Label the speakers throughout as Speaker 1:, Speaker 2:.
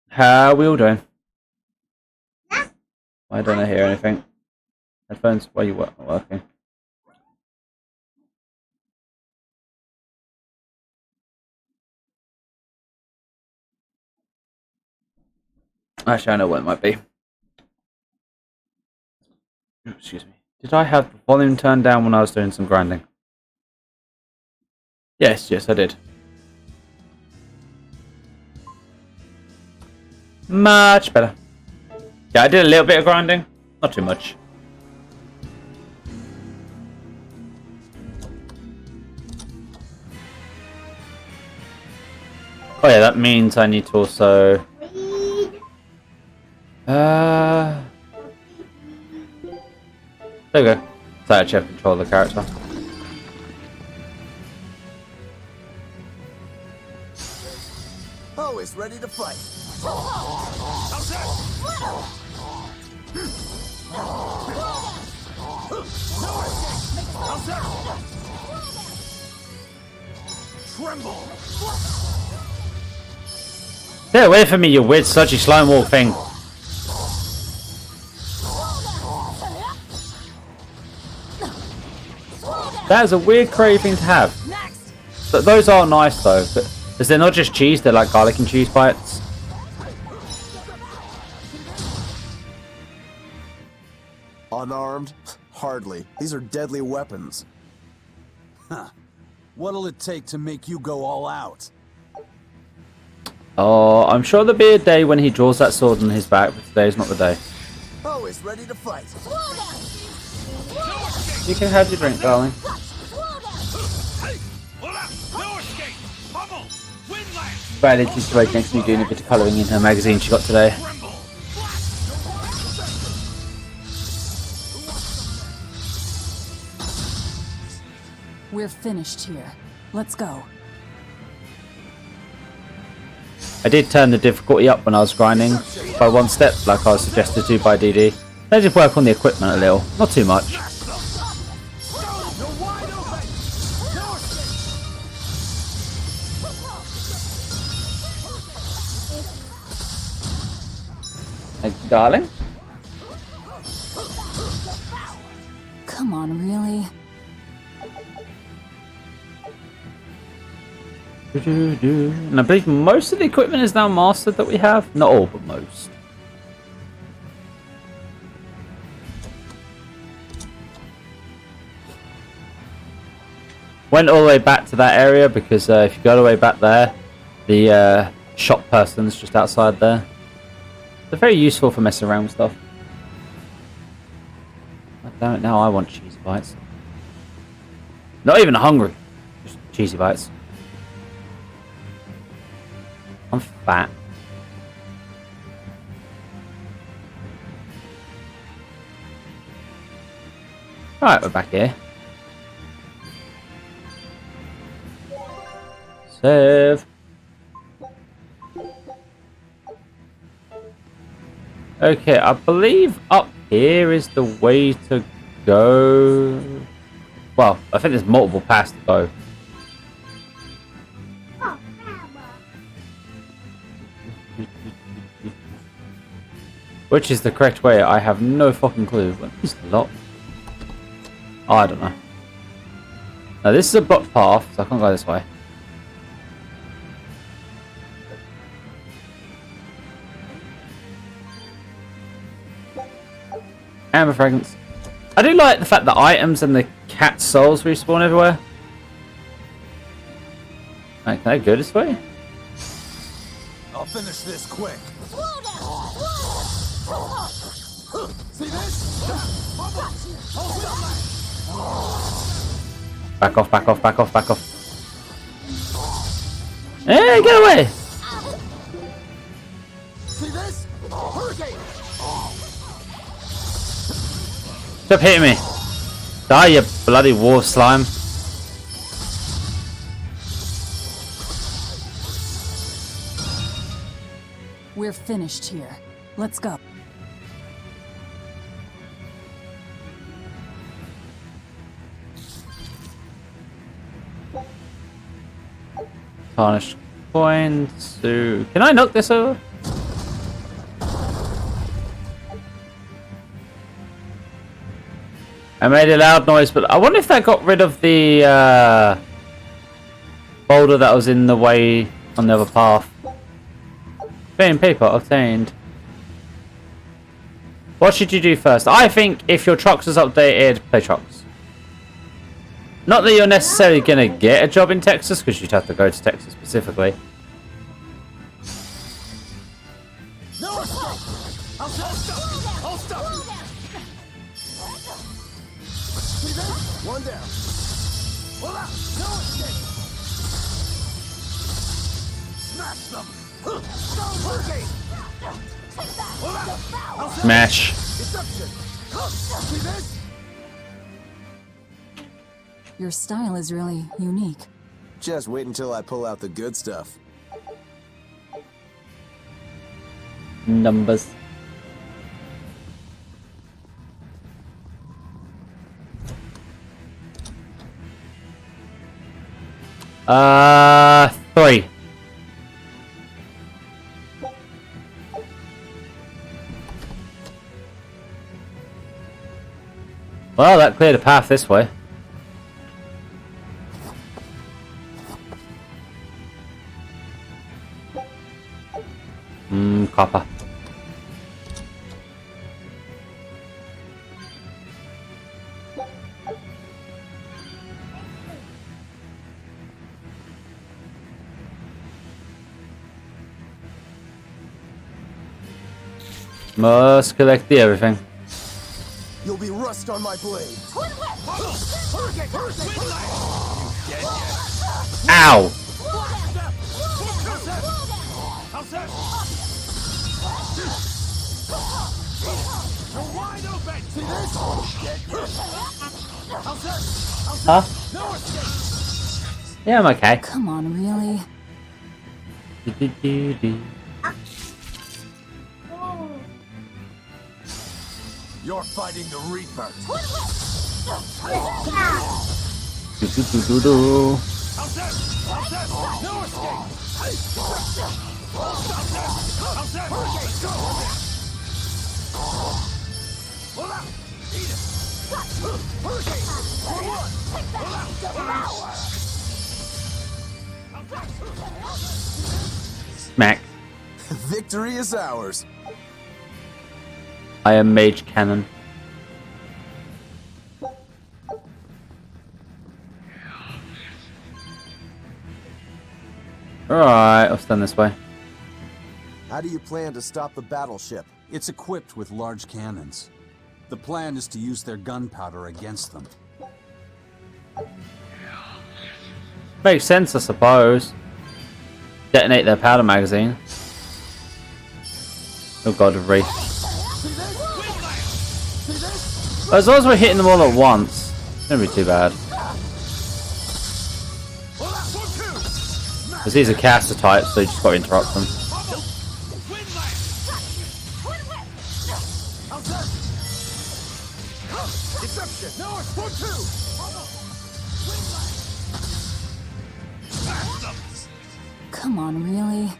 Speaker 1: How are we all doing? I don't hear anything. Headphones, why are you working? Actually, I know what it might be. Excuse me. Did I have the volume turned down when I was doing some grinding? Yes, I did. Much better. Yeah, I did a little bit of grinding. Not too much. Oh yeah, that means I need to also... There we go. So I actually have control of the character.
Speaker 2: Always ready to fight. Tremble.
Speaker 1: Stay away from me, you weird sludgy slime wall thing. That is a weird craving to have. But those are nice though, because they're not just cheese, they're like garlic and cheese bites.
Speaker 2: Unarmed? Hardly. These are deadly weapons.
Speaker 3: Huh. What'll it take to make you go all out?
Speaker 1: Oh, I'm sure there'll be a day when he draws that sword on his back, but today's not the day.
Speaker 2: Always ready to fight.
Speaker 1: You can have your drink, darling. Riley just right next to me doing a bit of colouring in her magazine she got today.
Speaker 4: We're finished here. Let's go.
Speaker 1: I did turn the difficulty up when I was grinding by one step, like I was suggested to by DD. I did work on the equipment a little, not too much. Thank you, darling.
Speaker 4: Come on, really?
Speaker 1: And I believe most of the equipment is now mastered that we have. Not all, but most. Went all the way back to that area because if you go all the way back there, the shop person's just outside there. They're very useful for messing around with stuff. God damn it, now I want cheesy bites. Not even hungry, just cheesy bites. I'm fat. Alright, we're back here. Save. Okay, I believe up here is the way to go. Well, I think there's multiple paths to go. Which is the correct way? I have no fucking clue. What is the lot? Oh, I don't know. Now this is a blocked path, so I can't go this way. Amber fragrance. I do like the fact that items and the cat souls respawn everywhere. Right, can I go this way?
Speaker 3: I'll finish this quick. See this?
Speaker 1: Back off, back off, back off, back off. Hey, get away!
Speaker 3: See this? Hurricane!
Speaker 1: Stop hitting me! Die, you bloody war slime!
Speaker 4: We're finished here. Let's go.
Speaker 1: Tarnished coins. So, can I knock this over? I made a loud noise, but I wonder if that got rid of the boulder that was in the way on the other path. Green paper obtained. What should you do first? I think if your Trox is updated, play Trox. Not that you're necessarily going to get a job in Texas, because you'd have to go to Texas specifically.
Speaker 2: No escape! I'll stop! I'll stop! See this? One down. Hold up! No escape! Smash them!
Speaker 1: Smash.
Speaker 2: Deception! See this?
Speaker 4: Your style is really unique.
Speaker 2: Just wait until I pull out the good stuff.
Speaker 1: Numbers. Three. Well, that cleared a path this way. Copper. Must collect the everything.
Speaker 2: You'll be rust on my blade.
Speaker 1: Ow! Huh? Yeah, I'm okay.
Speaker 4: Come on, really?
Speaker 2: You're fighting the Reaper.
Speaker 1: Smack.
Speaker 2: Victory is ours.
Speaker 1: I am Mage Cannon. Alright, I'll stand this way.
Speaker 2: How do you plan to stop the battleship?
Speaker 3: It's equipped with large cannons. The plan is to use their gunpowder against them.
Speaker 1: Makes sense, I suppose. Detonate their powder magazine. Oh god, of Wraith. As long as we're hitting them all at once, it's gonna be too bad. Because these are caster types, so you just gotta interrupt them.
Speaker 4: Come on, really?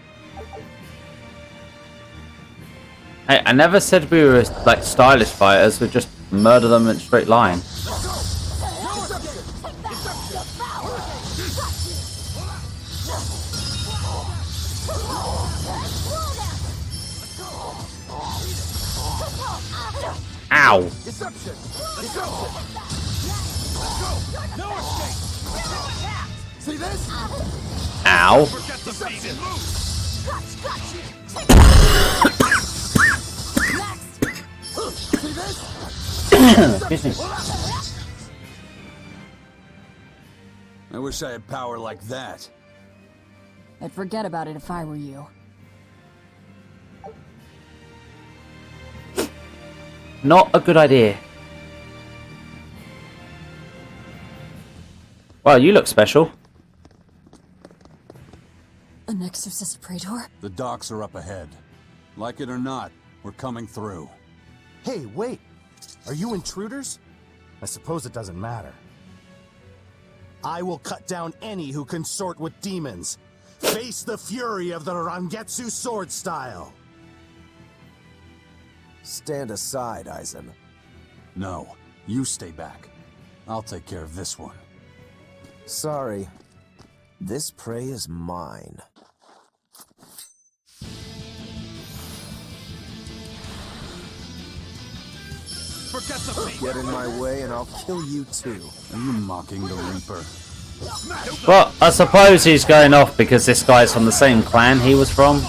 Speaker 1: Hey, I never said we were like stylish fighters, we just murder them in a straight line. Ow!
Speaker 2: See this?
Speaker 1: Ow! Excuse me.
Speaker 3: I wish I had power like that.
Speaker 4: I'd forget about it if I were you.
Speaker 1: Not a good idea. Well, you look special.
Speaker 4: An exorcist praetor?
Speaker 3: The docks are up ahead. Like it or not, we're coming through.
Speaker 2: Hey, wait. Are you intruders? I suppose it doesn't matter. I will cut down any who consort with demons. Face the fury of the Rangetsu sword style. Stand aside, Aizen.
Speaker 3: No, You stay back. I'll take care of this one.
Speaker 5: Sorry. This prey is mine. Get in my way and I'll kill you too.
Speaker 3: Are you mocking the Reaper?
Speaker 1: Well, I suppose he's going off because this guy's from the same clan he was from.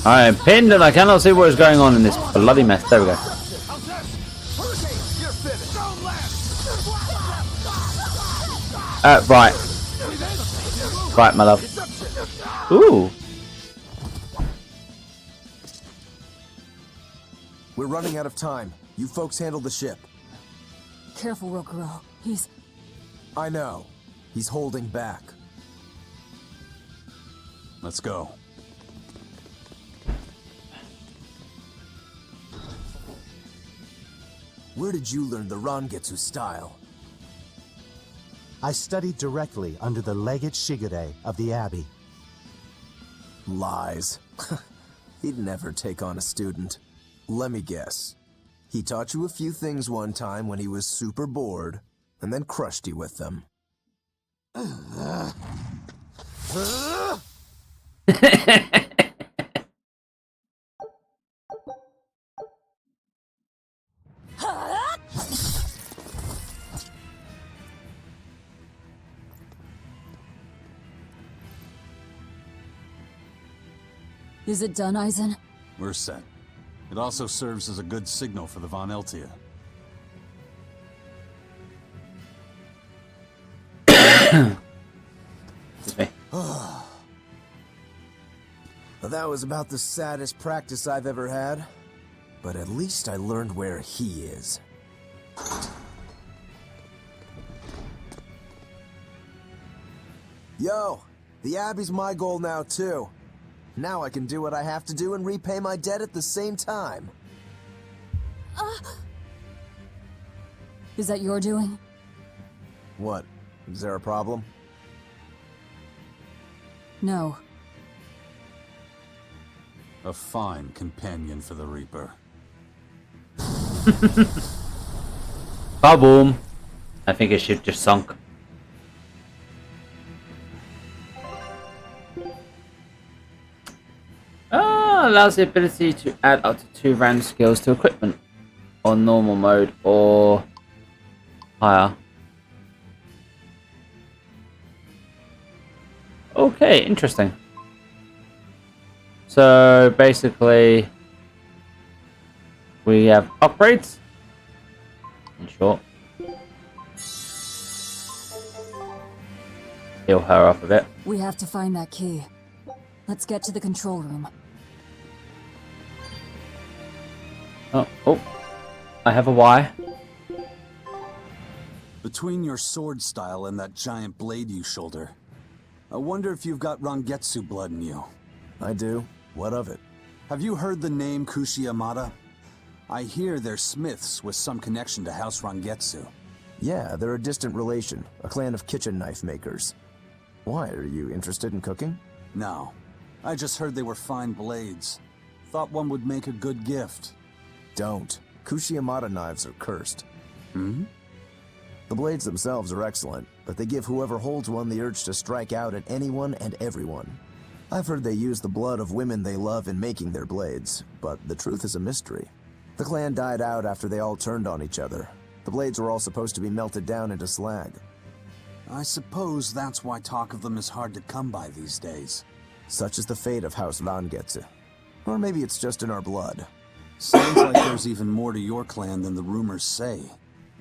Speaker 1: I am pinned and I cannot see what is going on in this bloody mess. There we go. Right. Right, my love. Ooh.
Speaker 5: We're running out of time. You folks handle the ship.
Speaker 4: Careful, Rokuro. He's...
Speaker 5: I know. He's holding back.
Speaker 3: Let's go.
Speaker 5: Where did you learn the Rangetsu style?
Speaker 2: I studied directly under the Legate Shigure of the Abbey.
Speaker 5: Lies. He'd never take on a student. Let me guess. He taught you a few things one time when he was super bored, and then crushed you with them.
Speaker 4: Is it done, Aizen?
Speaker 3: We're set. It also serves as a good signal for the Von Eltia.
Speaker 1: Excuse me.
Speaker 5: That was about the saddest practice I've ever had. But at least I learned where he is. Yo, the Abbey's my goal now too. Now I can do what I have to do and repay my debt at the same time.
Speaker 4: Is that your doing?
Speaker 5: What? Is there a problem?
Speaker 4: No.
Speaker 3: A fine companion for the Reaper.
Speaker 1: Ba-boom. I think his ship just sunk. Allows the ability to add up to 2 random skills to equipment on normal mode or higher. Okay, interesting. So basically we have upgrades in short. Heal her up a bit.
Speaker 4: We have to find that key. Let's get to the control room.
Speaker 1: Oh, I have a Y.
Speaker 3: Between your sword style and that giant blade you shoulder, I wonder if you've got Rangetsu blood in you.
Speaker 5: I do. What of it?
Speaker 3: Have you heard the name Kushiyamada? I hear they're smiths with some connection to House Rangetsu.
Speaker 5: Yeah, they're a distant relation, a clan of kitchen knife makers. Why, are you interested in cooking?
Speaker 3: No, I just heard they were fine blades. Thought one would make a good gift.
Speaker 5: Don't. Kushiyamada knives are cursed.
Speaker 3: Hmm?
Speaker 5: The blades themselves are excellent, but they give whoever holds one the urge to strike out at anyone and everyone. I've heard they use the blood of women they love in making their blades, but the truth is a mystery. The clan died out after they all turned on each other. The blades were all supposed to be melted down into slag.
Speaker 3: I suppose that's why talk of them is hard to come by these days.
Speaker 5: Such is the fate of House Rangetsu. Or maybe it's just in our blood.
Speaker 3: Sounds like there's even more to your clan than the rumors say.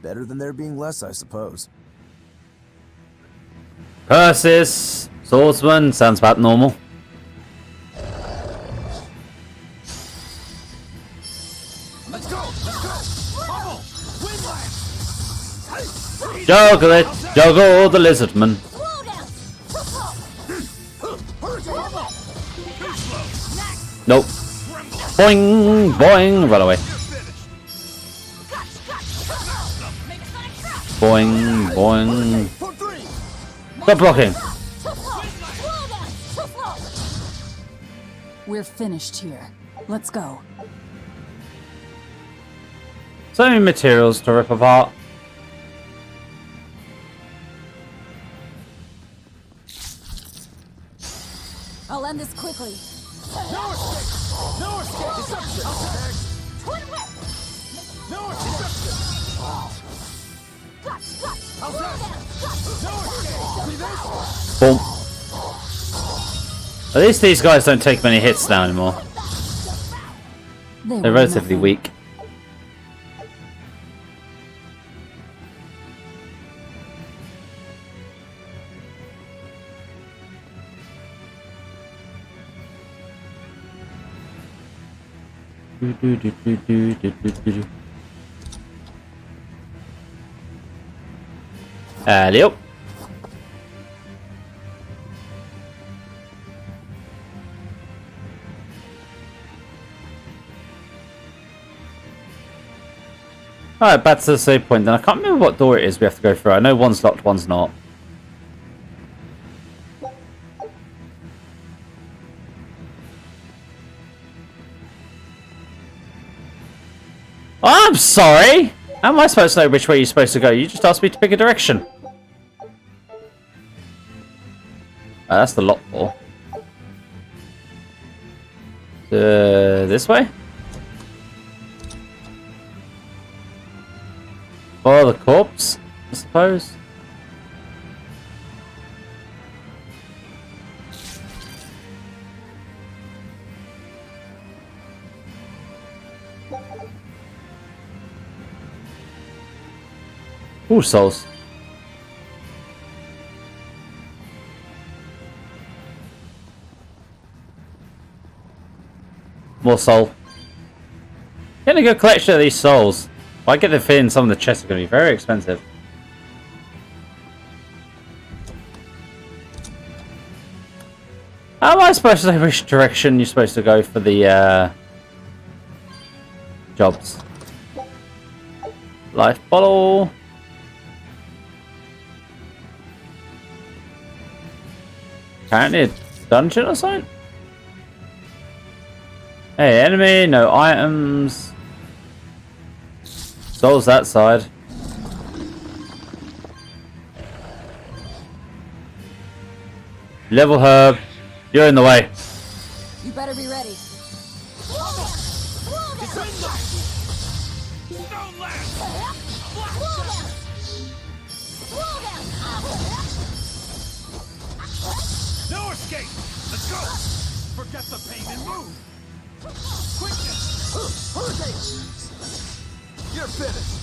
Speaker 5: Better than there being less, I suppose.
Speaker 1: Persis, swordsman, sounds about normal.
Speaker 2: Let's go! Bubble! Windlass!
Speaker 1: Juggle it, juggle the lizardman. Nope. Boing, boing, run away. Boing, boing. Stop blocking.
Speaker 4: We're finished here. Let's go.
Speaker 1: So many materials to rip apart.
Speaker 4: I'll end this quickly.
Speaker 2: No escape! No escape! Deception!
Speaker 4: Twin whip!
Speaker 2: No escape! How's that? No escape! See this?
Speaker 1: Boom. At least these guys don't take many hits now anymore.
Speaker 4: They
Speaker 1: They're
Speaker 4: were
Speaker 1: relatively
Speaker 4: nothing.
Speaker 1: weak. Alley up. Alright, back to the save point then. I can't remember what door it is we have to go through. I know one's locked, one's not. I'm sorry! How am I supposed to know which way you're supposed to go? You just asked me to pick a direction. That's the lock door. This way? Or the corpse, I suppose. Ooh, souls. More soul. Getting a good collection of these souls. I get the feeling some of the chests are going to be very expensive. How am I supposed to know which direction you're supposed to go for the jobs? Life bottle. Apparently a dungeon or something? Hey, enemy, no items. Souls that side. Level herb. You're in the way.
Speaker 4: You better be ready.
Speaker 2: No escape! Let's go! Forget the pain and move! Quickness! Hurricane! You're finished!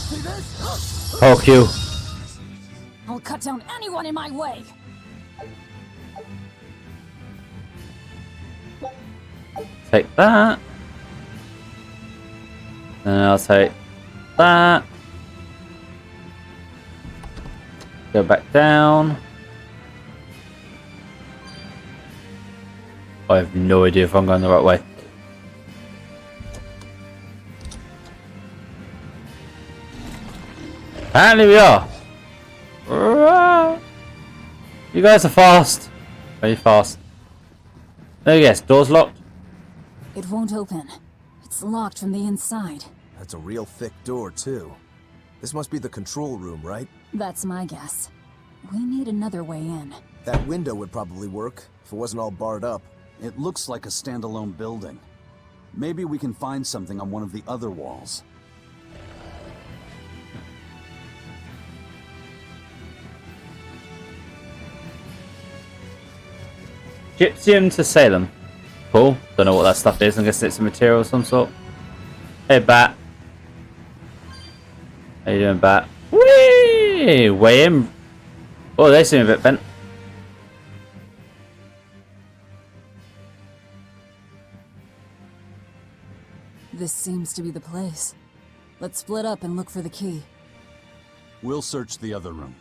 Speaker 2: See this?
Speaker 1: Poke you.
Speaker 4: I'll cut down anyone in my way.
Speaker 1: Take that. And I'll take that. Go back down. I have no idea if I'm going the right way. Apparently we are. You guys are fast. Very fast. Oh yes, door's locked.
Speaker 4: It won't open. It's locked from the inside.
Speaker 5: That's a real thick door, too. This must be the control room, right?
Speaker 4: That's my guess. We need another way in.
Speaker 5: That window would probably work, if it wasn't all barred up.
Speaker 3: It looks like a standalone building. Maybe we can find something on one of the other walls.
Speaker 1: Gypsium to Salem. Cool. Don't know what that stuff is. I guess it's a material of some sort. Hey, Bat. How you doing, Bat? Whee! Way in. Oh, they seem a bit bent.
Speaker 4: This seems to be the place. Let's split up and look for the key.
Speaker 3: We'll search the other room.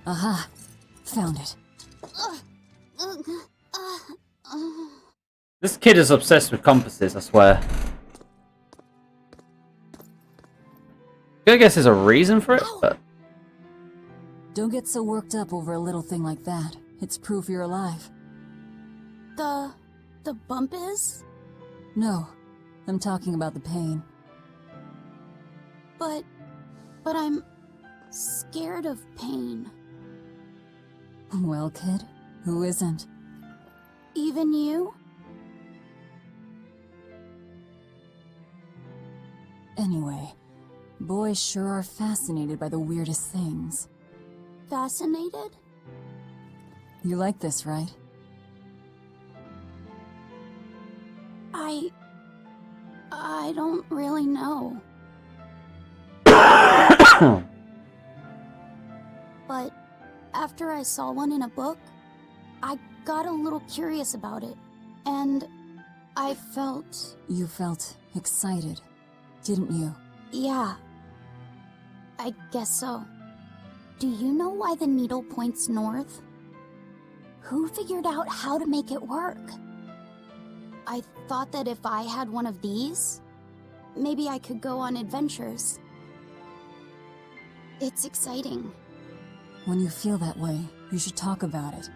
Speaker 4: Aha! Found it.
Speaker 1: This kid is obsessed with compasses, I swear. I guess there's a reason for it, but...
Speaker 4: Don't get so worked up over a little thing like that. It's proof you're alive.
Speaker 6: The bump is?
Speaker 4: No, I'm talking about the pain.
Speaker 6: But I'm scared of pain.
Speaker 4: Well, kid, who isn't?
Speaker 6: Even you?
Speaker 4: Anyway, boys sure are fascinated by the weirdest things.
Speaker 6: Fascinated?
Speaker 4: You like this, right?
Speaker 6: I don't really know. But after I saw one in a book, I got a little curious about it, and I felt...
Speaker 4: You felt excited, didn't you?
Speaker 6: Yeah, I guess so. Do you know why the needle points north? Who figured out how to make it work? I thought that if I had one of these, maybe I could go on adventures. It's exciting.
Speaker 4: When you feel that way, you should talk about it.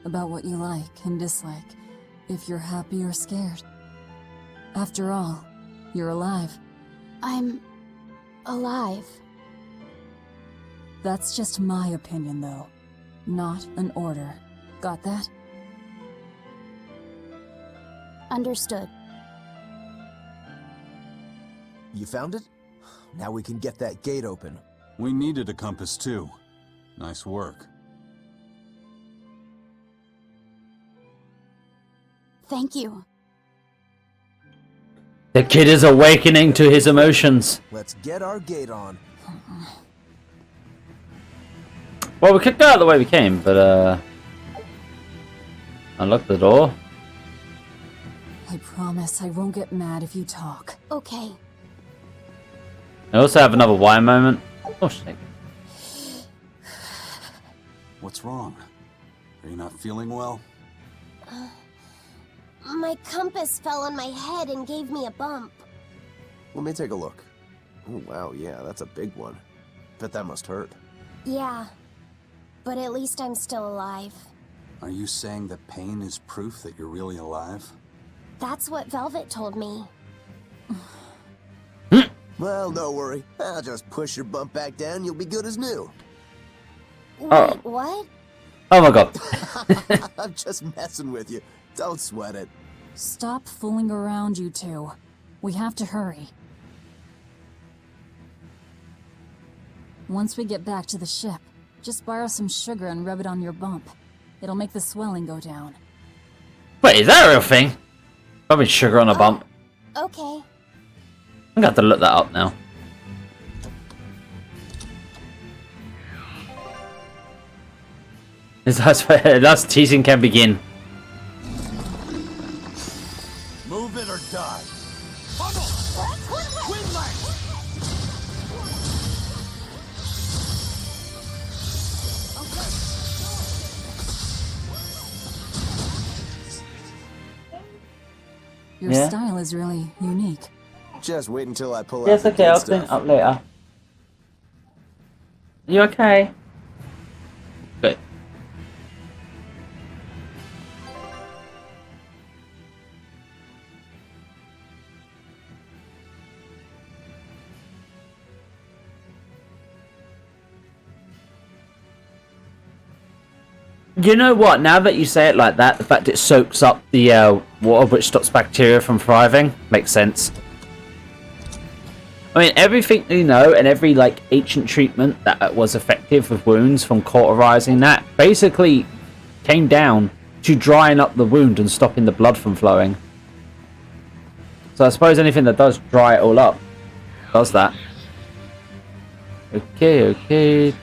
Speaker 4: About what you like and dislike, if you're happy or scared. After all, you're alive.
Speaker 6: I'm alive.
Speaker 4: That's just my opinion, though. Not an order. Got that?
Speaker 6: Understood.
Speaker 5: You found it? Now we can get that gate open.
Speaker 3: We needed a compass too. Nice work.
Speaker 6: Thank you.
Speaker 1: The kid is awakening to his emotions.
Speaker 5: Let's get our gate on.
Speaker 1: Well, we could go out the way we came, but, unlock the door.
Speaker 4: I promise I won't get mad if you talk.
Speaker 6: Okay.
Speaker 1: I also have another why moment. Oh, shit.
Speaker 3: What's wrong? Are you not feeling well?
Speaker 7: My compass fell on my head and gave me a bump.
Speaker 5: Let me take a look. Oh, wow, yeah, that's a big one. Bet that must hurt.
Speaker 7: Yeah, but at least I'm still alive.
Speaker 3: Are you saying that pain is proof that you're really alive?
Speaker 7: That's what Velvet told me.
Speaker 5: Well, no worry. I'll just push your bump back down, you'll be good as new.
Speaker 7: Wait, what?
Speaker 1: Oh my god.
Speaker 5: I'm just messing with you. Don't sweat it.
Speaker 4: Stop fooling around, you two. We have to hurry. Once we get back to the ship, just borrow some sugar and rub it on your bump. It'll make the swelling go down.
Speaker 1: Wait, is that a real thing? Rubbing sugar on a bump.
Speaker 7: Okay.
Speaker 1: I'm gonna have to look that up now. That's teasing can begin.
Speaker 2: Move it or die. Bubble! Windlash!
Speaker 4: Your
Speaker 1: Yeah.
Speaker 4: style is really unique.
Speaker 5: Just wait until I pull out
Speaker 1: Yes,
Speaker 5: the
Speaker 1: okay,
Speaker 5: good
Speaker 1: I'll
Speaker 5: stuff.
Speaker 1: clean it up later. You okay? Good. You know what? Now that you say it like that, the fact it soaks up the water, which stops bacteria from thriving, makes sense. I mean, everything you know, and every like ancient treatment that was effective with wounds, from cauterizing that, basically came down to drying up the wound and stopping the blood from flowing. So I suppose anything that does dry it all up does that. Okay.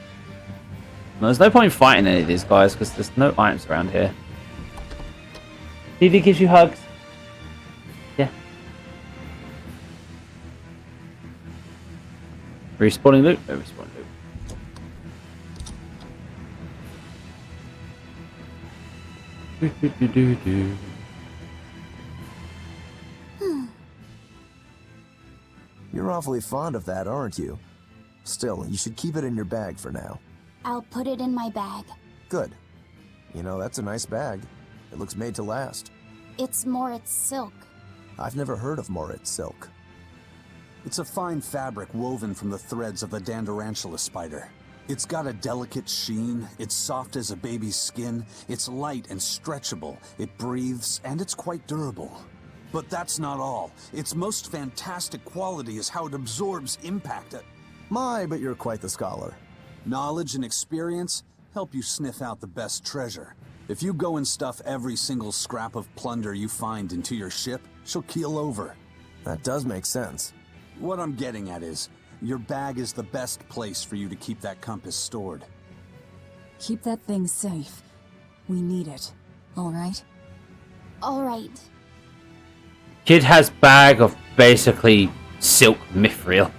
Speaker 1: There's no point in fighting any of these guys because there's no items around here. DD gives you hugs. Yeah. Respawning loot? No respawning loot. Do.
Speaker 5: You're awfully fond of that, aren't you? Still, you should keep it in your bag for now.
Speaker 6: I'll put it in my bag.
Speaker 5: Good. You know, that's a nice bag. It looks made to last.
Speaker 6: It's Moritz silk.
Speaker 5: I've never heard of Moritz silk.
Speaker 3: It's a fine fabric woven from the threads of the Dandarantula spider. It's got a delicate sheen, it's soft as a baby's skin, it's light and stretchable, it breathes, and it's quite durable. But that's not all. Its most fantastic quality is how it absorbs impact.
Speaker 5: My, but you're quite the scholar.
Speaker 3: Knowledge and experience help you sniff out the best treasure. If you go and stuff every single scrap of plunder you find into your ship, she'll keel over.
Speaker 5: That does make sense.
Speaker 3: What I'm getting at is, your bag is the best place for you to keep that compass stored.
Speaker 4: Keep that thing safe. We need it. All right?
Speaker 6: All right.
Speaker 1: Kid has bag of basically silk mithril.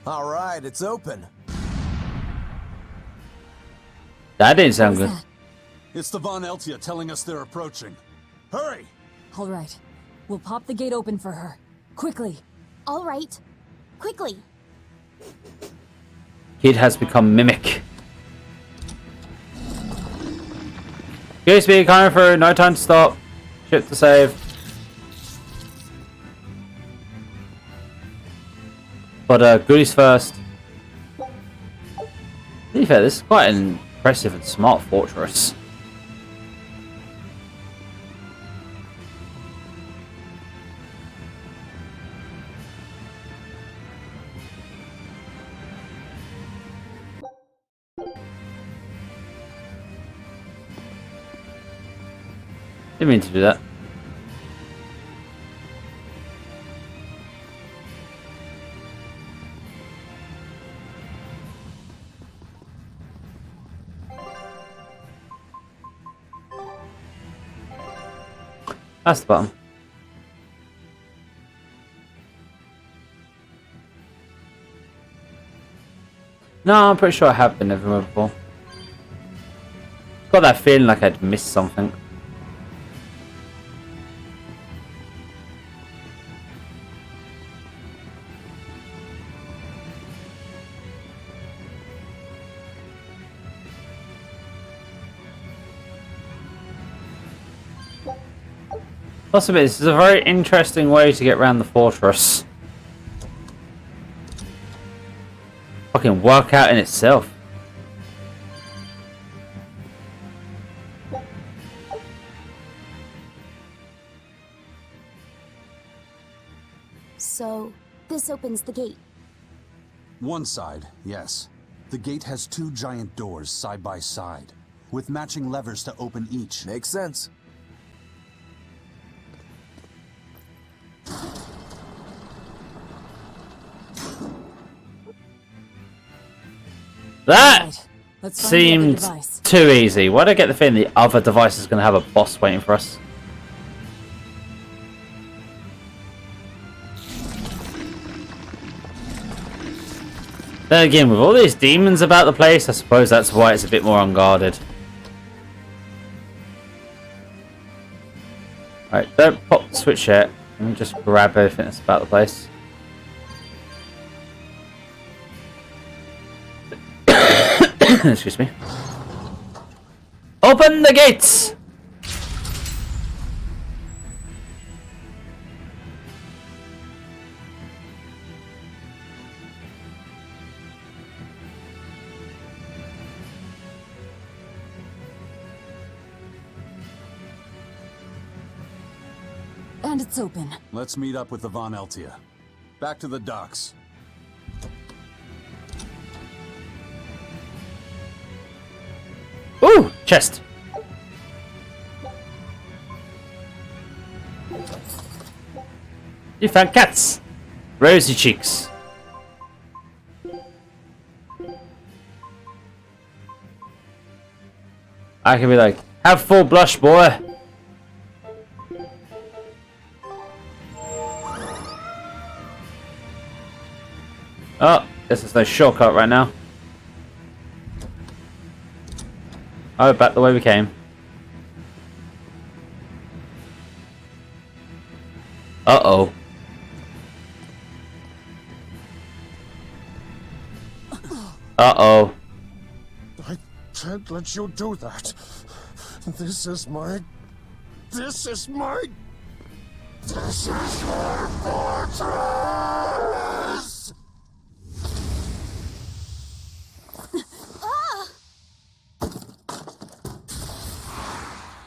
Speaker 5: All right, it's open.
Speaker 1: That didn't sound
Speaker 4: What
Speaker 1: good.
Speaker 4: was that?
Speaker 3: It's the Von Eltia telling us they're approaching. Hurry!
Speaker 4: All right. We'll pop the gate open for her. Quickly.
Speaker 6: All right. Quickly.
Speaker 1: Kid has become mimic. USB coming through. No time to stop. Ship to save. But goodies first. To be fair, this is quite an impressive and smart fortress. Didn't mean to do that. That's the button. No, I'm pretty sure I have been everywhere before. Got that feeling like I'd missed something. Must admit, this is a very interesting way to get around the fortress. Fucking workout in itself.
Speaker 6: So, this opens the gate.
Speaker 3: One side, yes. The gate has two giant doors side by side, with matching levers to open each.
Speaker 5: Makes sense.
Speaker 1: That
Speaker 4: Right. Let's find the other
Speaker 1: seemed
Speaker 4: device.
Speaker 1: too easy. Why do I get the feeling the other device is going to have a boss waiting for us? Then again, with all these demons about the place, I suppose that's why it's a bit more unguarded. Alright, don't pop the switch yet. Let me just grab everything that's about the place. Excuse me. Open the gates!
Speaker 4: And it's open.
Speaker 3: Let's meet up with the Von Eltia. Back to the docks.
Speaker 1: Ooh! Chest! You found cats! Rosy cheeks. I can be like, have full blush, boy. Oh, this is no shortcut right now. Oh, back the way we came. Uh-oh. Uh-oh.
Speaker 2: I can't let you do that. This is my fortress!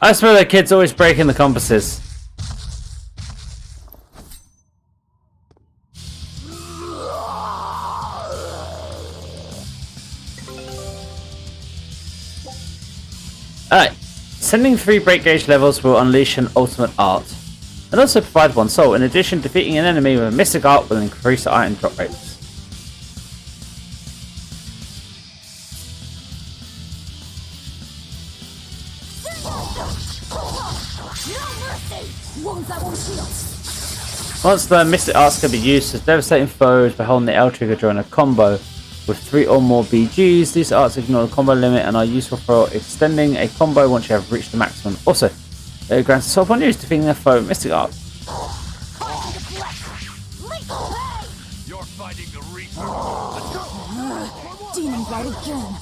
Speaker 1: I swear that kid's always breaking the compasses. Alright. Sending 3 break gauge levels will unleash an ultimate art. And also provide 1 soul. In addition, defeating an enemy with a mystic art will increase the item drop rates. Once the mystic arts can be used as devastating foes by holding the L trigger during a combo with 3 or more BGs, these arts ignore the combo limit and are useful for extending a combo once you have reached the maximum. Also, it grants a soul upon use, defeating a foe with mystic art.
Speaker 8: You're fighting the Reaper.
Speaker 4: Demon Blight again.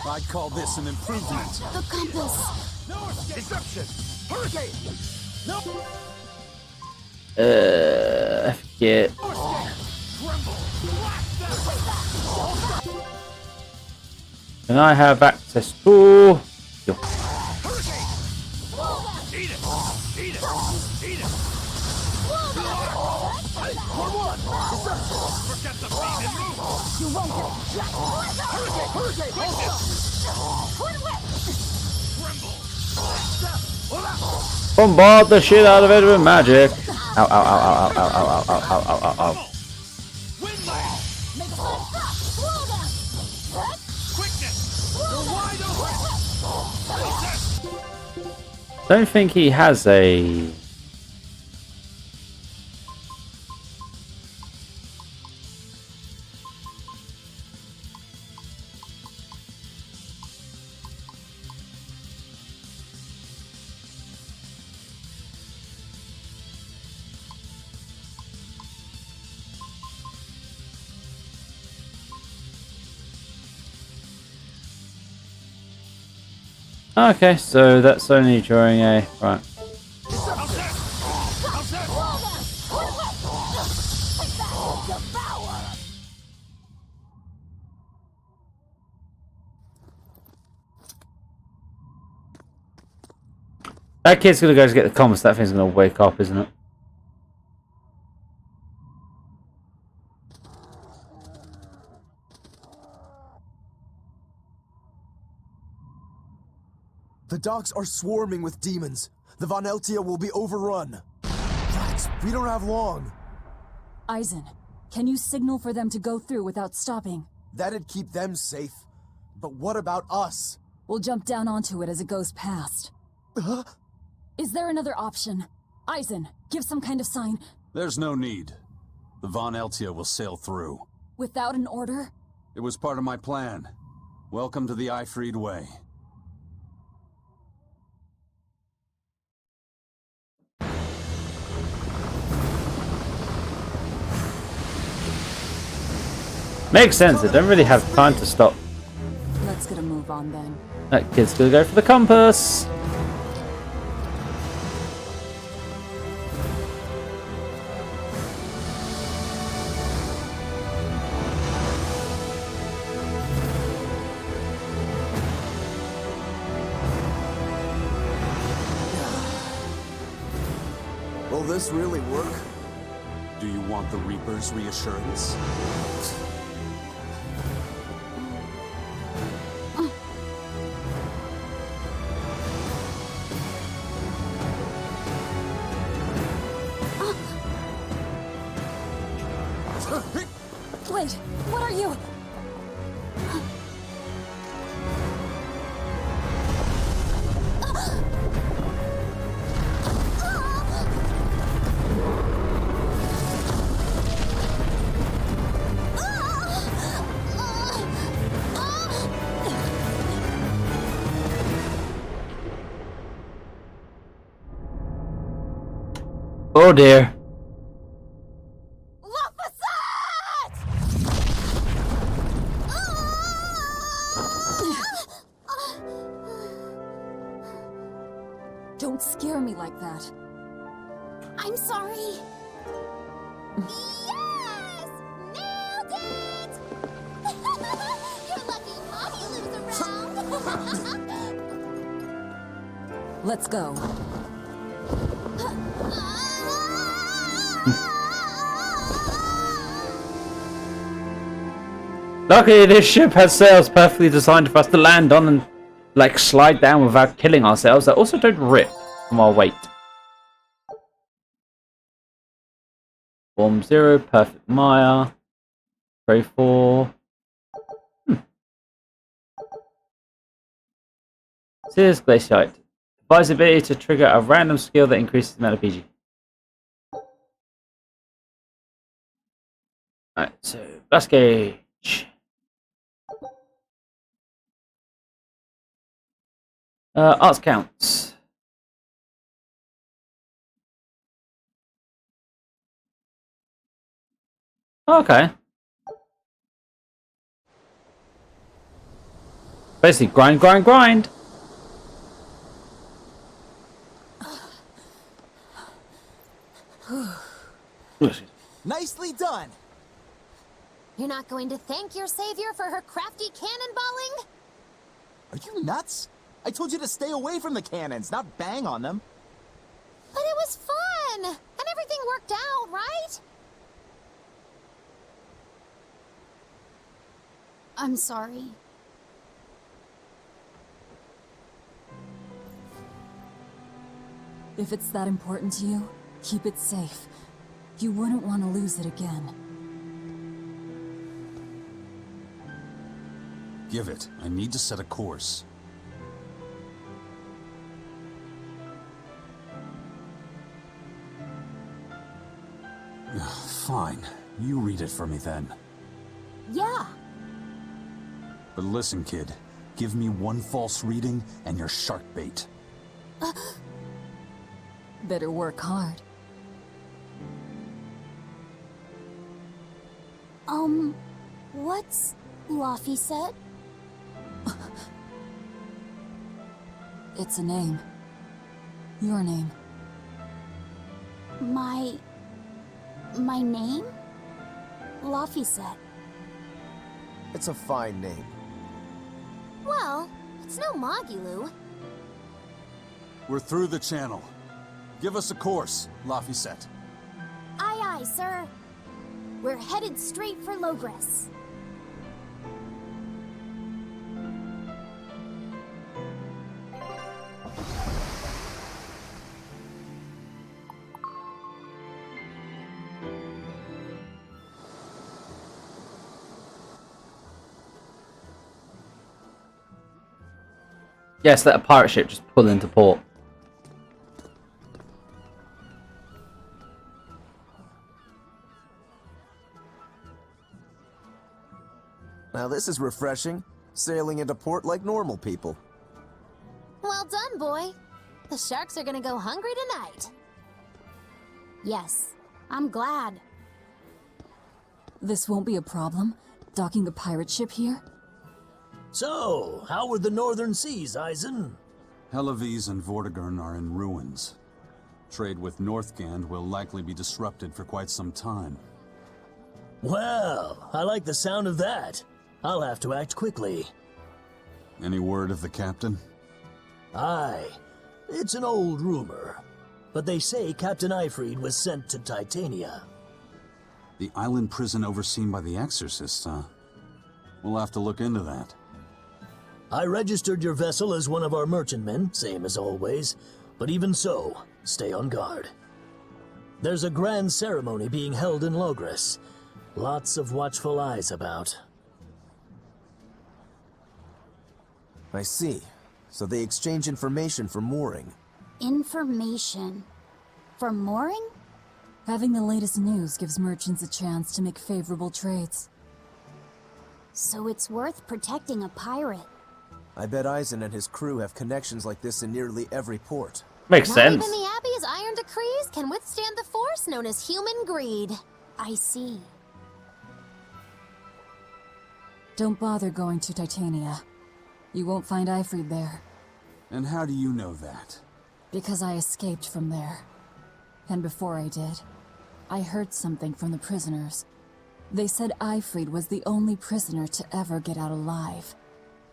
Speaker 3: I'd call this an improvement.
Speaker 6: The compass.
Speaker 8: Deception. Hurricane.
Speaker 1: I forget. Can I have access to your...
Speaker 8: Eat it. Eat it. Eat it. Forget the beat and move.
Speaker 6: You won't get Hurricane!
Speaker 1: Bombard the shit out of it with magic. Ow, ow, ow, ow, ow, ow, ow, ow, ow, ow, ow, ow. Don't think he has a... Okay, so that's only during a... Right. That kid's gonna go to get the compass. That thing's gonna wake up, isn't it?
Speaker 5: The docks are swarming with demons. The Von Eltia will be overrun. Rats, we don't have long.
Speaker 4: Eisen, can you signal for them to go through without stopping?
Speaker 5: That'd keep them safe. But what about us?
Speaker 4: We'll jump down onto it as it goes past.
Speaker 5: Huh?
Speaker 4: Is there another option? Eisen, give some kind of sign.
Speaker 3: There's no need. The Von Eltia will sail through.
Speaker 4: Without an order?
Speaker 3: It was part of my plan. Welcome to the Ifried Way.
Speaker 1: Makes sense. They don't really have time to stop.
Speaker 4: Let's get a move on then.
Speaker 1: That kid's gonna go for the compass.
Speaker 5: Will this really work?
Speaker 3: Do you want the Reaper's reassurance?
Speaker 4: Wait, what are you?
Speaker 1: Oh dear.
Speaker 4: Don't scare me like that.
Speaker 6: I'm sorry. Yes! Nailed it! You're lucky Mommy lives around.
Speaker 4: Let's go.
Speaker 1: Luckily, this ship has sails perfectly designed for us to land on and, like, slide down without killing ourselves. That also don't rip from our weight. Form 0, Perfect Maya. Tray 4. Sears Glaciite. Provides the ability to trigger a random skill that increases the amount of PG. Alright, so, blast gauge. Arts counts. Okay. Basically, grind, grind, grind.
Speaker 9: Nicely done!
Speaker 7: You're not going to thank your savior for her crafty cannonballing?
Speaker 9: Are you nuts? I told you to stay away from the cannons, not bang on them.
Speaker 7: But it was fun! And everything worked out, right?
Speaker 6: I'm sorry.
Speaker 4: If it's that important to you, keep it safe. You wouldn't want to lose it again.
Speaker 3: Give it. I need to set a course. Fine. You read it for me then.
Speaker 6: Yeah.
Speaker 3: But listen, kid. Give me one false reading and you're shark bait.
Speaker 4: Better work hard.
Speaker 6: What's Laffy said?
Speaker 4: It's a name. Your name.
Speaker 6: My name? Laffy said.
Speaker 5: It's a fine name.
Speaker 7: Well, it's no Magilu.
Speaker 3: We're through the channel. Give us a course, Laffy.
Speaker 6: Aye, aye, sir. We're headed straight for Logres.
Speaker 1: Yes, let a pirate ship just pull into port.
Speaker 5: Now this is refreshing. Sailing into port like normal people.
Speaker 7: Well done, boy. The sharks are gonna go hungry tonight.
Speaker 6: Yes, I'm glad.
Speaker 4: This won't be a problem? Docking a pirate ship here?
Speaker 10: So, how were the northern seas, Eisen?
Speaker 3: Helavis and Vortigern are in ruins. Trade with Northgand will likely be disrupted for quite some time.
Speaker 10: Well, I like the sound of that. I'll have to act quickly.
Speaker 3: Any word of the captain?
Speaker 10: Aye. It's an old rumor. But they say Captain Eifried was sent to Titania.
Speaker 3: The island prison overseen by the exorcists, huh? We'll have to look into that.
Speaker 10: I registered your vessel as one of our merchantmen, same as always. But even so, stay on guard. There's a grand ceremony being held in Logres. Lots of watchful eyes about.
Speaker 5: I see. So they exchange information for mooring.
Speaker 6: Information. For mooring?
Speaker 4: Having the latest news gives merchants a chance to make favorable trades.
Speaker 6: So it's worth protecting a pirate.
Speaker 5: I bet Eisen and his crew have connections like this in nearly every port.
Speaker 1: Makes
Speaker 7: Not
Speaker 1: sense.
Speaker 7: even the Abbey's iron iron decrees can withstand the force known as human greed.
Speaker 6: I see.
Speaker 4: Don't bother going to Titania. You won't find Ifrid there,
Speaker 3: And how do you know that?
Speaker 4: because I escaped from there. And before I did, I heard something from the prisoners. They said Ifrid was the only prisoner to ever get out alive,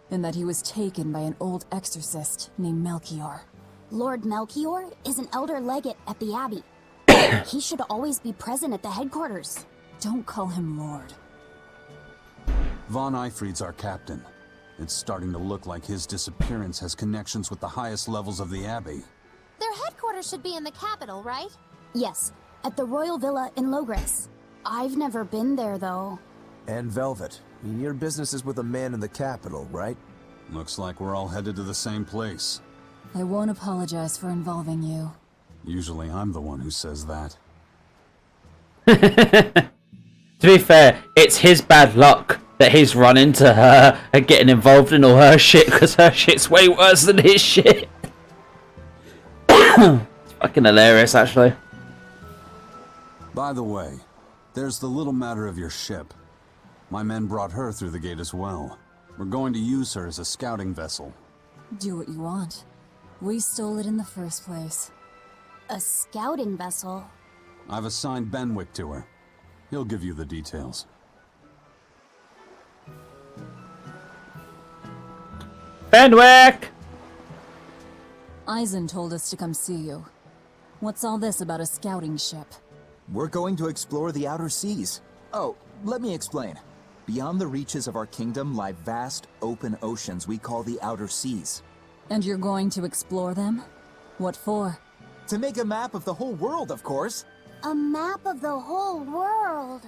Speaker 4: and that he was taken by an old exorcist named Melchior.
Speaker 6: Lord Melchior is an elder legate at the Abbey. He should always be present at the headquarters.
Speaker 4: Don't call him Lord.
Speaker 3: Von Ifrid's our captain. It's starting to look like his disappearance has connections with the highest levels of the Abbey.
Speaker 7: Their headquarters should be in the capital, right?
Speaker 6: Yes, at the Royal Villa in Logres. I've never been there, though.
Speaker 5: And Velvet, your business is with a man in the capital, right?
Speaker 3: Looks like we're all headed to the same place.
Speaker 4: I won't apologize for involving you.
Speaker 3: Usually I'm the one who says that.
Speaker 1: To be fair, it's his bad luck that he's run into her and getting involved in all her shit, because her shit's way worse than his shit. It's fucking hilarious, actually.
Speaker 3: By the way, there's the little matter of your ship. My men brought her through the gate as well. We're going to use her as a scouting vessel.
Speaker 4: Do what you want. We stole it in the first place.
Speaker 6: A scouting vessel.
Speaker 3: I've assigned Benwick to her. He'll give you the details.
Speaker 1: Benwick!
Speaker 4: Eisen told us to come see you. What's all this about a scouting ship?
Speaker 9: We're going to explore the outer seas. Oh, let me explain. Beyond the reaches of our kingdom lie vast, open oceans we call the outer seas.
Speaker 4: And you're going to explore them? What for?
Speaker 9: To make a map of the whole world, of course.
Speaker 6: A map of the whole world.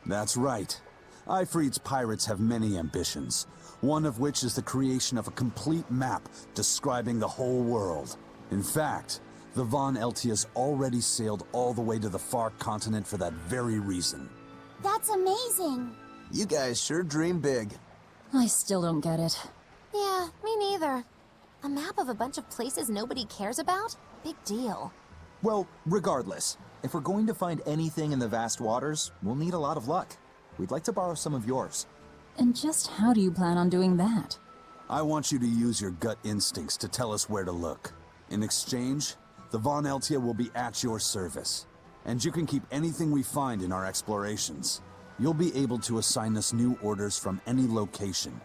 Speaker 3: That's right. Ifrid's pirates have many ambitions, one of which is the creation of a complete map describing the whole world. In fact, the Von Eltias already sailed all the way to the far continent for that very reason.
Speaker 6: That's amazing.
Speaker 5: You guys sure dream big.
Speaker 4: I still don't get it.
Speaker 7: Yeah, me neither. A map of a bunch of places nobody cares about? Big deal.
Speaker 9: Well, regardless, if we're going to find anything in the vast waters, we'll need a lot of luck. We'd like to borrow some of yours.
Speaker 4: And just how do you plan on doing that?
Speaker 3: I want you to use your gut instincts to tell us where to look. In exchange, the Von Eltia will be at your service. And you can keep anything we find in our explorations. You'll be able to assign us new orders from any location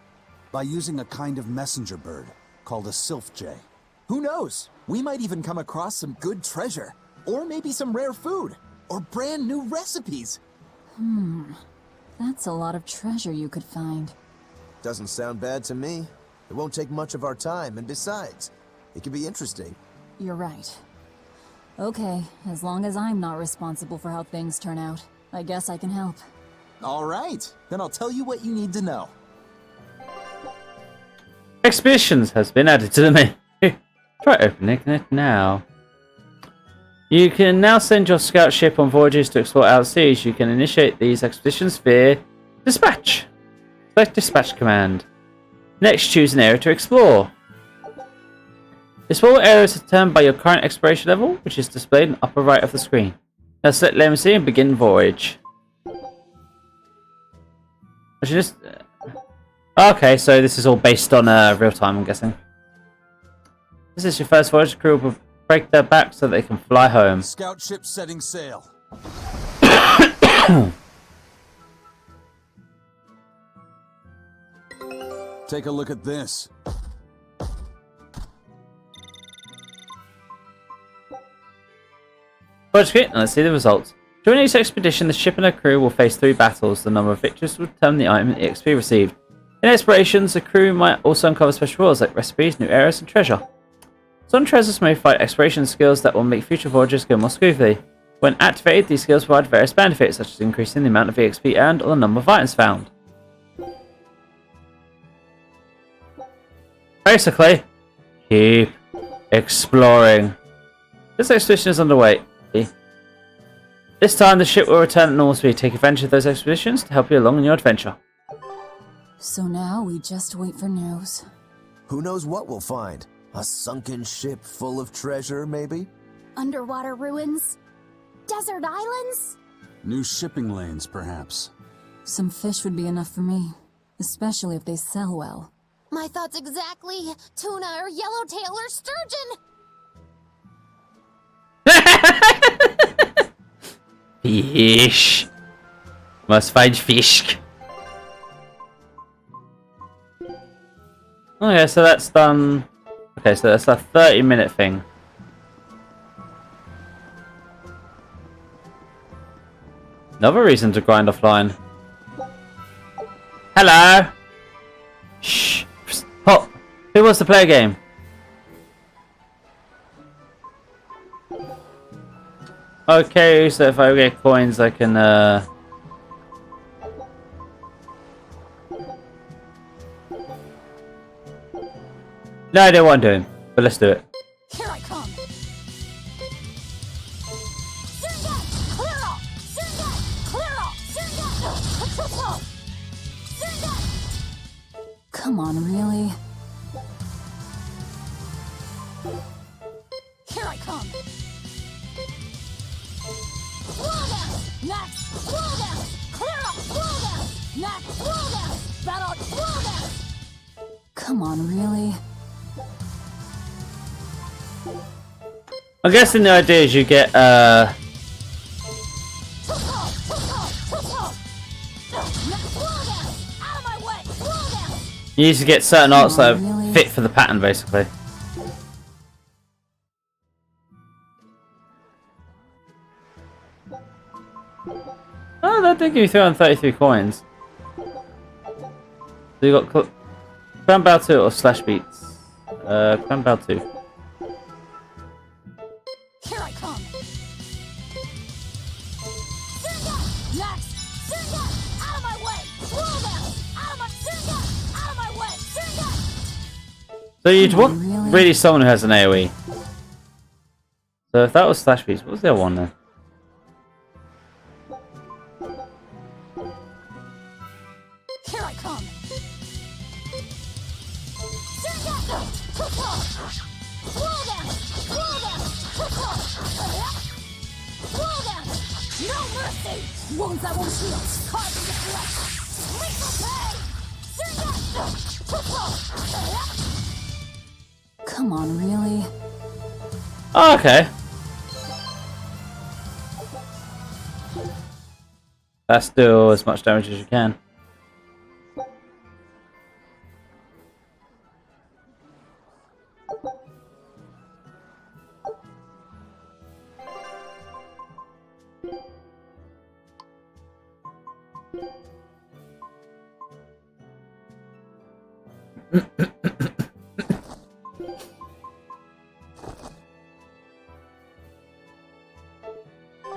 Speaker 3: by using a kind of messenger bird called a sylph jay.
Speaker 9: Who knows? We might even come across some good treasure. Or maybe some rare food. Or brand new recipes.
Speaker 4: That's a lot of treasure you could find.
Speaker 5: Doesn't sound bad to me. It won't take much of our time, and besides, it could be interesting.
Speaker 4: You're right. Okay, as long as I'm not responsible for how things turn out, I guess I can help.
Speaker 9: All right, then I'll tell you what you need to know.
Speaker 1: Expeditions has been added to the menu. Try opening it now. You can now send your scout ship on voyages to explore outer seas. You can initiate these expeditions via dispatch. Select dispatch command. Next, choose an area to explore. Explore areas determined by your current exploration level, which is displayed in the upper right of the screen. Now select Legacy and begin voyage. I should just... Okay, so this is all based on real time, I'm guessing. This is your first voyage. The crew will break their back so they can fly home.
Speaker 3: Scout ship setting sail. Take a look at this.
Speaker 1: Voyage complete, and let's see the results. During each expedition, the ship and her crew will face 3 battles. The number of victories will determine the item and EXP received. In explorations, the crew might also uncover special rewards like recipes, new areas, and treasure. Some treasures may provide exploration skills that will make future voyages go more smoothly. When activated, these skills provide various benefits, such as increasing the amount of EXP earned or the number of items found. Basically, keep exploring. This expedition is underway. This time, the ship will return at normal speed. Take advantage of those expeditions to help you along in your adventure.
Speaker 4: So now we just wait for news.
Speaker 5: Who knows what we'll find? A sunken ship full of treasure, maybe?
Speaker 6: Underwater ruins? Desert islands?
Speaker 3: New shipping lanes, perhaps.
Speaker 4: Some fish would be enough for me, especially if they sell well.
Speaker 7: My thoughts exactly. Tuna or yellowtail or sturgeon.
Speaker 1: Fish. Must find fish. Okay, so that's done. Okay, so that's a 30-minute thing. Another reason to grind offline. Hello. Shh. Pop. Who wants to play a game? Okay, so if I get coins, I can. No, I don't want to, but let's do it.
Speaker 6: Here I come! Singat! Clear off! Singat! Clear off! Singat! Singat!
Speaker 4: Come on, really?
Speaker 6: Here I come! Wall down! Next! Wall down! Clear off! Wall down! Next! Wall down! Battle! Wall down!
Speaker 4: Come on, really?
Speaker 1: I'm guessing the idea is you get
Speaker 6: Next! Wall down! Out of my way! Wall down!
Speaker 1: you need to get certain arts that are
Speaker 4: really?
Speaker 1: fit for the pattern, basically. Oh, that did give you 333 coins. So you got Crown Bow 2 or Slash Beats? Crown Bow 2.
Speaker 6: Here I come! Singat! Next! Singat! Out of my way! Wall down! Out of my... Singat! Out of my way! Singat!
Speaker 1: So you'd want
Speaker 4: Really?
Speaker 1: really someone who has an AoE. So if that was Slash Beats, what was the other one then?
Speaker 6: Here I come! Singat! Wall down! Wall down! Wall down! No mercy! Wounds that won't heal! Carving the flesh! Lethal pain! Singat!
Speaker 4: Come on, really?
Speaker 1: Oh, okay. That's still as much damage as you can.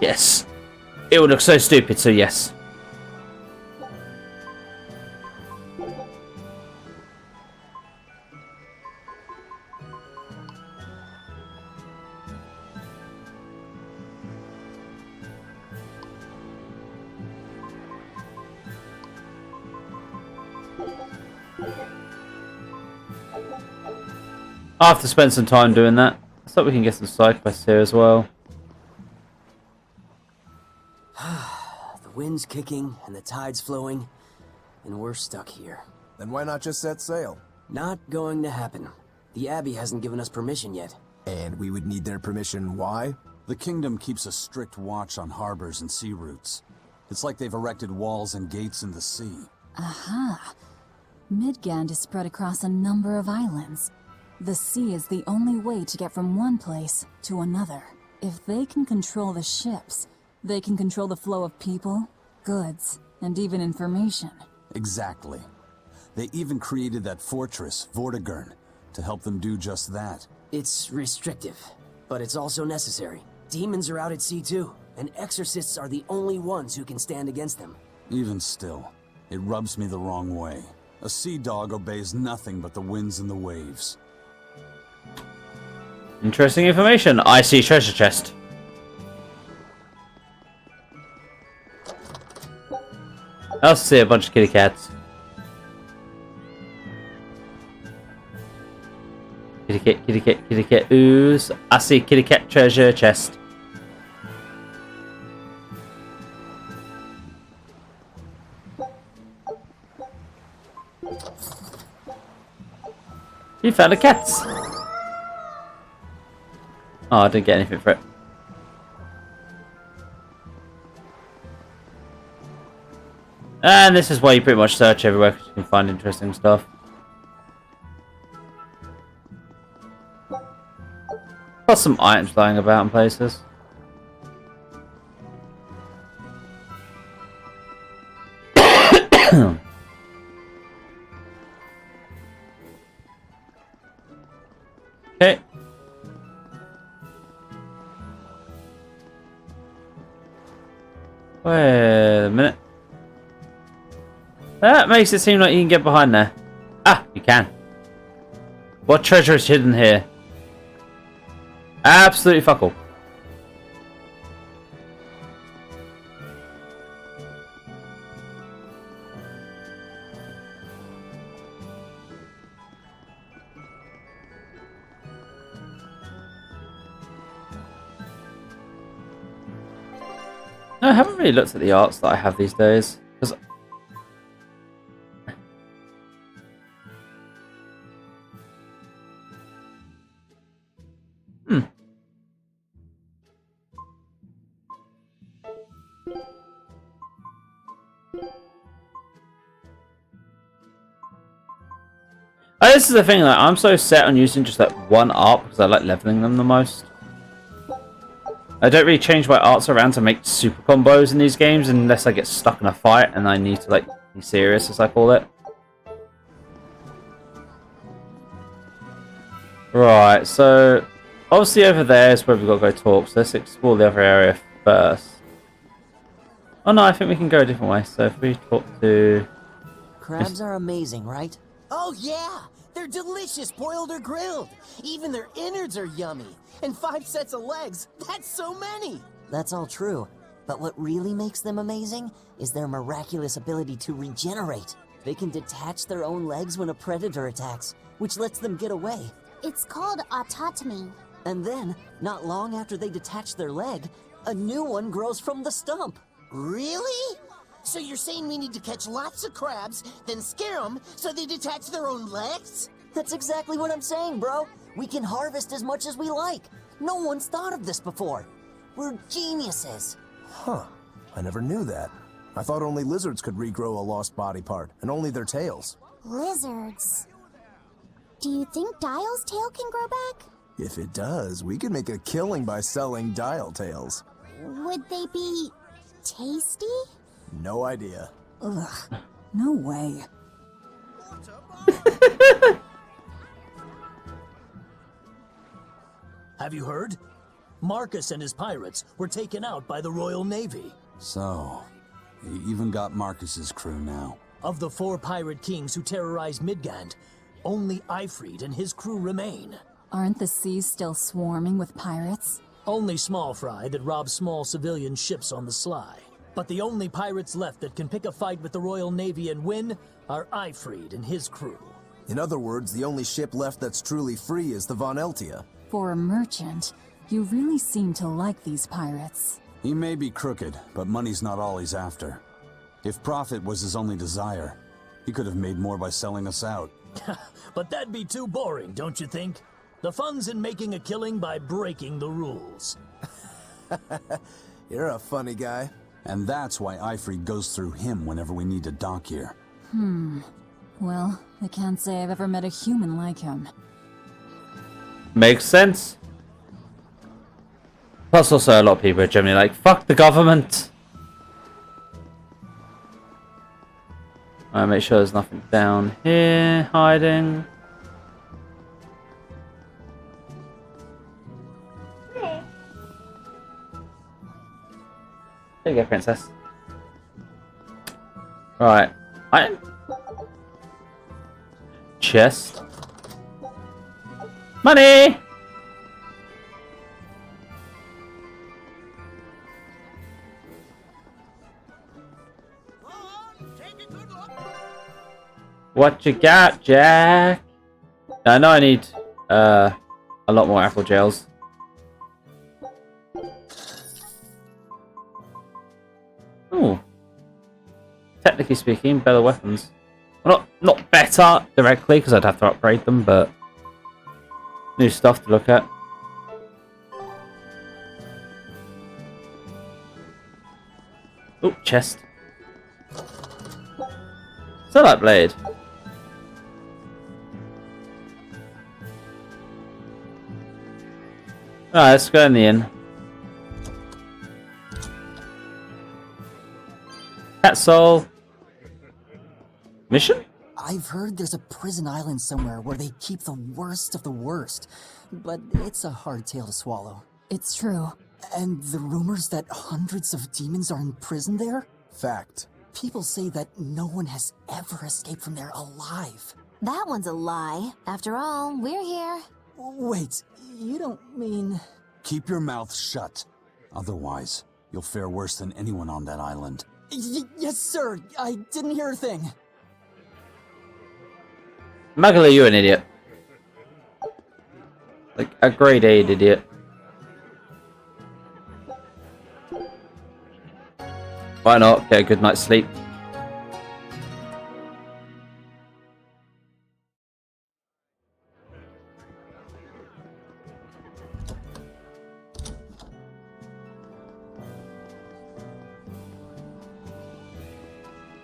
Speaker 1: Yes. It would look so stupid, so yes. I'll have to spend some time doing that. I thought we can get some side quests here as well.
Speaker 11: The wind's kicking and the tide's flowing, and we're stuck here.
Speaker 5: Then why not just set sail?
Speaker 11: Not going to happen. The Abbey hasn't given us permission yet.
Speaker 5: And we would need their permission. Why?
Speaker 3: The kingdom keeps a strict watch on harbors and sea routes. It's like they've erected walls and gates in the sea.
Speaker 4: Aha. Midgand is spread across a number of islands. The sea is the only way to get from one place to another. If they can control the ships, they can control the flow of people, goods, and even information.
Speaker 3: Exactly. They even created that fortress, Vortigern, to help them do just that.
Speaker 11: It's restrictive, but it's also necessary. Demons are out at sea too, and exorcists are the only ones who can stand against them.
Speaker 3: Even still, it rubs me the wrong way. A sea dog obeys nothing but the winds and the waves.
Speaker 1: Interesting information. I see treasure chest. I also see a bunch of kitty cats. Kitty cat, kitty cat, kitty cat. Ooh, I see kitty cat treasure chest. You found a cat. Oh, I didn't get anything for it. And this is why you pretty much search everywhere because you can find interesting stuff. Plus some items lying about in places. Okay. Wait a minute. That makes it seem like you can get behind there. Ah, you can. What treasure is hidden here? Absolutely fuck all. No, I haven't really looked at the arts that I have these days. Because this is the thing, like, I'm so set on using just like one art because I like leveling them the most. I don't really change my arts around to make super combos in these games unless I get stuck in a fight and I need to like be serious, as I call it. Right, so obviously over there is where we've got to go talk, so let's explore the other area first. Oh no, I think we can go a different way, so if we talk to...
Speaker 12: Crabs are amazing, right?
Speaker 11: Oh yeah! They're delicious boiled or grilled! Even their innards are yummy! And 5 sets of legs! That's so many!
Speaker 12: That's all true. But what really makes them amazing is their miraculous ability to regenerate. They can detach their own legs when a predator attacks, which lets them get away.
Speaker 6: It's called autotomy.
Speaker 12: And then, not long after they detach their leg, a new one grows from the stump.
Speaker 11: Really? So you're saying we need to catch lots of crabs, then scare them so they detach their own legs?
Speaker 12: That's exactly what I'm saying, bro. We can harvest as much as we like. No one's thought of this before. We're geniuses.
Speaker 5: Huh. I never knew that. I thought only lizards could regrow a lost body part, and only their tails.
Speaker 6: Lizards. Do you think Dial's tail can grow back?
Speaker 5: If it does, we could make a killing by selling dial tails.
Speaker 6: Would they be tasty?
Speaker 5: No idea.
Speaker 4: Ugh, no way.
Speaker 10: Have you heard? Marcus and his pirates were taken out by the Royal Navy.
Speaker 3: So, he even got Marcus's crew now.
Speaker 10: Of the 4 pirate kings who terrorized Midgand, only Ifrid and his crew remain.
Speaker 4: Aren't the seas still swarming with pirates?
Speaker 10: Only small fry that rob small civilian ships on the sly. But the only pirates left that can pick a fight with the Royal Navy and win are Ifrid and his crew.
Speaker 5: In other words, the only ship left that's truly free is the Von Eltia.
Speaker 4: For a merchant, you really seem to like these pirates.
Speaker 3: He may be crooked, but money's not all he's after. If profit was his only desire, he could have made more by selling us out.
Speaker 10: But that'd be too boring, don't you think? The fun's in making a killing by breaking the rules.
Speaker 5: You're a funny guy.
Speaker 3: And that's why Ifrid goes through him whenever we need to dock here.
Speaker 4: Well, I can't say I've ever met a human like him.
Speaker 1: Makes sense. Plus also a lot of people are generally like, fuck the government. Alright, make sure there's nothing down here hiding. There you go, princess. Right. Chest. Money! What you got, Jack? I know I need a lot more apple gels. Oh, technically speaking, better weapons. Well, not better directly because I'd have to upgrade them, but new stuff to look at. Oh, chest. Sunlight blade. Alright, let's go in the inn. Cat soul. Mission?
Speaker 11: I've heard there's a prison island somewhere where they keep the worst of the worst, but it's a hard tale to swallow.
Speaker 4: It's true.
Speaker 11: And the rumors that hundreds of demons are in prison there?
Speaker 5: Fact.
Speaker 11: People say that no one has ever escaped from there alive.
Speaker 7: That one's a lie. After all, we're here.
Speaker 11: Wait, you don't mean...
Speaker 3: Keep your mouth shut. Otherwise, you'll fare worse than anyone on that island.
Speaker 11: Yes, sir. I didn't hear a thing.
Speaker 1: Magala, you an idiot. Like a grade A idiot. Why not? Get a good night's sleep.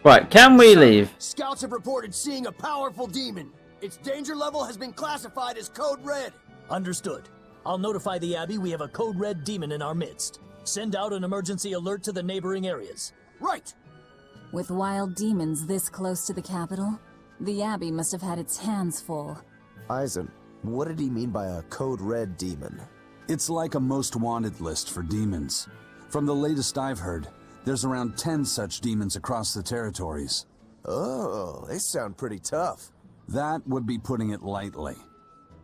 Speaker 1: Right, can we leave?
Speaker 8: Scouts have reported seeing a powerful demon. Its danger level has been classified as Code Red.
Speaker 10: Understood. I'll notify the Abbey we have a Code Red demon in our midst. Send out an emergency alert to the neighboring areas.
Speaker 8: Right.
Speaker 4: With wild demons this close to the capital, the Abbey must have had its hands full.
Speaker 5: Eisen, what did he mean by a Code Red demon?
Speaker 3: It's like a most wanted list for demons. From the latest I've heard, there's around 10 such demons across the territories.
Speaker 5: Oh, they sound pretty tough.
Speaker 3: That would be putting it lightly.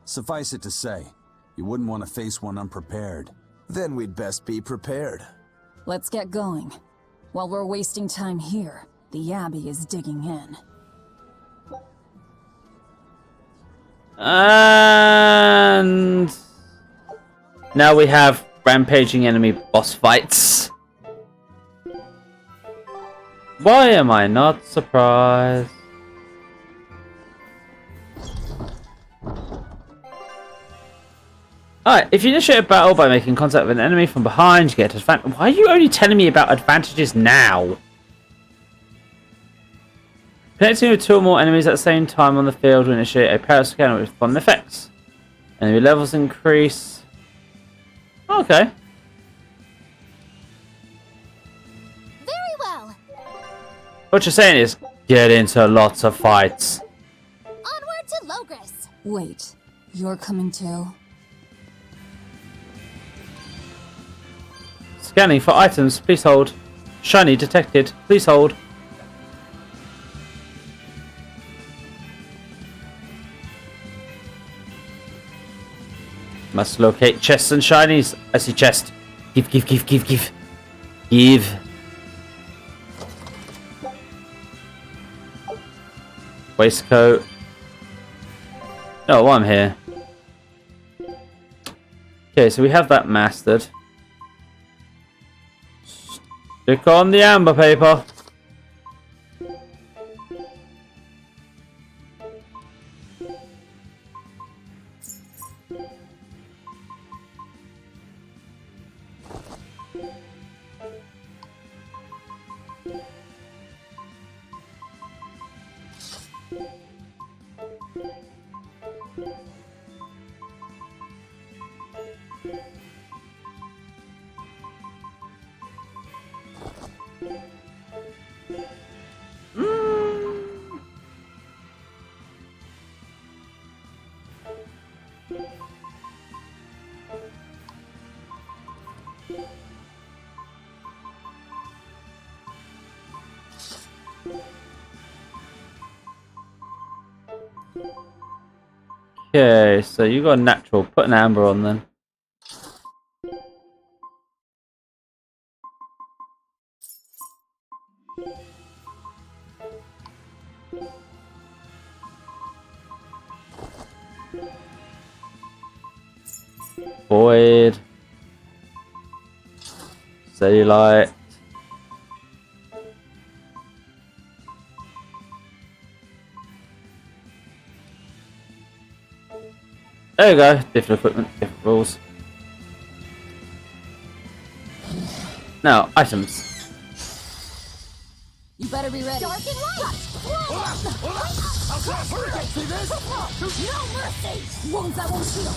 Speaker 3: Suffice it to say, you wouldn't want to face one unprepared.
Speaker 5: Then we'd best be prepared.
Speaker 4: Let's get going. While we're wasting time here, the Abbey is digging in.
Speaker 1: And now we have rampaging enemy boss fights. Why am I not surprised? Alright, if you initiate a battle by making contact with an enemy from behind, you get advantage. Why are you only telling me about advantages now? Connecting with two or more enemies at the same time on the field will initiate a power scanner with fun effects. Enemy levels increase. Okay.
Speaker 7: Very well.
Speaker 1: What you're saying is, get into lots of fights.
Speaker 7: Onward to Logris.
Speaker 4: Wait, you're coming too?
Speaker 1: Scanning for items, please hold. Shiny detected, please hold. Must locate chests and shinies. I see chest. Give. Give. Waistcoat. Oh, I'm here. Okay, so we have that mastered. Stick on the amber paper. Okay, so you got a natural. Put an amber on then. Void. Steady light. There you go. Different equipment, different rules. Now, items.
Speaker 4: You better be ready.
Speaker 6: Dark and light! No mercy!
Speaker 4: Wounds that won't heal.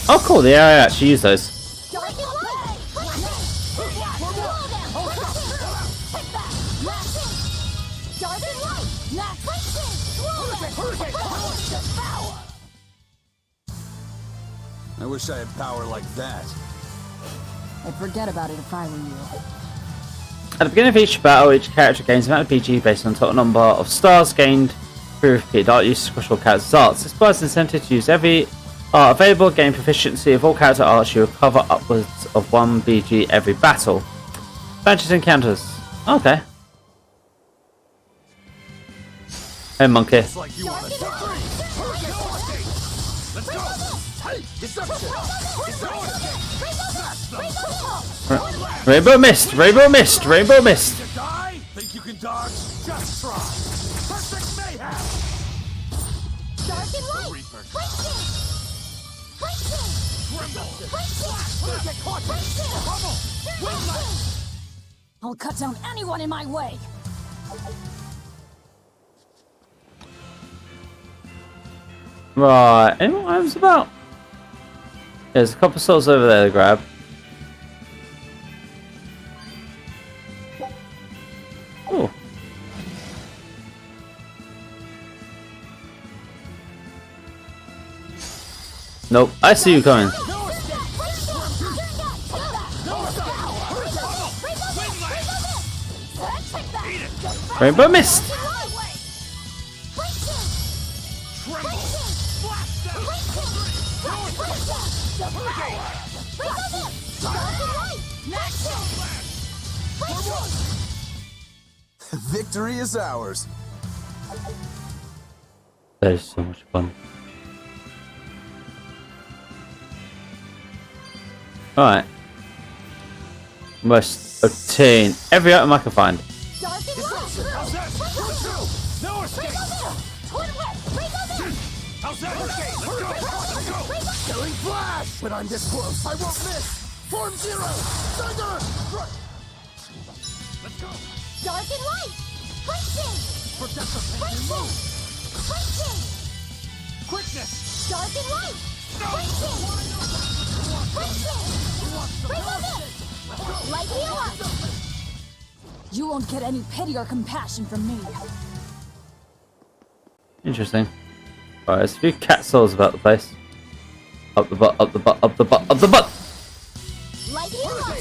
Speaker 1: Oh, cool. Yeah, I actually use those.
Speaker 6: Dark and light! Dark and light!
Speaker 3: I wish I had power like that.
Speaker 4: I'd forget about it if I were you.
Speaker 1: At the beginning of each battle, each character gains an amount of PG based on the total number of stars gained through repeated art use across all characters' arts. This provides an incentive to use every art available, gain proficiency of all character arts. You recover upwards of 1 BG every battle. Branches encounters. Okay. Hey, monkey.
Speaker 2: It's like you want to die. Let's go. Hey, deception.
Speaker 1: Rainbow mist, rainbow mist, rainbow mist.
Speaker 2: You die? Think you can dodge? Just try. Perfect mayhem.
Speaker 6: Dark and light!
Speaker 4: I'll cut down anyone in my way.
Speaker 1: Right, any more items about? There's a couple of souls over there to grab. Oh. Nope, I see you coming. Rainbow mist.
Speaker 5: Victory is ours.
Speaker 1: That is so much fun. Alright. Must obtain every item I can find.
Speaker 2: Killing flash! When I'm this close, I won't miss! Form zero! Thunder! Let's go!
Speaker 6: Dark and light! Punching!
Speaker 2: Protect the pain and move!
Speaker 6: Punching!
Speaker 2: Quickness!
Speaker 6: Dark and light! Punching! Punching! Light heal up!
Speaker 4: You won't get any pity or compassion from me.
Speaker 1: Interesting. Alright, there's a few cat souls about the place. Up the butt, up the butt, up the butt, up the butt!
Speaker 6: Light heal up!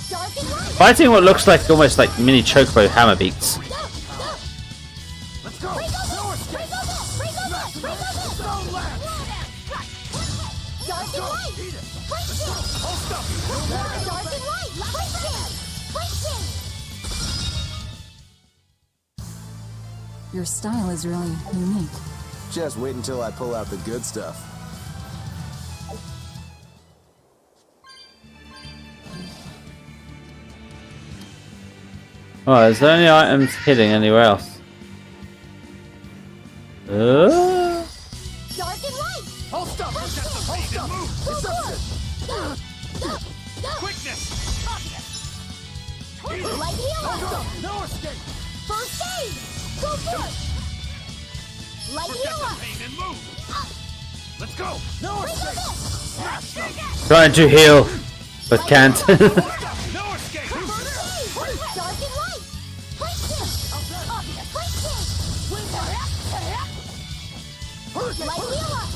Speaker 6: Dark and light!
Speaker 1: Fighting what looks like almost like mini chocobo hammer beats.
Speaker 2: Let's go!
Speaker 6: Dark and light! Dark and light! Punching!
Speaker 4: Your style is really unique.
Speaker 5: Just wait until I pull out the good stuff.
Speaker 1: Alright, is there any items hidden anywhere else?
Speaker 6: Dark and light!
Speaker 2: Hold up! Protect the pain and move! Deception! Quickness!
Speaker 6: Light heal up!
Speaker 2: No escape!
Speaker 6: First aid! Go for it! Light
Speaker 2: Protect
Speaker 6: heal
Speaker 2: the
Speaker 6: up!
Speaker 2: pain and move! Let's go! No escape! Smash them!
Speaker 1: Trying to heal, but can't.
Speaker 2: No escape!
Speaker 6: Dark and light! Punching! Punching! Light heal up!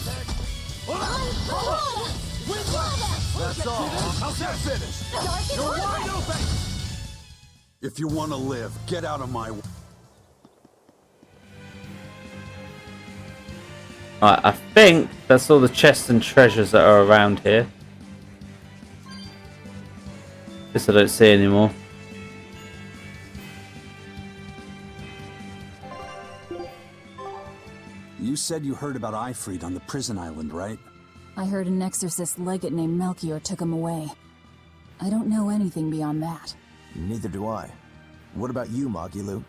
Speaker 2: That's all. How's that finish?
Speaker 6: Dark and
Speaker 2: You're
Speaker 6: light!
Speaker 2: wide open!
Speaker 3: If you want to live, get out of my way.
Speaker 1: Alright, I think that's all the chests and treasures that are around here. This I don't see anymore.
Speaker 3: You said you heard about Ifrit on the prison island, right?
Speaker 4: I heard an exorcist legate named Melchior took him away. I don't know anything beyond that.
Speaker 5: Neither do I. What about you, Magilu?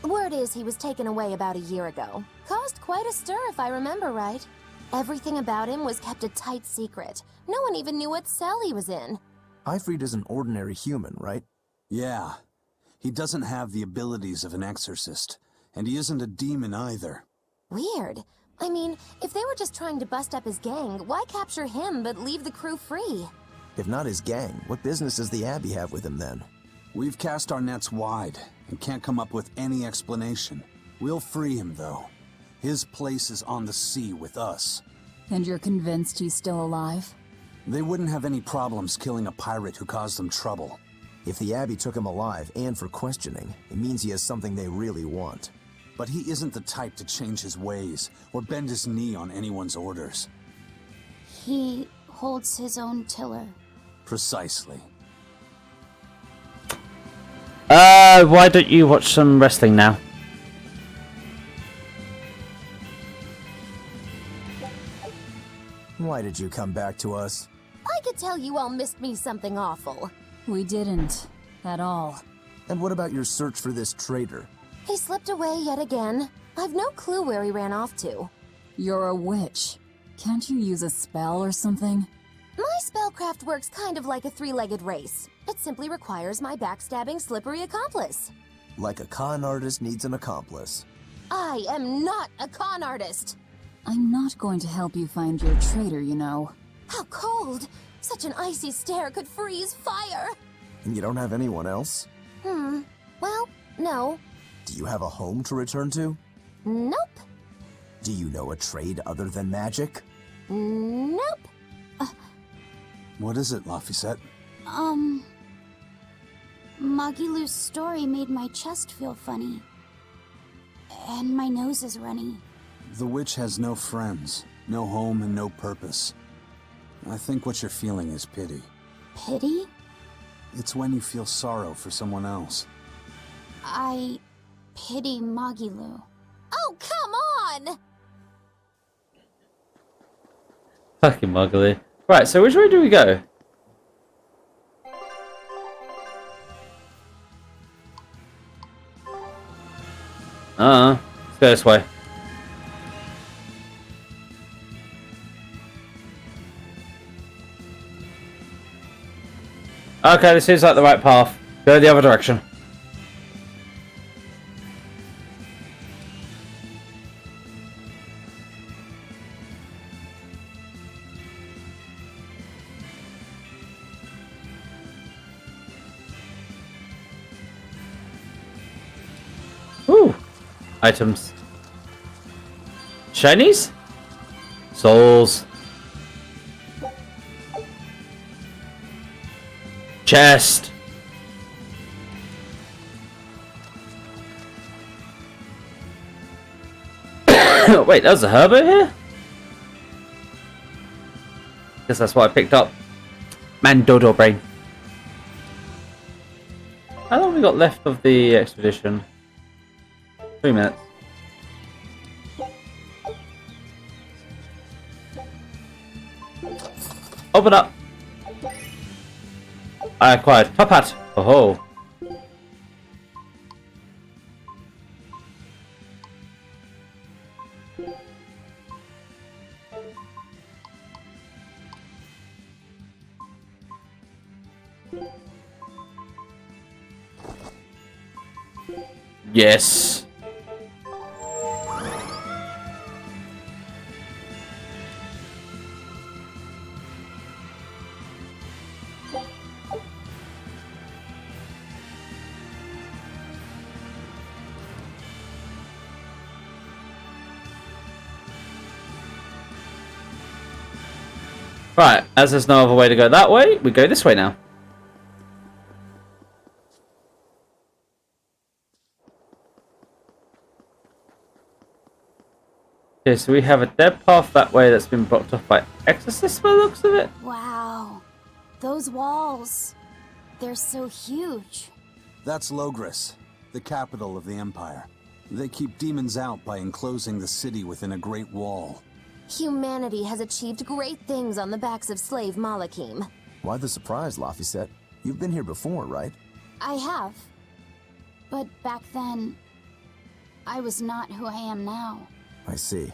Speaker 7: Word is he was taken away about a year ago. Caused quite a stir, if I remember right. Everything about him was kept a tight secret. No one even knew what cell he was in.
Speaker 5: Ifrit is an ordinary human, right?
Speaker 3: Yeah. He doesn't have the abilities of an exorcist, and he isn't a demon either.
Speaker 7: Weird. I mean, if they were just trying to bust up his gang, why capture him but leave the crew free?
Speaker 5: If not his gang, what business does the Abbey have with him then?
Speaker 3: We've cast our nets wide and can't come up with any explanation. We'll free him, though. His place is on the sea with us.
Speaker 4: And you're convinced he's still alive?
Speaker 3: They wouldn't have any problems killing a pirate who caused them trouble.
Speaker 5: If the Abbey took him alive and for questioning, it means he has something they really want.
Speaker 3: But he isn't the type to change his ways or bend his knee on anyone's orders.
Speaker 6: He holds his own tiller.
Speaker 3: Precisely.
Speaker 1: Why don't you watch some wrestling now?
Speaker 5: Why did you come back to us?
Speaker 7: I could tell you all missed me something awful.
Speaker 4: We didn't. At all.
Speaker 5: And what about your search for this traitor?
Speaker 7: He slipped away yet again. I've no clue where he ran off to.
Speaker 4: You're a witch. Can't you use a spell or something?
Speaker 7: My spellcraft works kind of like a three-legged race. It simply requires my backstabbing, slippery accomplice.
Speaker 5: Like a con artist needs an accomplice.
Speaker 7: I am not a con artist.
Speaker 4: I'm not going to help you find your traitor, you know.
Speaker 7: How cold! Such an icy stare could freeze fire!
Speaker 5: And you don't have anyone else?
Speaker 7: Well, no.
Speaker 5: Do you have a home to return to?
Speaker 7: Nope.
Speaker 5: Do you know a trade other than magic?
Speaker 7: Nope.
Speaker 3: What is it, Laphicet?
Speaker 6: Magilu's story made my chest feel funny. And my nose is runny.
Speaker 3: The witch has no friends, no home, and no purpose. I think what you're feeling is pity.
Speaker 6: Pity?
Speaker 3: It's when you feel sorrow for someone else.
Speaker 6: I pity Magilu.
Speaker 7: Oh, come on!
Speaker 1: Fucking muggly. Right, so which way do we go? Let's go this way. Okay, this seems like the right path. Go the other direction. Ooh. Items. Shinies? Souls. Chest. Wait, there's a herb over here? Guess that's what I picked up. Man, Dodo brain. How long have we got left of the expedition? 3 minutes. Open up. I acquired top hat. Oh. Yes. Right, as there's no other way to go that way, we go this way now. Okay, so we have a dead path that way that's been blocked off by exorcists by the looks of it.
Speaker 6: Wow. Those walls. They're so huge.
Speaker 3: That's Logris, the capital of the Empire. They keep demons out by enclosing the city within a great wall.
Speaker 7: Humanity has achieved great things on the backs of slave Malakim.
Speaker 5: Why the surprise, Laphicet? You've been here before, right?
Speaker 6: I have. But back then, I was not who I am now.
Speaker 5: I see.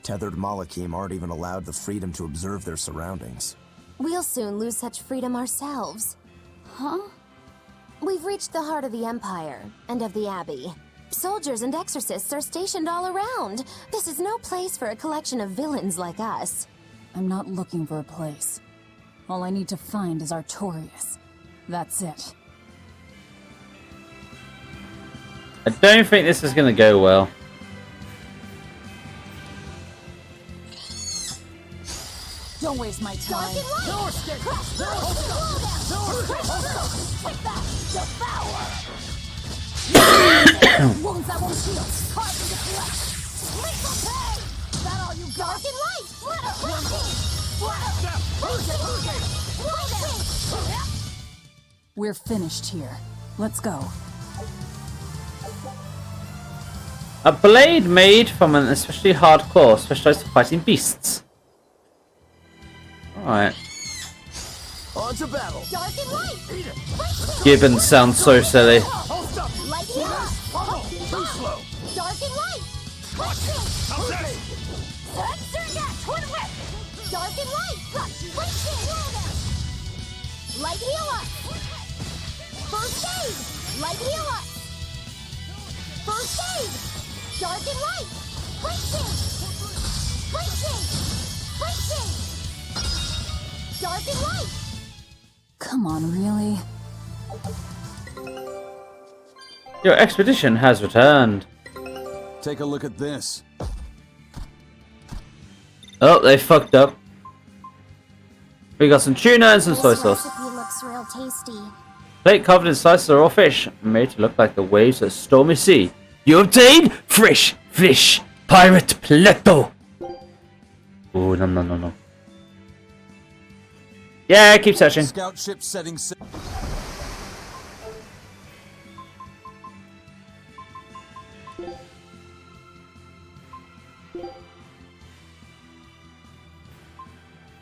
Speaker 5: Tethered Malakim aren't even allowed the freedom to observe their surroundings.
Speaker 7: We'll soon lose such freedom ourselves.
Speaker 6: Huh?
Speaker 7: We've reached the heart of the Empire, and of the Abbey. Soldiers and exorcists are stationed all around. This is no place for a collection of villains like us.
Speaker 4: I'm not looking for a place. All I need to find is Artorias. That's it.
Speaker 1: I don't think this is going to go well.
Speaker 4: Don't waste my time.
Speaker 8: No escape!
Speaker 6: Wounds that won't heal. Carved into flesh. Lethal pain! Is that all you got? Dark and light!
Speaker 4: We're finished here. Let's go.
Speaker 1: A blade made from an especially hard claw specialized for fighting beasts. Alright.
Speaker 8: On to battle!
Speaker 6: Dark and light!
Speaker 1: Gibbons sounds so silly.
Speaker 8: Hold up!
Speaker 6: Light and light!
Speaker 8: Too slow!
Speaker 6: Dark and light! Twin whip! Dark and light! Light heal us! First aid! Light heal us! First aid! Dark and light! Dark and light!
Speaker 4: Come on, really?
Speaker 1: Your expedition has returned.
Speaker 3: Take a look at this.
Speaker 1: Oh, they fucked up. We got some tuna and some soy
Speaker 6: This
Speaker 1: sauce.
Speaker 6: recipe looks real tasty.
Speaker 1: Plate covered in slices of raw fish, made to look like the waves of a stormy sea. You obtained fresh fish pirate plateau. Oh no. Yeah, keep searching.
Speaker 3: Scout ship setting.
Speaker 1: So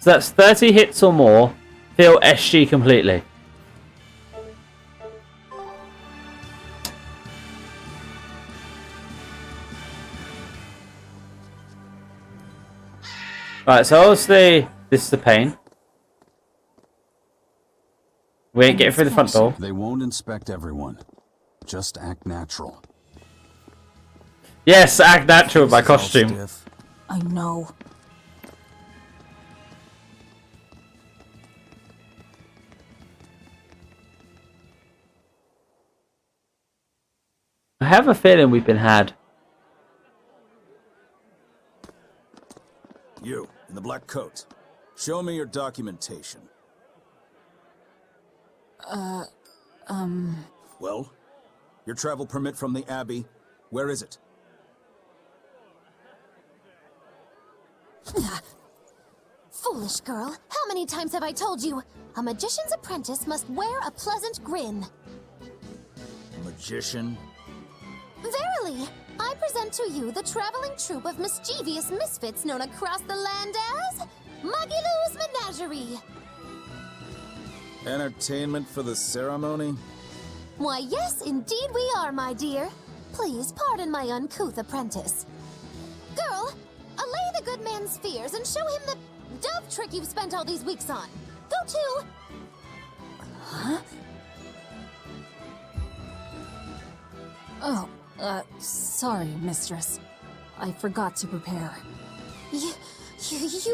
Speaker 1: that's 30 hits or more. Fill SG completely. Right, so obviously this is the pain. We ain't getting through the front door.
Speaker 3: They won't inspect everyone. Just act natural.
Speaker 1: Yes, act natural with my costume.
Speaker 4: I know.
Speaker 1: I have a feeling we've been had.
Speaker 3: You, in the black coat. Show me your documentation. Well? Your travel permit from the Abbey, where is it?
Speaker 7: Foolish girl, how many times have I told you? A magician's apprentice must wear a pleasant grin.
Speaker 3: Magician?
Speaker 7: Verily, I present to you the traveling troupe of mischievous misfits known across the land as Magilou's Menagerie.
Speaker 3: Entertainment for the ceremony?
Speaker 7: Why, yes, indeed we are, my dear. Please pardon my uncouth apprentice. Girl, allay the good man's fears and show him the dove trick you've spent all these weeks on. Go to...
Speaker 4: Huh? Oh, sorry, mistress. I forgot to prepare.
Speaker 7: You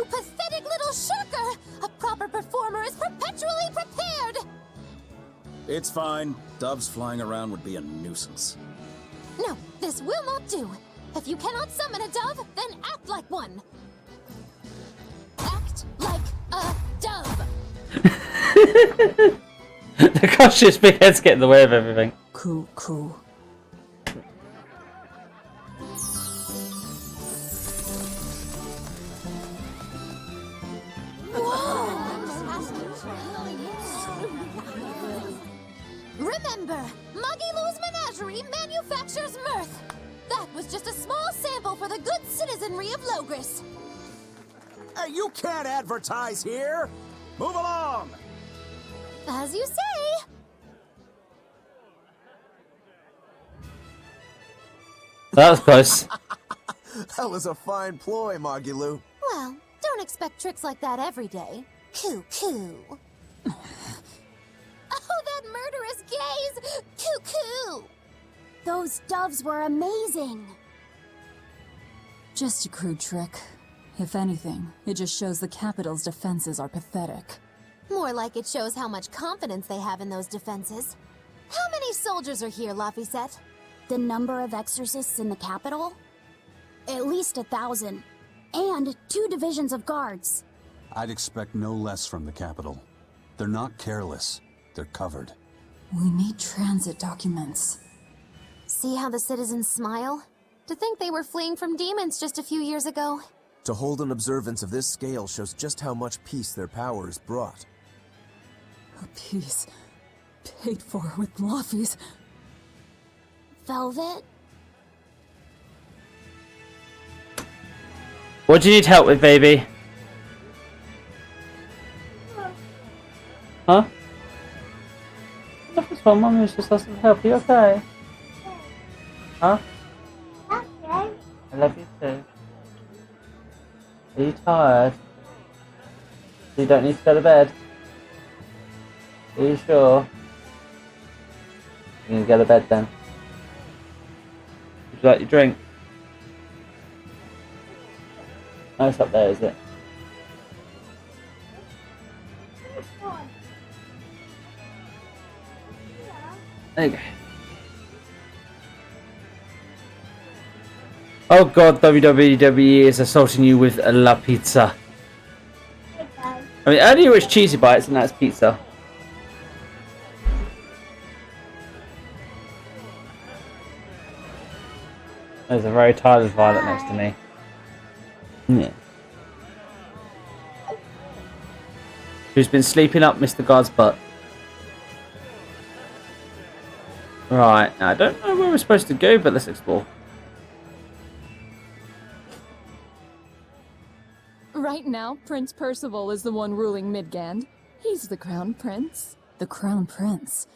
Speaker 7: pathetic little shirker! A proper performer is perpetually prepared!
Speaker 3: It's fine. Doves flying around would be a nuisance.
Speaker 7: No, this will not do. If you cannot summon a dove, then act like one. Act like a dove.
Speaker 1: The cautious big heads get in the way of everything.
Speaker 4: Cool.
Speaker 7: Remember, Magilou's Menagerie manufactures mirth. was just a small sample for the good citizenry of Logris.
Speaker 3: Hey, you can't advertise here! Move along!
Speaker 7: As you say.
Speaker 1: That was close.
Speaker 5: That was a fine ploy, Magilou.
Speaker 7: Well, don't expect tricks like that every day. Coo-coo. Oh, that murderous gaze! Coo-coo!
Speaker 6: Those doves were amazing.
Speaker 4: Just a crude trick. If anything, it just shows the capital's defenses are pathetic.
Speaker 7: More like it shows how much confidence they have in those defenses. How many soldiers are here, Laphicet?
Speaker 6: The number of exorcists in the capital? At least 1,000. And 2 divisions of guards.
Speaker 3: I'd expect no less from the capital. They're not careless. They're covered.
Speaker 4: We need transit documents.
Speaker 7: See how the citizens smile? To think they were fleeing from demons just a few years ago.
Speaker 5: To hold an observance of this scale shows just how much peace their power has brought.
Speaker 4: A piece paid for with Laffy's.
Speaker 6: Velvet?
Speaker 1: What do you need help with, baby? Huh? Nothing's wrong, Mum was just asking for help. Are you okay? Huh? Okay. I love you too. Are you tired? You don't need to go to bed? Are you sure? You're gonna go to bed then? Would you like your drink? No, it's up there, is it? There you go. Oh god, WWE is assaulting you with a La Pizza. I mean, earlier it was cheesy bites and now it's pizza. There's a very tired Violet next to me. Yeah. Who's been sleeping up Mr. God's butt? Right, now I don't know where we're supposed to go, but let's explore.
Speaker 13: Right now, Prince Percival is the one ruling Midgand. He's the crown prince.
Speaker 4: The crown prince?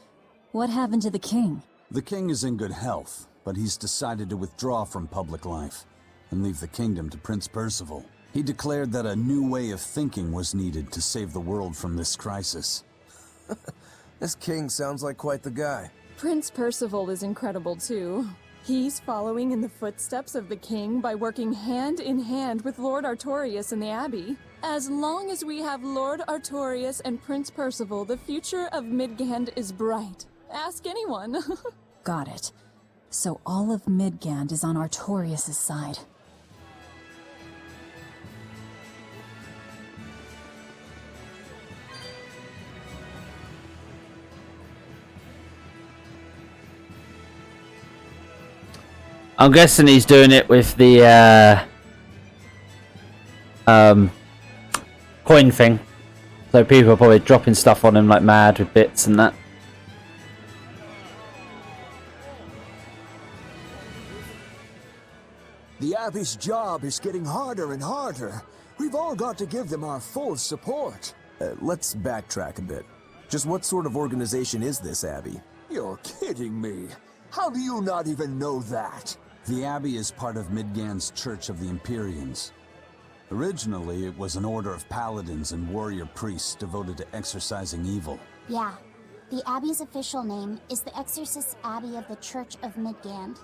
Speaker 4: What happened to the king?
Speaker 3: The king is in good health, but he's decided to withdraw from public life and leave the kingdom to Prince Percival. He declared that a new way of thinking was needed to save the world from this crisis.
Speaker 5: This king sounds like quite the guy.
Speaker 13: Prince Percival is incredible too. He's following in the footsteps of the king by working hand in hand with Lord Artorius in the Abbey. As long as we have Lord Artorius and Prince Percival, the future of Midgand is bright. Ask anyone.
Speaker 4: Got it. So all of Midgand is on Artorius' side.
Speaker 1: I'm guessing he's doing it with the coin thing. So people are probably dropping stuff on him like mad with bits and that.
Speaker 8: The Abbey's job is getting harder and harder. We've all got to give them our full support.
Speaker 5: Let's backtrack a bit. Just what sort of organization is this Abbey?
Speaker 8: You're kidding me. How do you not even know that?
Speaker 3: The Abbey is part of Midgand's Church of the Empyreans. Originally, it was an order of paladins and warrior priests devoted to exorcising evil.
Speaker 6: Yeah. The Abbey's official name is the Exorcist Abbey of the Church of Midgand.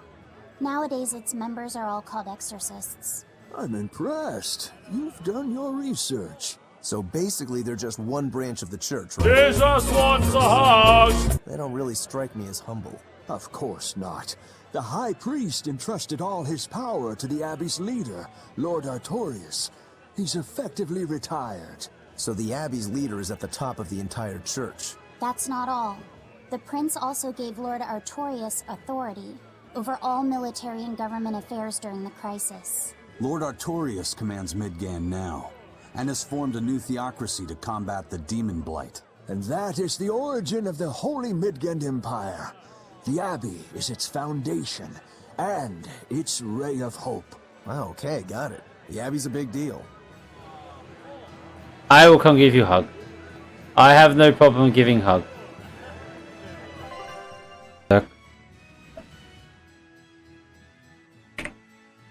Speaker 6: Nowadays, its members are all called exorcists.
Speaker 8: I'm impressed. You've done your research.
Speaker 5: So basically, they're just one branch of the church, right?
Speaker 14: Jesus wants a hug!
Speaker 5: They don't really strike me as humble.
Speaker 8: Of course not. The High Priest entrusted all his power to the Abbey's leader, Lord Artorius. He's effectively retired.
Speaker 5: So the Abbey's leader is at the top of the entire church.
Speaker 6: That's not all. The prince also gave Lord Artorius authority over all military and government affairs during the crisis.
Speaker 3: Lord Artorius commands Midgand now, and has formed a new theocracy to combat the demon blight.
Speaker 8: And that is the origin of the Holy Midgand Empire. The Abbey is its foundation, and its ray of hope.
Speaker 5: Wow, okay, got it. The Abbey's a big deal.
Speaker 1: I will come give you a hug. I have no problem giving hug. Look.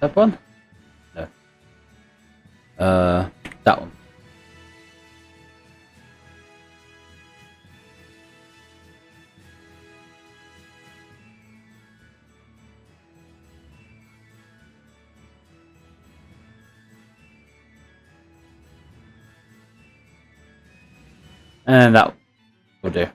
Speaker 1: That one? No. That one. And that will do.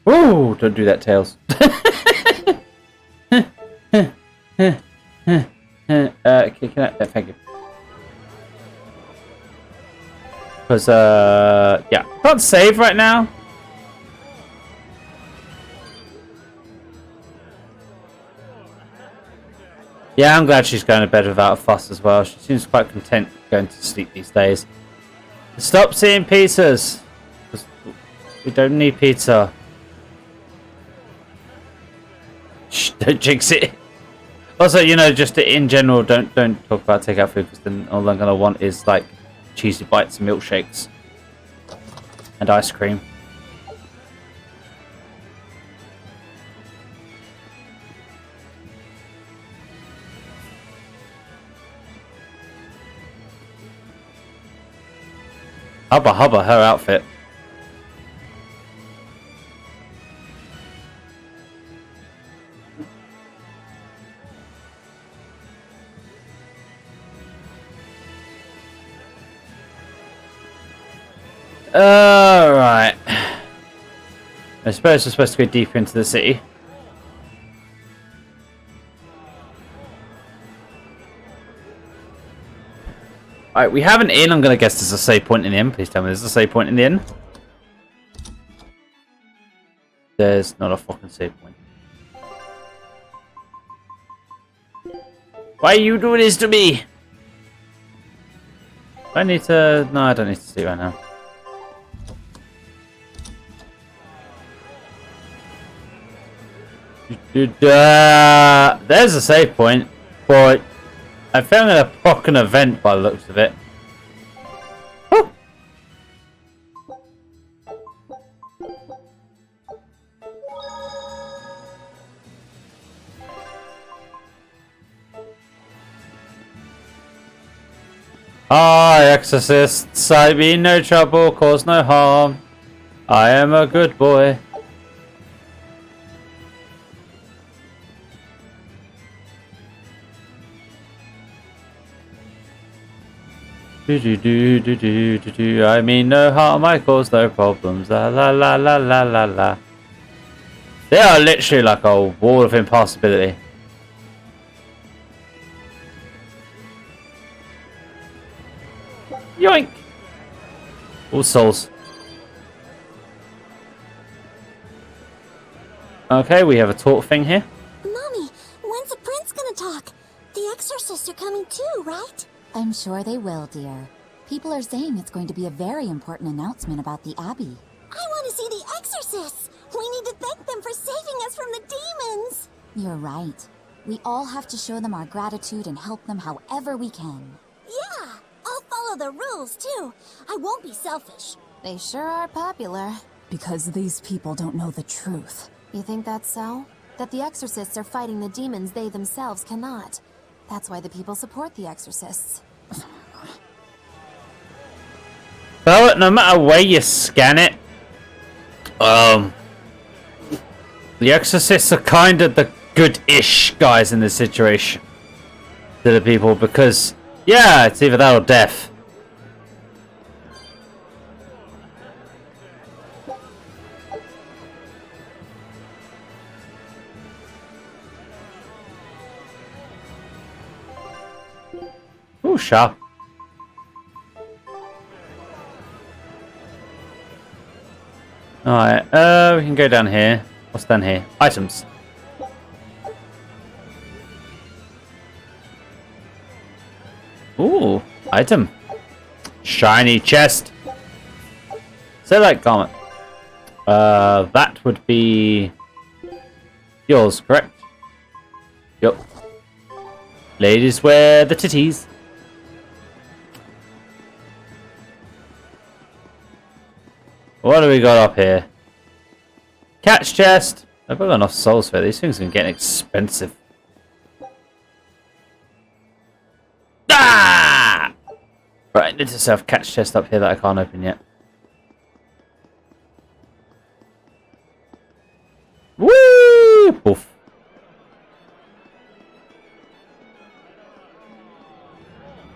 Speaker 1: Oh, don't do that, Tails. Can I? Thank you. Because, yeah, can't save right now. Yeah, I'm glad she's going to bed without a fuss as well. She seems quite content going to sleep these days. Stop seeing pizzas! We don't need pizza. Shh, don't jinx it. Also, you know, just in general, don't talk about takeout food, because then all I'm going to want is, like, cheesy bites and milkshakes. And ice cream. Hubba hubba, her outfit. Alright. I suppose we're supposed to go deeper into the city. Alright, we have an inn. I'm going to guess there's a save point in the inn. Please tell me there's a save point in the inn. There's not a fucking save point. Why are you doing this to me? I need to... No, I don't need to see right now. There's a save point, but I found a fucking event by the looks of it. Woo! I, exorcists, I mean no trouble, cause no harm. I am a good boy. I mean no harm, I cause no problems. La la la la la la la. They are literally like a wall of impassability. Yoink! All souls. Okay, we have a talk thing here.
Speaker 6: Mommy, when's the prince gonna talk? The exorcists are coming too, right?
Speaker 4: I'm sure they will, dear. People are saying it's going to be a very important announcement about the Abbey.
Speaker 6: I want to see the exorcists! We need to thank them for saving us from the demons!
Speaker 4: You're right. We all have to show them our gratitude and help them however we can.
Speaker 6: Yeah, I'll follow the rules too. I won't be selfish.
Speaker 7: They sure are popular.
Speaker 4: Because these people don't know the truth.
Speaker 7: You think that's so? That the exorcists are fighting the demons they themselves cannot. That's why the people support the exorcists.
Speaker 1: Well, no matter where you scan it, the exorcists are kind of the good-ish guys in this situation to the people, because, yeah, it's either that or death. Ooh, sharp. Alright, we can go down here. What's down here? Items. Ooh, item. Shiny chest. Select garment. That would be yours, correct? Yup. Ladies wear the titties. What do we got up here? Catch chest. I've got enough souls for these things are getting expensive. Ah! Right, I need to have catch chest up here that I can't open yet. Woo! Poof.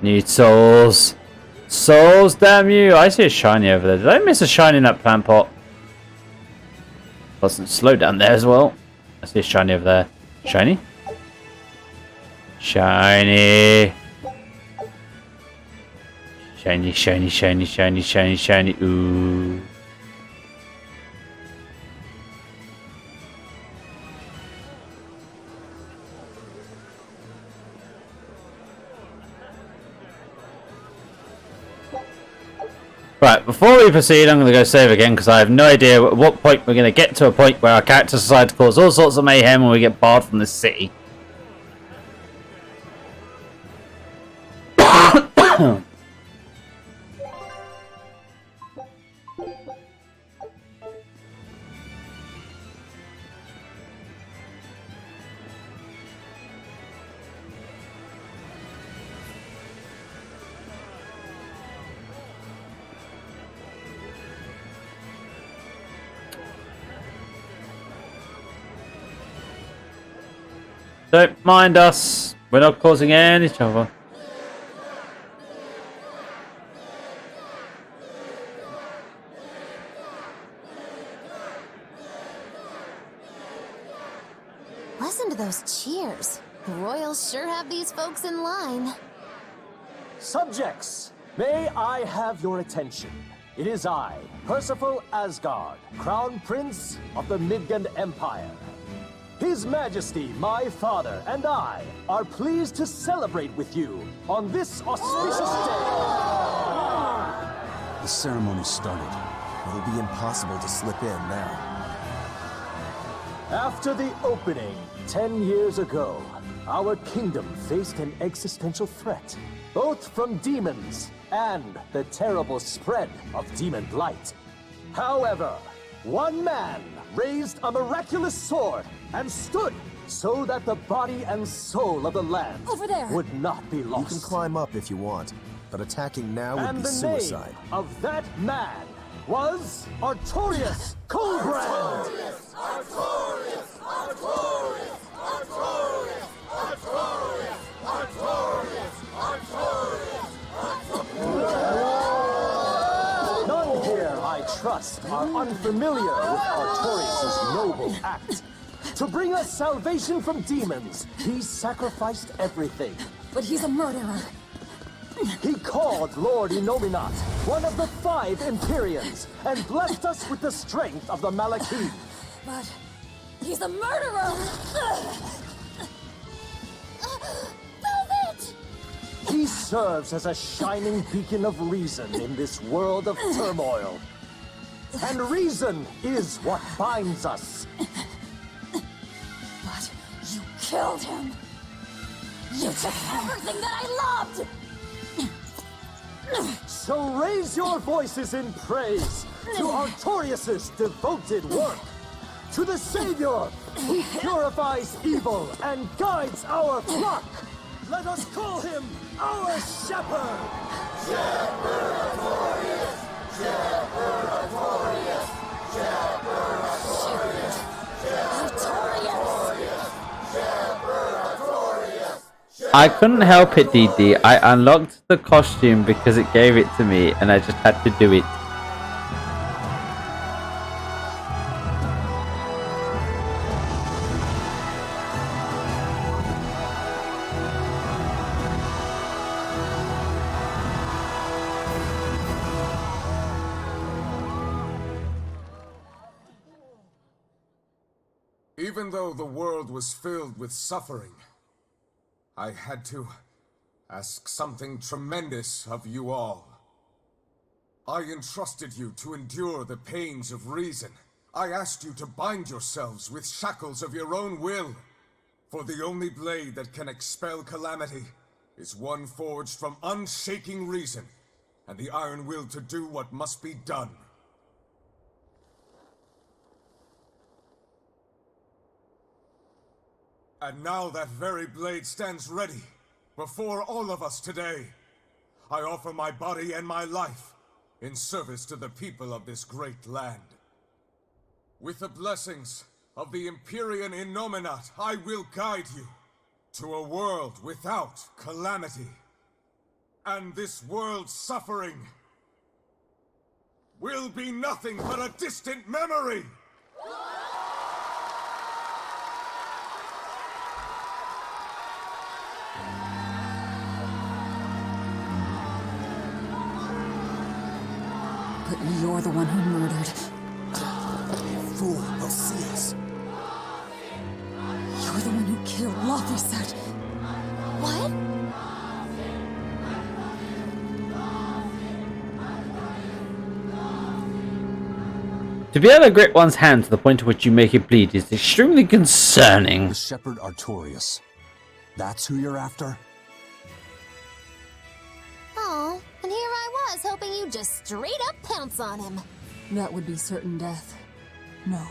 Speaker 1: Need souls. Souls, damn you. I see a shiny over there. Did I miss a shiny in that plant pot? Wasn't slow down there as well. I see a shiny over there. Shiny? Shiny. Shiny, shiny, shiny, shiny, shiny, shiny. Ooh. Right, before we proceed, I'm going to go save again because I have no idea at what point we're going to get to a point where our characters decide to cause all sorts of mayhem and we get barred from this city. Don't mind us. We're not causing any trouble.
Speaker 7: Listen to those cheers. The royals sure have these folks in line.
Speaker 8: Subjects, may I have your attention? It is I, Percival Asgard, Crown Prince of the Midgard Empire. His Majesty, my father, and I are pleased to celebrate with you on this auspicious day.
Speaker 3: The ceremony started.
Speaker 5: It'll be impossible to slip in now.
Speaker 8: After the opening 10 years ago, our kingdom faced an existential threat, both from demons and the terrible spread of demon blight. However, one man raised a miraculous sword and stood so that the body and soul of the land
Speaker 4: Over there.
Speaker 8: would not be lost.
Speaker 5: You can climb up if you want, but attacking now would
Speaker 8: And
Speaker 5: be
Speaker 8: the
Speaker 5: suicide.
Speaker 8: name of that man was Artorius Coldbrand.
Speaker 14: Artorius! Artorius! Artorius! Artorius! Artorius! Artorius!
Speaker 8: None here, I trust, are unfamiliar with Artorius' noble act. To bring us salvation from demons, he sacrificed everything.
Speaker 4: But he's a murderer.
Speaker 8: He called Lord Innominat, one of the 5 Empyreans, and blessed us with the strength of the Malachim.
Speaker 4: But he's a murderer!
Speaker 7: Velvet!
Speaker 8: He serves as a shining beacon of reason in this world of turmoil. And reason is what binds us.
Speaker 4: But you killed him! You took everything that I loved!
Speaker 8: So raise your voices in praise to Artorius' devoted work, to the Savior who purifies evil and guides our flock. Let us call him our Shepherd.
Speaker 14: Shepherd Artorius! Shepherd Artorius! Shepherd Artorius! Shepherd Artorius!
Speaker 1: I couldn't help it, DD. I unlocked the costume because it gave it to me and I just had to do it.
Speaker 15: Even though the world was filled with suffering, I had to
Speaker 14: ask something tremendous of you all. I entrusted you to endure the pains of reason. I asked you to bind yourselves with shackles of your own will. For the only blade that can expel calamity is one forged from unshaking reason, and the iron will to do what must be done. And now that very blade stands ready, before all of us today. I offer my body and my life, in service to the people of this great land. With the blessings of the Empyrean Innominat, I will guide you to a world without calamity. And this world's suffering will be nothing but a distant memory!
Speaker 4: But you're the one who murdered.
Speaker 3: Fool, they'll see us.
Speaker 4: You're the one who killed Lothar.
Speaker 7: What?
Speaker 1: To be able to grip one's hand to the point at which you make it bleed is extremely concerning.
Speaker 3: The Shepherd Artorias. That's who you're after?
Speaker 7: Oh, and here I was hoping you'd just straight up pounce on him.
Speaker 4: That would be certain death. No.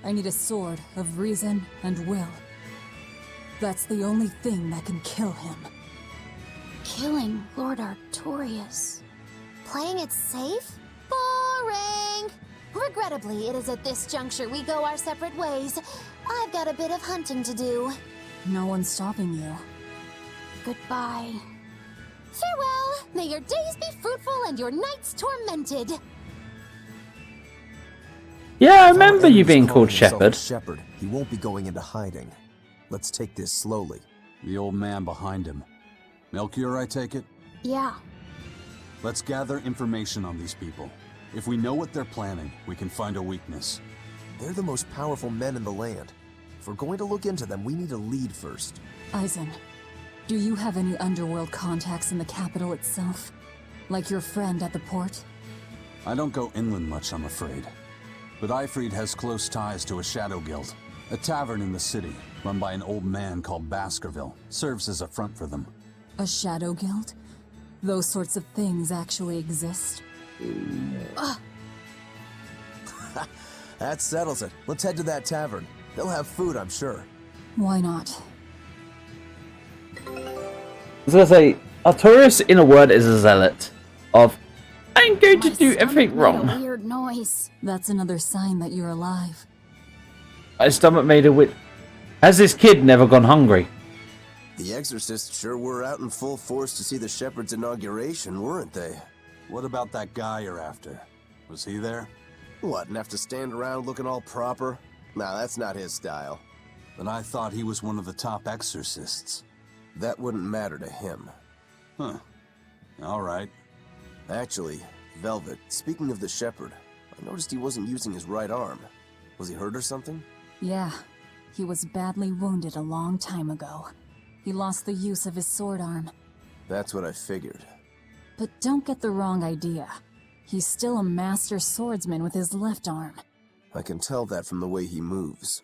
Speaker 4: I need a sword of reason and will. That's the only thing that can kill him.
Speaker 6: Killing Lord Artorias.
Speaker 7: Playing it safe? Boring! Regrettably, it is at this juncture we go our separate ways. I've got a bit of hunting to do.
Speaker 4: No one's stopping you.
Speaker 6: Goodbye.
Speaker 7: Farewell! May your days be fruitful and your nights tormented!
Speaker 1: Yeah, I remember you being
Speaker 5: Calling
Speaker 1: called
Speaker 5: himself a
Speaker 1: Shepherd.
Speaker 5: Shepherd. He won't be going into hiding. Let's take this slowly.
Speaker 3: The old man behind him. Melchior, I take it?
Speaker 6: Yeah.
Speaker 3: Let's gather information on these people. If we know what they're planning, we can find a weakness.
Speaker 5: They're the most powerful men in the land. If we're going to look into them, we need a lead first.
Speaker 4: Eisen, do you have any underworld contacts in the capital itself? Like your friend at the port?
Speaker 3: I don't go inland much, I'm afraid. But Eifried has close ties to a shadow guild. A tavern in the city, run by an old man called Baskerville, serves as a front for them.
Speaker 4: A shadow guild? Those sorts of things actually exist?
Speaker 5: That settles it. Let's head to that tavern. They'll have food, I'm sure.
Speaker 4: Why not?
Speaker 1: I was gonna say, Artorias, in a word, is a zealot of, I'm going to do everything
Speaker 6: Made
Speaker 1: wrong.
Speaker 6: a weird noise.
Speaker 4: That's another sign that you're alive.
Speaker 1: My stomach made a wit. Has this kid never gone hungry?
Speaker 5: The exorcists sure were out in full force to see the Shepherd's inauguration, weren't they?
Speaker 3: What about that guy you're after? Was he there?
Speaker 5: What, and have to stand around looking all proper? Nah, that's not his style.
Speaker 3: But I thought he was one of the top exorcists.
Speaker 5: That wouldn't matter to him.
Speaker 3: Huh. All right.
Speaker 5: Actually, Velvet, speaking of the Shepherd, I noticed he wasn't using his right arm. Was he hurt or something?
Speaker 4: Yeah, he was badly wounded a long time ago. He lost the use of his sword arm.
Speaker 5: That's what I figured.
Speaker 4: But don't get the wrong idea. He's still a master swordsman with his left arm.
Speaker 5: I can tell that from the way he moves.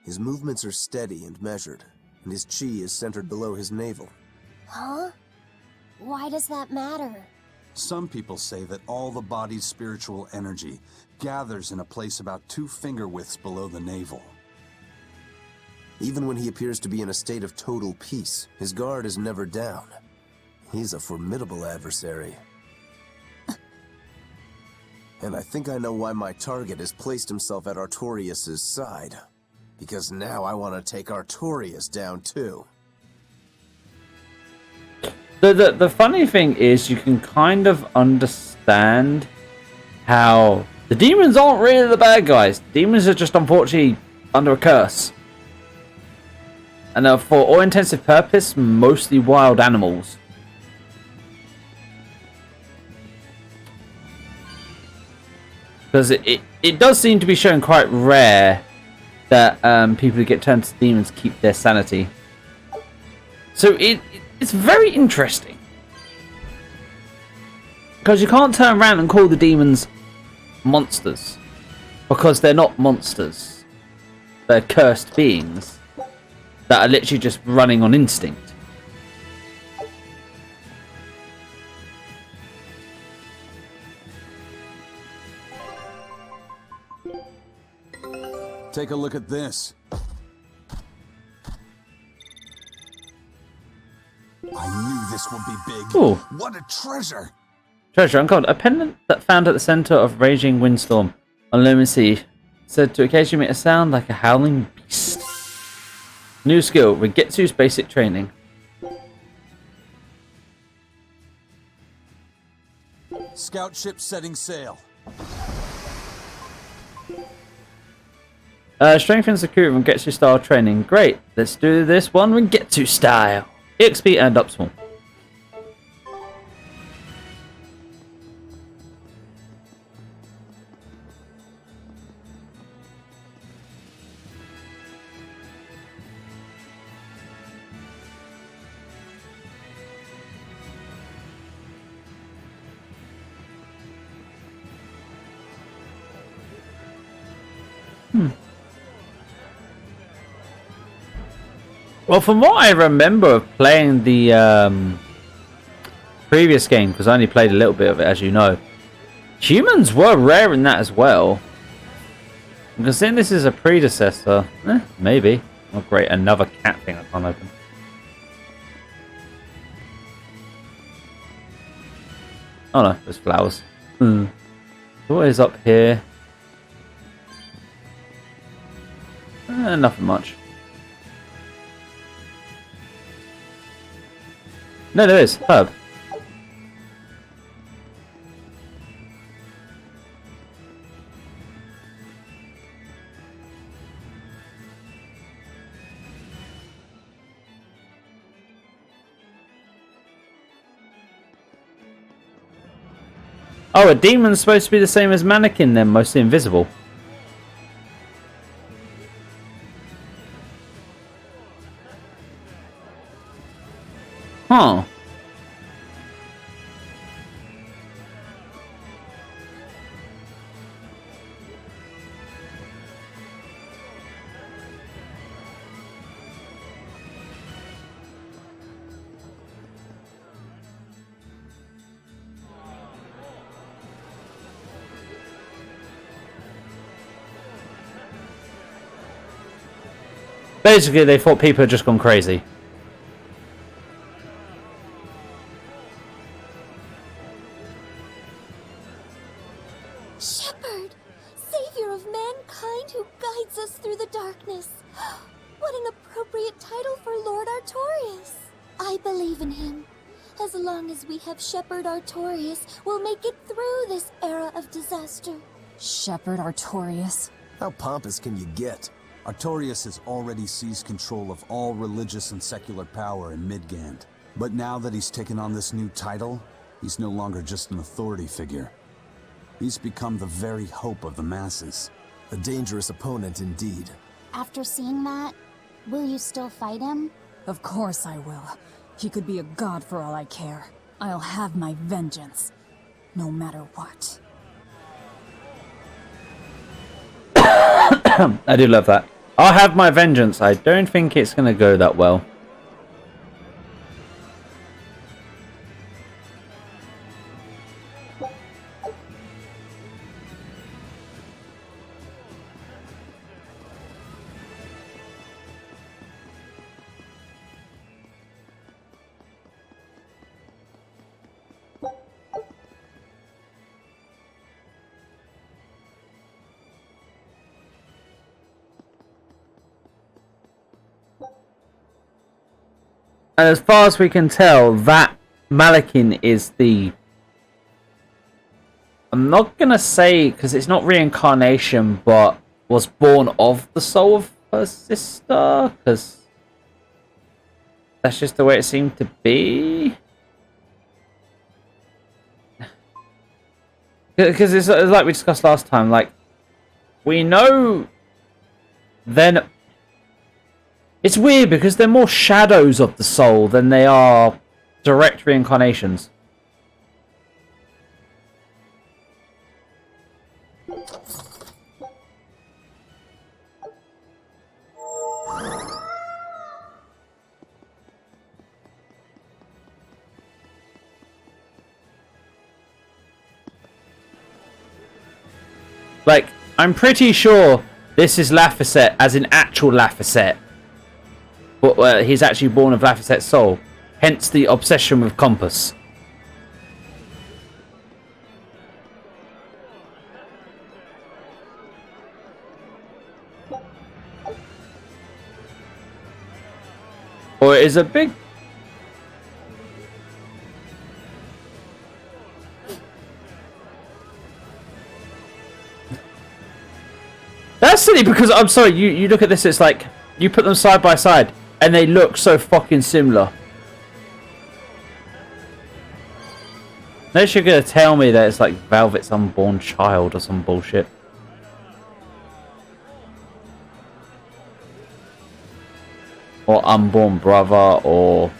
Speaker 5: His movements are steady and measured, and his chi is centered below his navel.
Speaker 7: Huh? Why does that matter?
Speaker 3: Some people say that all the body's spiritual energy gathers in a place about 2 finger widths below the navel.
Speaker 5: Even when he appears to be in a state of total peace, his guard is never down. He's a formidable adversary. And I think I know why my target has placed himself at Artorias' side. Because now I want to take Artorias down too.
Speaker 1: The funny thing is, you can kind of understand how the demons aren't really the bad guys. Demons are just unfortunately under a curse. And are, for all intensive purpose, mostly wild animals. Because it does seem to be shown quite rare that people who get turned to demons keep their sanity. So It's very interesting. Because you can't turn around and call the demons monsters. Because they're not monsters. They're cursed beings that are literally just running on instinct.
Speaker 3: Take a look at this. I knew this would be big.
Speaker 1: Ooh.
Speaker 3: What a treasure!
Speaker 1: Treasure uncovered. A pendant that found at the center of raging windstorm on Lumen Sea, said to occasionally make a sound like a howling beast. New skill, Rigetsu's basic training.
Speaker 3: Scout ship setting sail.
Speaker 1: Strength and security Rigetsu style training. Great. Let's do this one Rigetsu style. EXP and up small. Well, from what I remember of playing the previous game, because I only played a little bit of it, as you know, humans were rare in that as well. Because then this is a predecessor, maybe. Oh great, another cat thing I can't open. Oh no, there's flowers. What is up here? Nothing much. No, there is. Herb. Oh, a demon's supposed to be the same as mannequin then, mostly invisible. Huh. Basically, they thought people had just gone crazy.
Speaker 7: Shepherd, savior of mankind who guides us through the darkness. What an appropriate title for Lord Artorias. I believe in him. As long as we have Shepherd Artorias, we'll make it through this era of disaster.
Speaker 4: Shepherd Artorias?
Speaker 5: How pompous can you get?
Speaker 3: Artorias has already seized control of all religious and secular power in Midgand. But now that he's taken on this new title, he's no longer just an authority figure. He's become the very hope of the masses.
Speaker 5: A dangerous opponent indeed.
Speaker 6: After seeing that, will you still fight him?
Speaker 4: Of course I will. He could be a god for all I care. I'll have my vengeance. No matter what.
Speaker 1: I do love that. I'll have my vengeance. I don't think it's going to go that well. And as far as we can tell, that Malakin is the... I'm not going to say, because it's not reincarnation, but was born of the soul of her sister, because that's just the way it seemed to be. Because it's like we discussed last time, like, we know then... It's weird because they're more shadows of the soul than they are direct reincarnations. Like, I'm pretty sure this is Laphicet as in actual Laphicet. But he's actually born of Laphicet's soul. Hence the obsession with Compass. Or it is a big... That's silly because, I'm sorry, you look at this, it's like, you put them side by side, and they look so fucking similar. Unless you're gonna tell me that it's like Velvet's unborn child or some bullshit. Or unborn brother, or...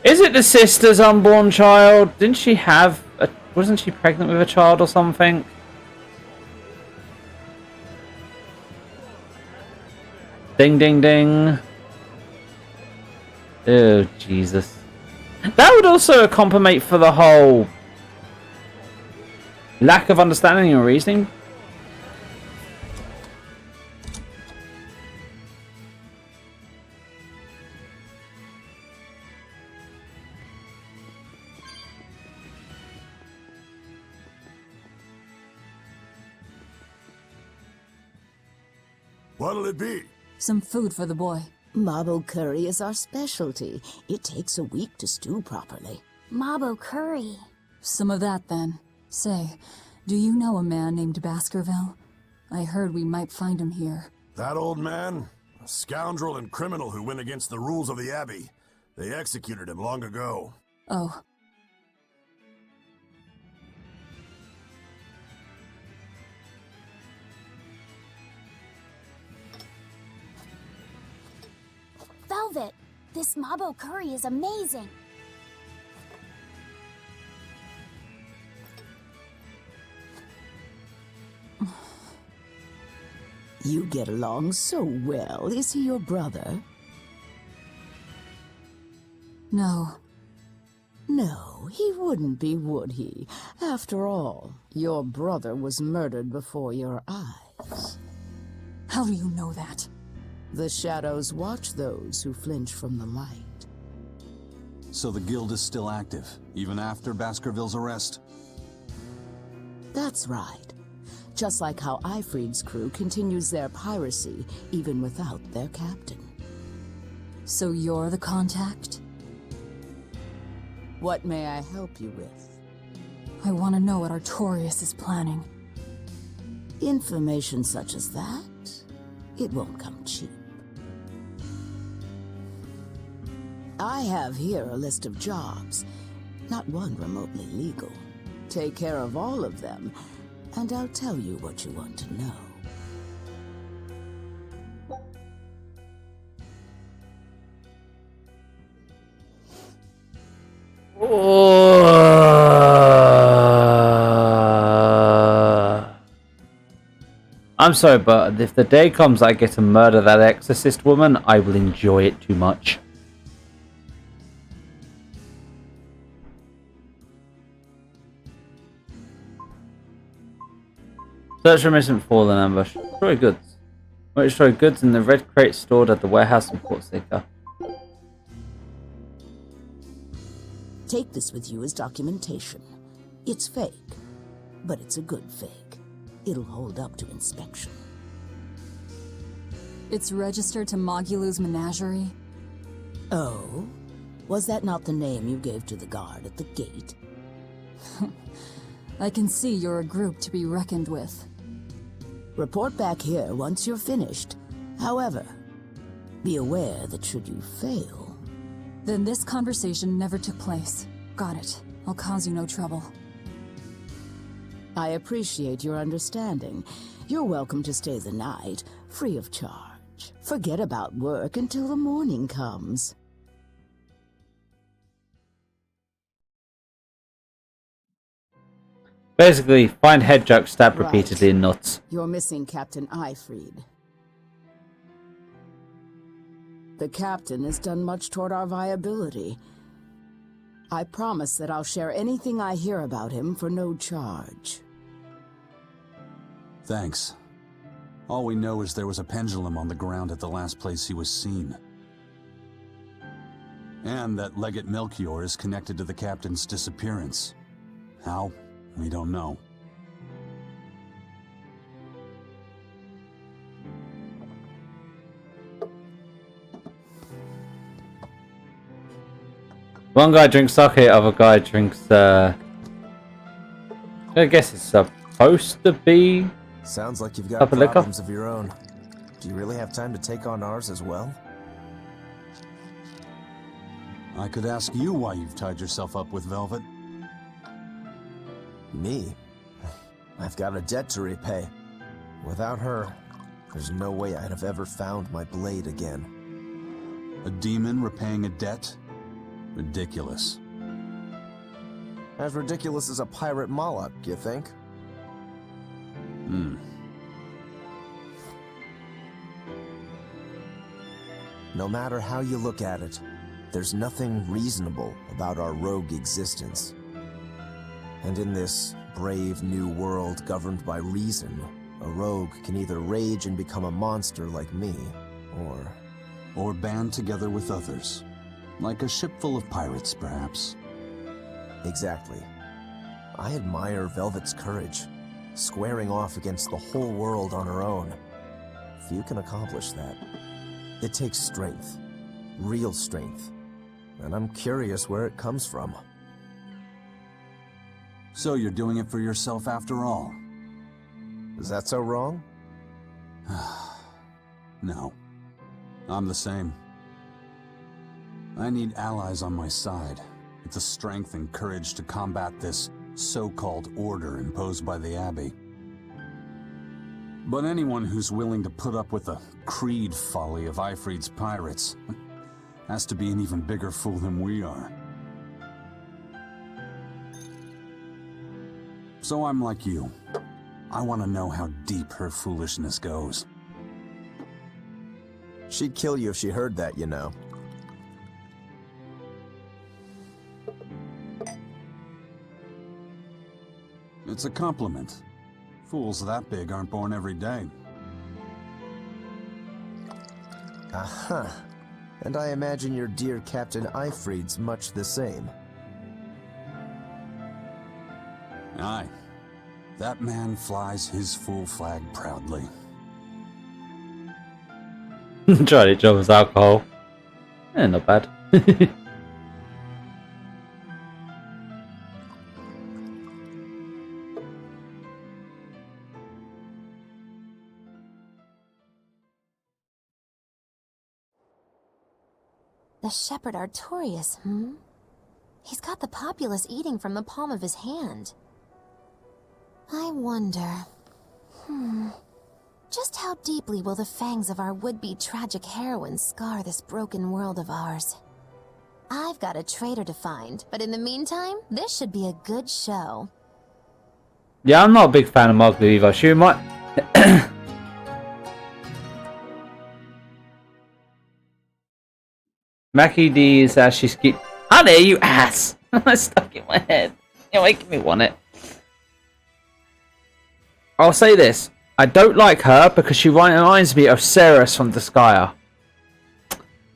Speaker 1: Is it the sister's unborn child? Didn't she have a... Wasn't she pregnant with a child or something? Ding, ding, ding. Oh, Jesus. That would also accompany for the whole lack of understanding and reasoning.
Speaker 15: What'll it be?
Speaker 4: Some food for the boy.
Speaker 16: Mabo curry is our specialty. It takes a week to stew properly.
Speaker 6: Mabo curry.
Speaker 4: Some of that, then. Say, do you know a man named Baskerville? I heard we might find him here.
Speaker 15: That old man? A scoundrel and criminal who went against the rules of the Abbey. They executed him long ago.
Speaker 4: Oh.
Speaker 6: Velvet, this Mabo curry is amazing.
Speaker 16: You get along so well. Is he your brother?
Speaker 4: No.
Speaker 16: No, he wouldn't be, would he? After all, your brother was murdered before your eyes.
Speaker 4: How do you know that?
Speaker 16: The shadows watch those who flinch from the light.
Speaker 3: So the guild is still active, even after Baskerville's arrest?
Speaker 16: That's right. Just like how Ifrid's crew continues their piracy, even without their captain.
Speaker 4: So you're the contact?
Speaker 16: What may I help you with?
Speaker 4: I want to know what Artorias is planning.
Speaker 16: Information such as that? It won't come cheap. I have here a list of jobs, not one remotely legal. Take care of all of them, and I'll tell you what you want to know.
Speaker 1: I'm sorry, but if the day comes I get to murder that exorcist woman, I will enjoy it too much. Search for missing fallen ambush. Destroy goods. Might destroy goods in the red crate stored at the warehouse in Port Seeker.
Speaker 16: Take this with you as documentation. It's fake, but it's a good fake. It'll hold up to inspection.
Speaker 4: It's registered to Mogulu's menagerie?
Speaker 16: Oh? Was that not the name you gave to the guard at the gate?
Speaker 4: I can see you're a group to be reckoned with.
Speaker 16: Report back here once you're finished. However, be aware that should you fail...
Speaker 4: Then this conversation never took place. Got it. I'll cause you no trouble.
Speaker 16: I appreciate your understanding. You're welcome to stay the night, free of charge. charge. Forget about work until the morning comes.
Speaker 1: Basically, find head joke, stab
Speaker 16: Right.
Speaker 1: repeatedly in nuts.
Speaker 16: You're missing Captain Eifried. The captain has done much toward our viability. I promise that I'll share anything I hear about him for no charge.
Speaker 3: Thanks. All we know is there was a pendulum on the ground at the last place he was seen. And that Legate Melchior is connected to the captain's disappearance. How? We don't know.
Speaker 1: One guy drinks sake, other guy drinks, I guess it's supposed to be...
Speaker 5: Sounds like you've got
Speaker 1: Cup of liquor?
Speaker 5: problems of your own. Do you really have time to take on ours as well?
Speaker 3: I could ask you why you've tied yourself up with Velvet.
Speaker 5: Me? I've got a debt to repay. Without her, there's no way I'd have ever found my blade again.
Speaker 3: A demon repaying a debt? Ridiculous.
Speaker 5: As ridiculous as a pirate Moloch, you think? No matter how you look at it, there's nothing reasonable about our rogue existence. And in this brave new world governed by reason, a rogue can either rage and become a monster like me,
Speaker 3: or band together with others. Like a ship full of pirates, perhaps.
Speaker 5: Exactly. I admire Velvet's courage, squaring off against the whole world on her own. Few can accomplish that. It takes strength, real strength, and I'm curious where it comes from.
Speaker 3: So you're doing it for yourself after all?
Speaker 5: Is that so wrong?
Speaker 3: No. I'm the same. I need allies on my side, with the strength and courage to combat this so-called order imposed by the Abbey. But anyone who's willing to put up with the creed folly of Eifried's pirates has to be an even bigger fool than we are. So I'm like you. I want to know how deep her foolishness goes.
Speaker 5: She'd kill you if she heard that, you know.
Speaker 3: It's a compliment. Fools that big aren't born every day.
Speaker 5: Aha. And I imagine your dear Captain Eifried's much the same.
Speaker 3: Aye. That man flies his full flag proudly.
Speaker 1: Charlie Jones alcohol. Not bad.
Speaker 7: The shepherd Artorius, He's got the populace eating from the palm of his hand. I wonder... Just how deeply will the fangs of our would-be tragic heroine scar this broken world of ours? I've got a traitor to find, but in the meantime, this should be a good show.
Speaker 1: Yeah, I'm not a big fan of Margaret either. She might... Mackie D is actually skip. Honey, you ass! It's stuck in my head. You're making me want it. I'll say this. I don't like her because she reminds me of Ceres from Disgaea.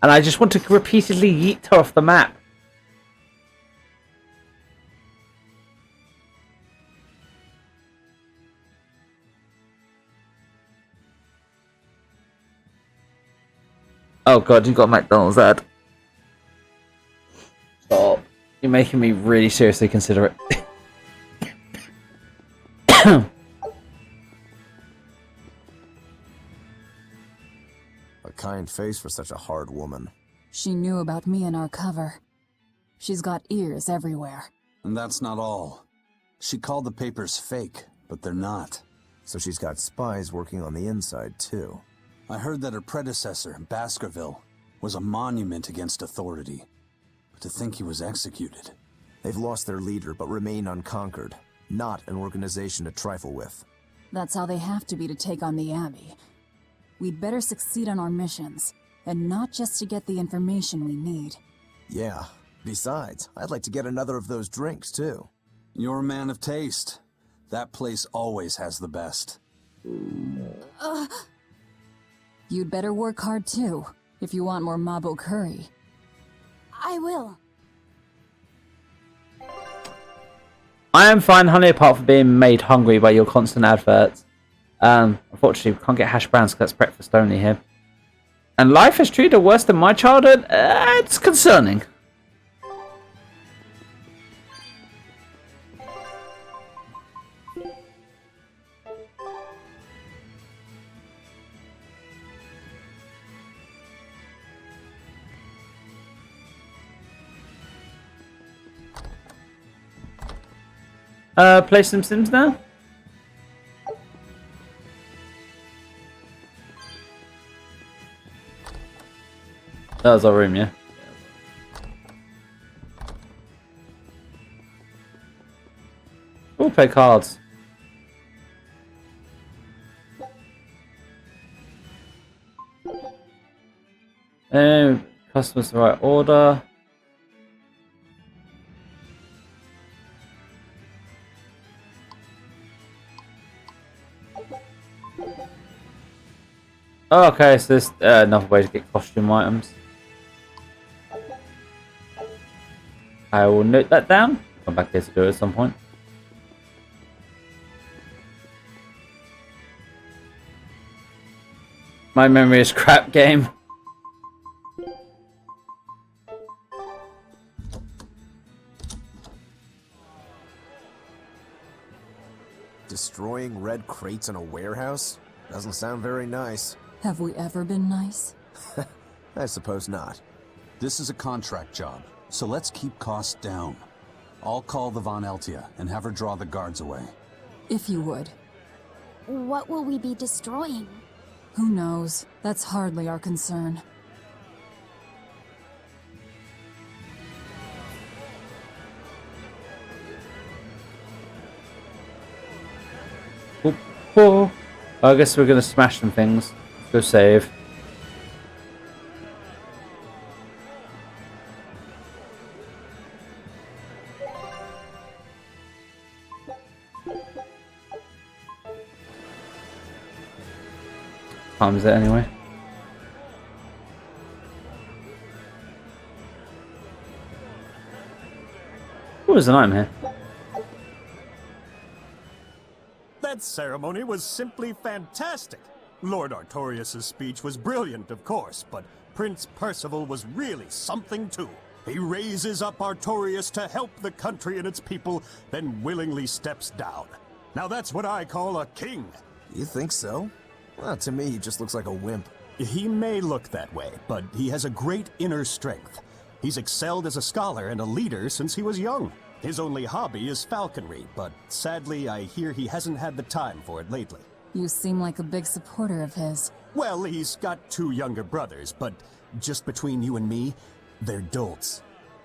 Speaker 1: And I just want to repeatedly yeet her off the map. Oh god, you got McDonald's ad. Stop. You're making me really seriously consider it.
Speaker 5: A kind face for such a hard woman.
Speaker 4: She knew about me and our cover. She's got ears everywhere.
Speaker 3: And that's not all. She called the papers fake, but they're not.
Speaker 5: So she's got spies working on the inside, too.
Speaker 3: I heard that her predecessor, Baskerville, was a monument against authority. But to think he was executed.
Speaker 5: They've lost their leader, but remain unconquered. Not an organization to trifle with.
Speaker 4: That's how they have to be to take on the Abbey. We'd better succeed on our missions, and not just to get the information we need.
Speaker 5: Yeah. Besides, I'd like to get another of those drinks, too.
Speaker 3: You're a man of taste. That place always has the best.
Speaker 4: You'd better work hard, too, if you want more Mabo curry.
Speaker 6: I will.
Speaker 1: I am fine, honey, apart from being made hungry by your constant adverts. Unfortunately, we can't get hash browns because that's breakfast only here. And life has treated her worse than my childhood? It's concerning. Play some Sims now? That was our room, yeah? We'll play cards. Customers the right order. Oh, okay, so there's another way to get costume items. I will note that down. Come back here to do it at some point. My memory is crap, game.
Speaker 5: Destroying red crates in a warehouse? Doesn't sound very nice.
Speaker 4: Have we ever been nice?
Speaker 5: I suppose not.
Speaker 3: This is a contract job, so let's keep costs down. I'll call the Von Eltia and have her draw the guards away.
Speaker 4: If you would.
Speaker 6: What will we be destroying?
Speaker 4: Who knows? That's hardly our concern.
Speaker 1: Oh, I guess we're gonna smash some things. Go save. Time is it anyway? Oh, there's an item here.
Speaker 15: That ceremony was simply fantastic. Lord Artorias' speech was brilliant, of course, but Prince Percival was really something too. He raises up Artorias to help the country and its people, then willingly steps down. Now that's what I call a king.
Speaker 5: You think so? Well, to me, he just looks like a wimp.
Speaker 15: He may look that way, but he has a great inner strength. He's excelled as a scholar and a leader since he was young. His only hobby is falconry, but sadly I hear he hasn't had the time for it lately.
Speaker 4: You seem like a big supporter of his.
Speaker 15: Well, he's got 2 younger brothers, but just between you and me, they're dolts.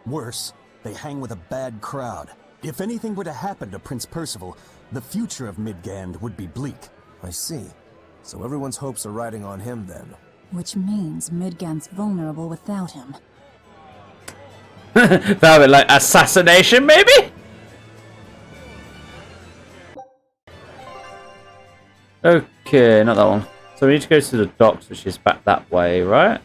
Speaker 15: Worse, they hang with a bad crowd. If anything were to happen to Prince Percival, the future of Midgand would be bleak.
Speaker 5: I see. So everyone's hopes are riding on him then.
Speaker 4: Which means Midgand's vulnerable without him.
Speaker 1: That would like assassination, maybe? Okay, not that one. So we need to go to the docks, which is back that way, right?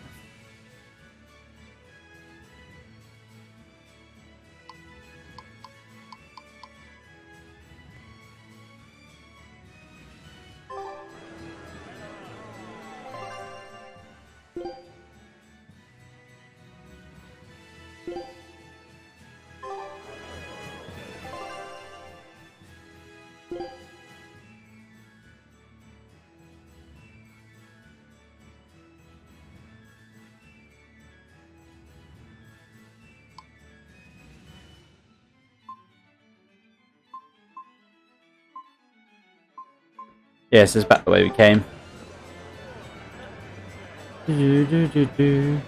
Speaker 1: Yes, it's back the way we came. Do-do-do-do.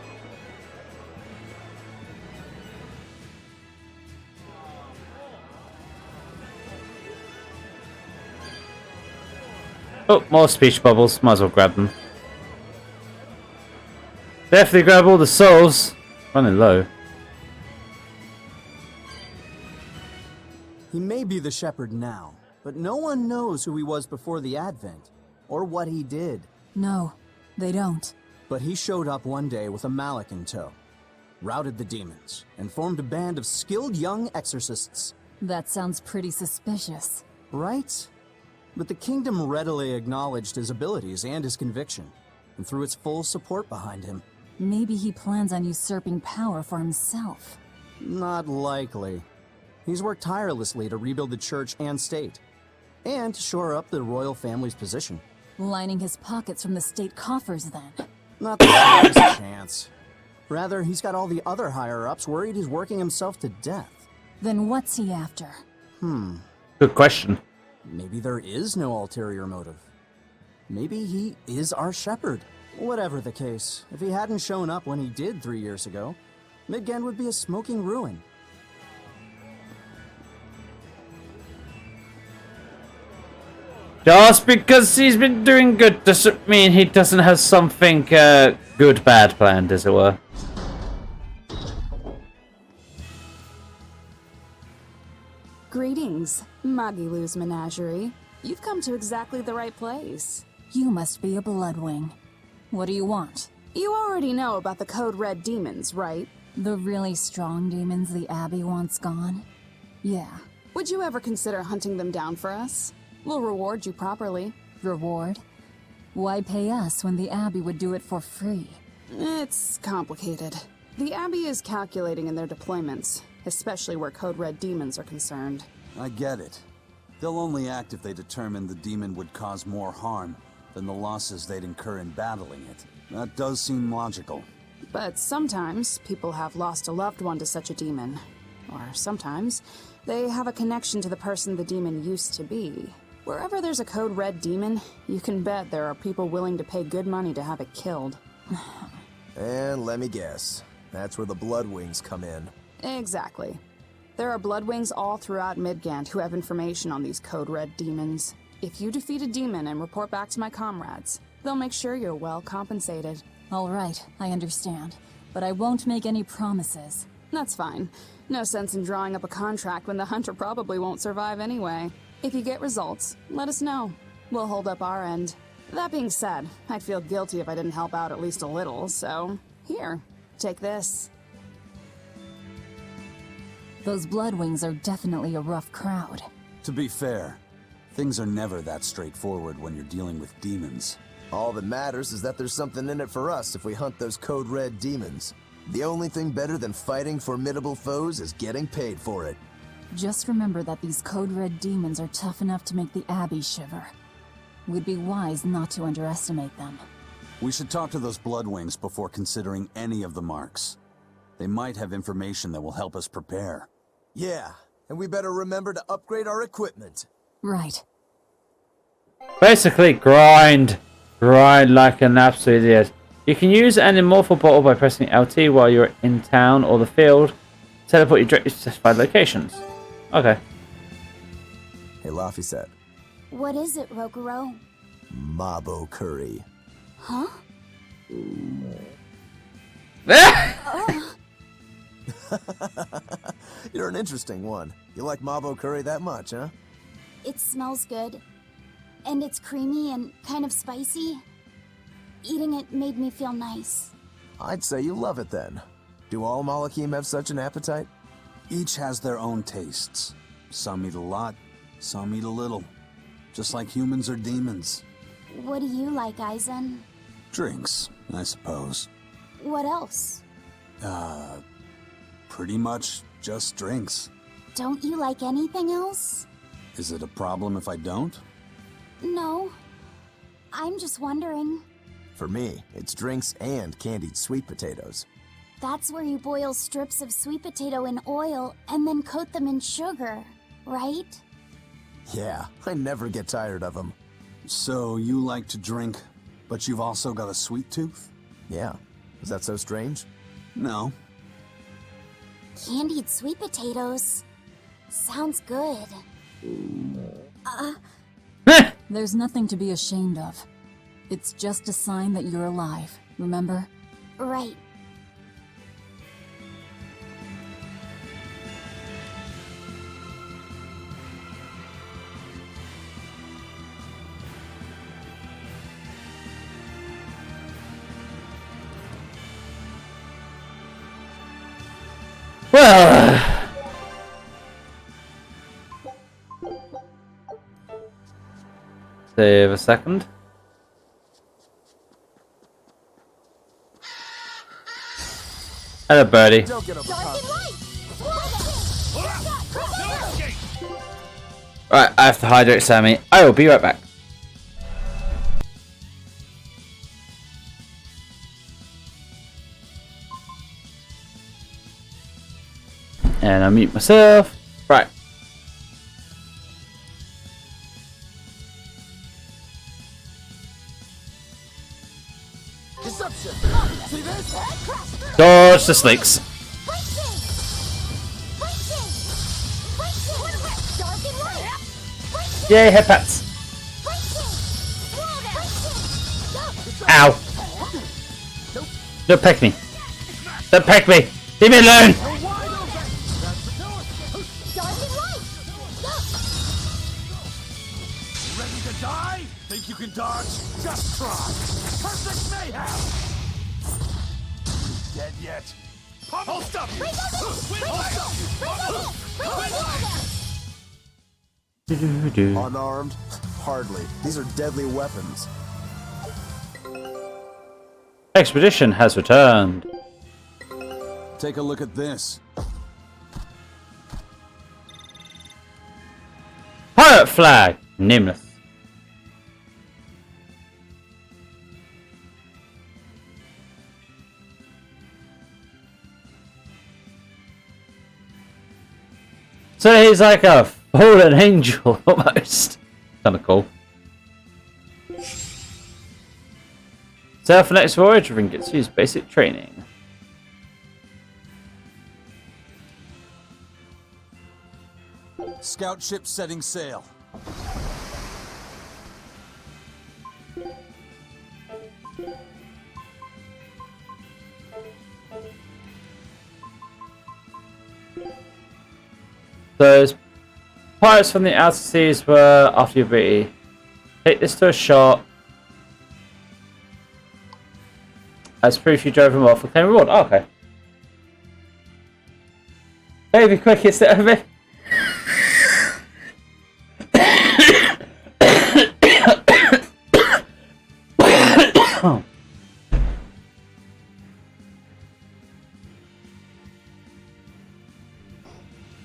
Speaker 1: Oh, more speech bubbles. Might as well grab them. Definitely grab all the souls. Running low.
Speaker 17: He may be the shepherd now, but no one knows who he was before the Advent, or what he did.
Speaker 4: No, they don't.
Speaker 17: But he showed up one day with a mallet in tow, routed the demons, and formed a band of skilled young exorcists.
Speaker 4: That sounds pretty suspicious.
Speaker 17: Right? But the kingdom readily acknowledged his abilities and his conviction, and threw its full support behind him.
Speaker 4: Maybe he plans on usurping power for himself.
Speaker 17: Not likely. He's worked tirelessly to rebuild the church and state, and to shore up the royal family's position.
Speaker 4: Lining his pockets from the state coffers, then.
Speaker 17: Not the slightest chance. Rather, he's got all the other higher-ups worried he's working himself to death.
Speaker 4: Then what's he after?
Speaker 1: Good question.
Speaker 17: Maybe there is no ulterior motive. Maybe he is our shepherd. Whatever the case, if he hadn't shown up when he did 3 years ago, Midgand would be a smoking ruin.
Speaker 1: Just because he's been doing good doesn't mean he doesn't have something good bad planned, as it were.
Speaker 18: Greetings, Magilu's menagerie. You've come to exactly the right place.
Speaker 4: You must be a Bloodwing. What do you want?
Speaker 18: You already know about the Code Red demons, right?
Speaker 4: The really strong demons the Abbey wants gone? Yeah.
Speaker 18: Would you ever consider hunting them down for us? We'll reward you properly.
Speaker 4: Reward? Why pay us when the Abbey would do it for free?
Speaker 18: It's complicated. The Abbey is calculating in their deployments, especially where Code Red demons are concerned.
Speaker 3: I get it. They'll only act if they determine the demon would cause more harm than the losses they'd incur in battling it. That does seem logical.
Speaker 18: But sometimes people have lost a loved one to such a demon. Or sometimes they have a connection to the person the demon used to be. Wherever there's a Code Red demon, you can bet there are people willing to pay good money to have it killed.
Speaker 5: And let me guess, that's where the Bloodwings come in.
Speaker 18: Exactly. There are Bloodwings all throughout Midgand who have information on these Code Red demons. If you defeat a demon and report back to my comrades, they'll make sure you're well compensated.
Speaker 4: All right, I understand. But I won't make any promises.
Speaker 18: That's fine. No sense in drawing up a contract when the hunter probably won't survive anyway. If you get results, let us know. We'll hold up our end. That being said, I'd feel guilty if I didn't help out at least a little, so here, take this.
Speaker 4: Those Bloodwings are definitely a rough crowd.
Speaker 3: To be fair, things are never that straightforward when you're dealing with demons.
Speaker 5: All that matters is that there's something in it for us if we hunt those Code Red demons. The only thing better than fighting formidable foes is getting paid for it.
Speaker 4: Just remember that these Code Red demons are tough enough to make the Abbey shiver. We'd be wise not to underestimate them.
Speaker 3: We should talk to those Bloodwings before considering any of the marks. They might have information that will help us prepare.
Speaker 5: Yeah, and we better remember to upgrade our equipment.
Speaker 4: Right.
Speaker 1: Basically, grind. Grind like an absolute idiot. You can use an immortal bottle by pressing LT while you're in town or the field. Teleport you directly to specified locations. Okay.
Speaker 5: Hey, Laffy said.
Speaker 6: What is it, Rokuro?
Speaker 5: Mabo curry.
Speaker 6: Huh?
Speaker 5: You're an interesting one. You like Mabo curry that much, huh?
Speaker 6: It smells good. And it's creamy and kind of spicy. Eating it made me feel nice.
Speaker 5: I'd say you love it then. Do all Malakim have such an appetite?
Speaker 3: Each has their own tastes. Some eat a lot, some eat a little. Just like humans or demons.
Speaker 6: What do you like, Aizen?
Speaker 3: Drinks, I suppose.
Speaker 6: What else?
Speaker 3: Pretty much just drinks.
Speaker 6: Don't you like anything else?
Speaker 3: Is it a problem if I don't?
Speaker 6: No. I'm just wondering.
Speaker 5: For me, it's drinks and candied sweet potatoes.
Speaker 6: That's where you boil strips of sweet potato in oil and then coat them in sugar, right?
Speaker 5: Yeah, I never get tired of them.
Speaker 3: So you like to drink, but you've also got a sweet tooth?
Speaker 5: Yeah. Is that so strange?
Speaker 3: No.
Speaker 6: Candied sweet potatoes. Sounds good.
Speaker 4: There's nothing to be ashamed of. It's just a sign that you're alive, remember?
Speaker 6: Right.
Speaker 1: Well, save a second. Hello, birdie. Right, I have to hydrate Sammy. I will be right back. And I mute myself. Right. Dodge the snakes. Yay, head pats. Ow. Don't peck me. Don't peck me. Leave me alone.
Speaker 15: Ready to die? Think you can dodge? Just try. Perfect mayhem. Dead yet? Hold up!
Speaker 5: Unarmed? Hardly. These are deadly weapons.
Speaker 1: Expedition has returned.
Speaker 3: Take a look at this.
Speaker 1: Pirate flag. Nameless. So he's like a fallen angel almost. Kind of cool. So for next voyage, Ring gets to use basic training.
Speaker 3: Scout ship setting sail.
Speaker 1: Those pirates from the outer seas were after your booty. Take this to a shot. As proof you drove them off and claim reward. Oh, okay. Baby, quickest ever.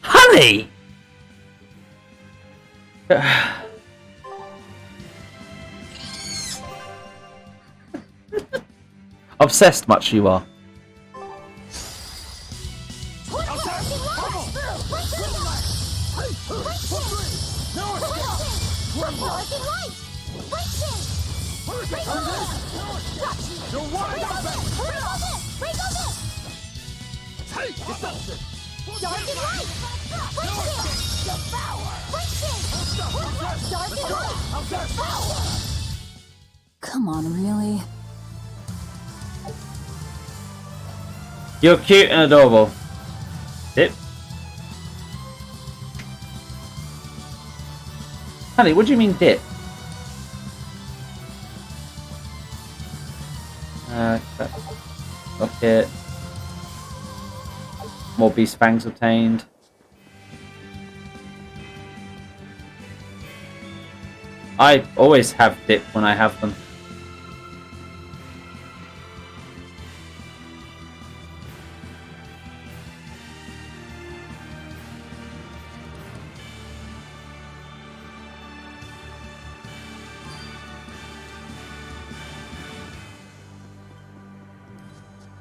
Speaker 1: Honey! Obsessed much you are.
Speaker 4: Come on, really?
Speaker 1: You're cute and adorable. Dip. Honey, what do you mean dip? Rocket. More beast fangs obtained. I always have dip when I have them.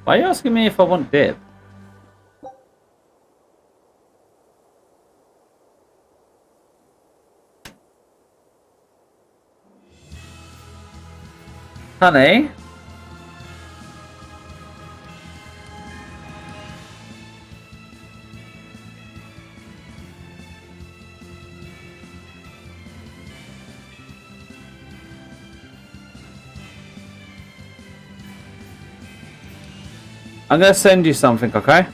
Speaker 1: Why are you asking me if I want dip? Honey? I'm gonna send you something, okay?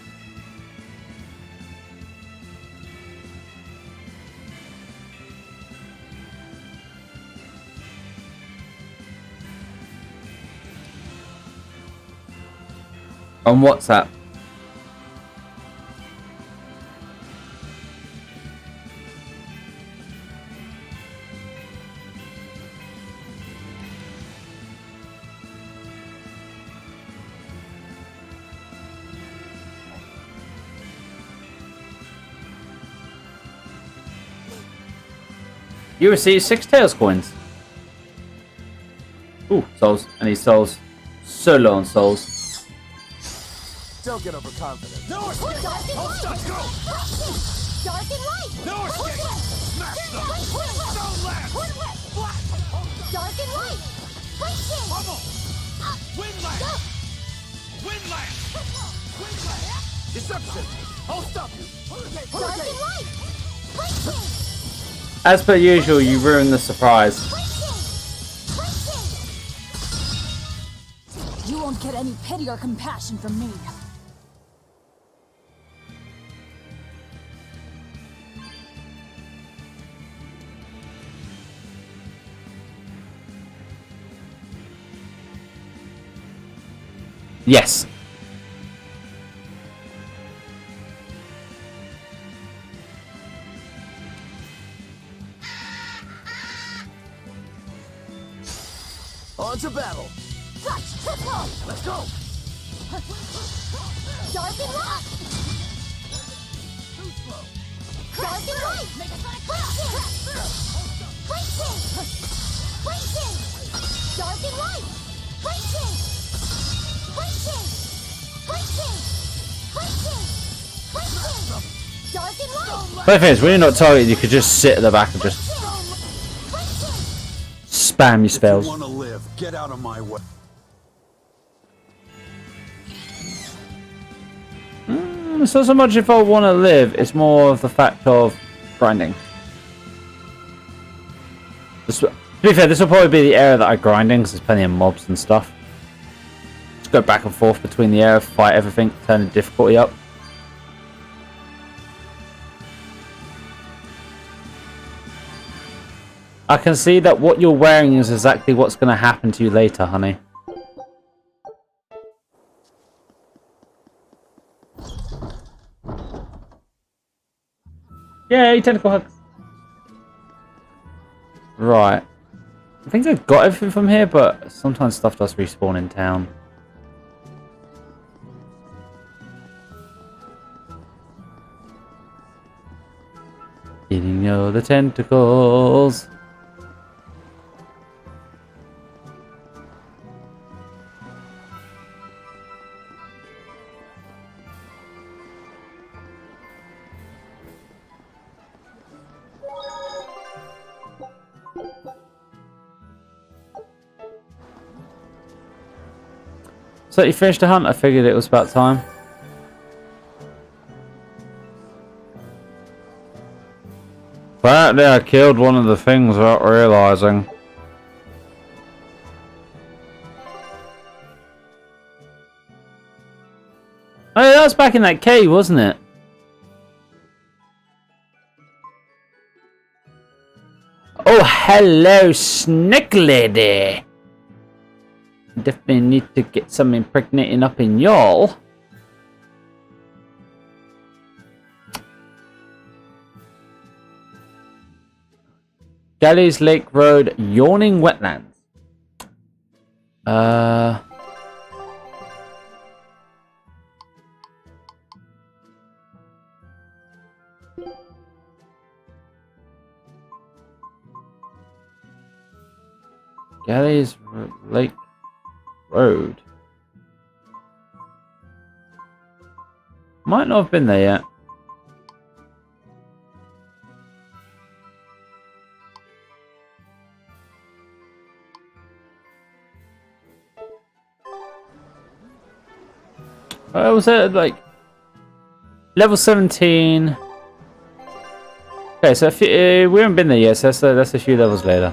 Speaker 1: On WhatsApp. You receive 6 Tails coins. Ooh, souls. I need souls. So low on souls.
Speaker 2: Don't get overconfident.
Speaker 7: No escape! Go! Dark and light!
Speaker 14: No escape! Smash them! Don't laugh!
Speaker 7: Dark and light!
Speaker 14: Bubble! Windlash! Windlash! Windlash! Deception! I'll stop you!
Speaker 7: Dark and light!
Speaker 1: As per usual, you ruin the surprise.
Speaker 4: You won't get any pity or compassion from me.
Speaker 1: Yes.
Speaker 2: On to battle.
Speaker 7: Let's go! Dark and light! Dark and light! Racing! Dark and light! Racing! Dark and light!
Speaker 1: But the thing is, when you're not targeted, you could just sit at the back and just spam your spells.
Speaker 3: If you want to live, get out of my way.
Speaker 1: It's not so much if I want to live, it's more of the fact of grinding. To be fair, this will probably be the area that I grinding, because there's plenty of mobs and stuff. Just go back and forth between the area, fight everything, turn the difficulty up. I can see that what you're wearing is exactly what's going to happen to you later, honey. Yay, tentacle hugs. Right. I think I've got everything from here, but sometimes stuff does respawn in town. Eating all the tentacles. So you finished the hunt? I figured it was about time. Apparently I killed one of the things without realizing. Oh, that was back in that cave, wasn't it? Oh, hello, Snake Lady. Definitely need to get some impregnating up in y'all. Galleys Lake Road, Yawning Wetlands. Galleys Lake Road. Might not have been there yet. Was it like level 17? Okay, so we haven't been there yet, so that's a few levels later.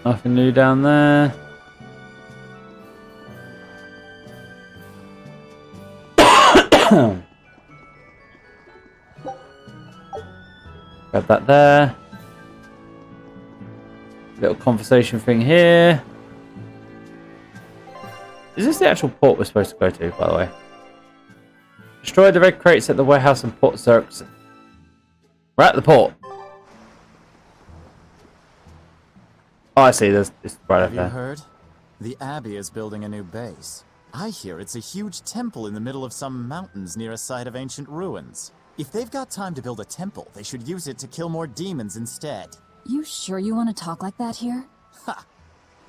Speaker 1: Nothing new down there. Grab that there. Little conversation thing here. Is this the actual port we're supposed to go to, by the way? Destroy the red crates at the warehouse in Port Xerxes. We're at the port. Oh, I see. It's right up there.
Speaker 19: Have you heard? The Abbey is building a new base. I hear it's a huge temple in the middle of some mountains near a site of ancient ruins. If they've got time to build a temple, they should use it to kill more demons instead.
Speaker 4: You sure you want to talk like that here?
Speaker 19: Ha!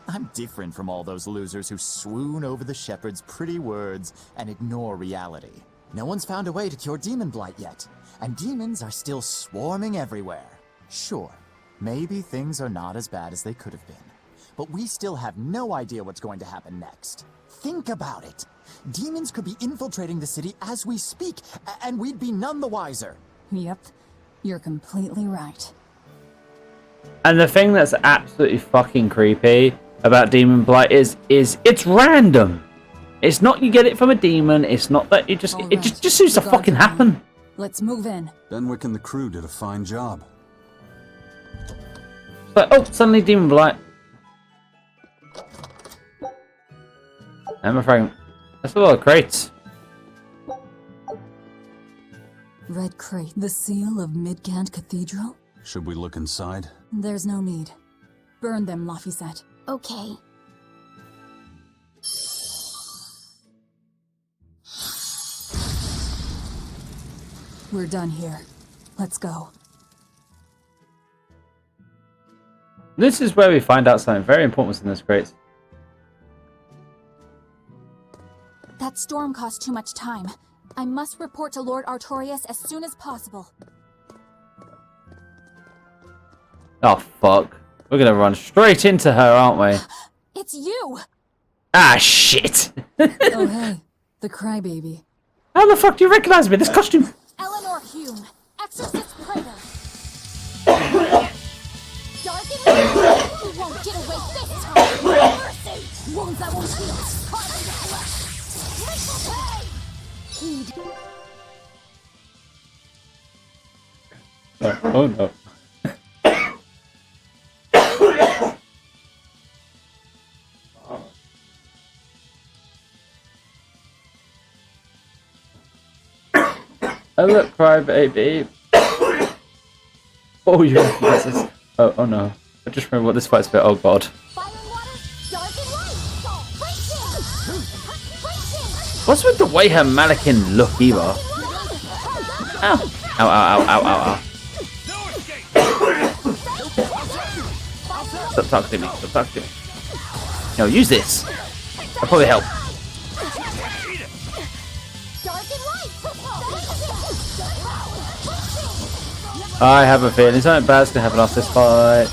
Speaker 19: I'm different from all those losers who swoon over the shepherd's pretty words and ignore reality. No one's found a way to cure demon blight yet, and demons are still swarming everywhere. Sure, maybe things are not as bad as they could have been, but we still have no idea what's going to happen next. Think about it. Demons could be infiltrating the city as we speak, and we'd be none the wiser.
Speaker 4: Yep, you're completely right.
Speaker 1: And the thing that's absolutely fucking creepy about Demon Blight is it's random. It's not you get it from a demon. It's not that you just it just seems to fucking happen.
Speaker 4: Let's move in.
Speaker 3: Benwick and the crew did a fine job.
Speaker 1: But oh, suddenly Demon Blight. I'm afraid that's a lot of crates.
Speaker 4: Red crate, the seal of Midgand Cathedral?
Speaker 3: Should we look inside?
Speaker 4: There's no need. Burn them, Laphicet.
Speaker 6: Okay.
Speaker 4: We're done here. Let's go.
Speaker 1: This is where we find out something very important in this crate.
Speaker 7: That storm cost too much time. I must report to Lord Artorias as soon as possible.
Speaker 1: Oh fuck. We're gonna run straight into her, aren't we?
Speaker 7: It's you!
Speaker 1: Ah shit!
Speaker 4: Oh hey, the crybaby.
Speaker 1: How the fuck do you recognize me? This costume!
Speaker 7: Eleanor Hume, Exorcist Praetor. Dark and light, you won't get away this time! Mercy! Wounds that won't heal! Carving the flesh! Heed.
Speaker 1: Oh no. Oh look, crybaby. Oh you recognize this. Oh no. I just remember what this fight's about. Oh god. What's with the way her mannequin look either? Ow. Ow, ow, ow, ow, ow, ow. Stop talking to me. Stop talking to me. No, use this. That'll probably help. I have a feeling something bad's gonna happen after this fight.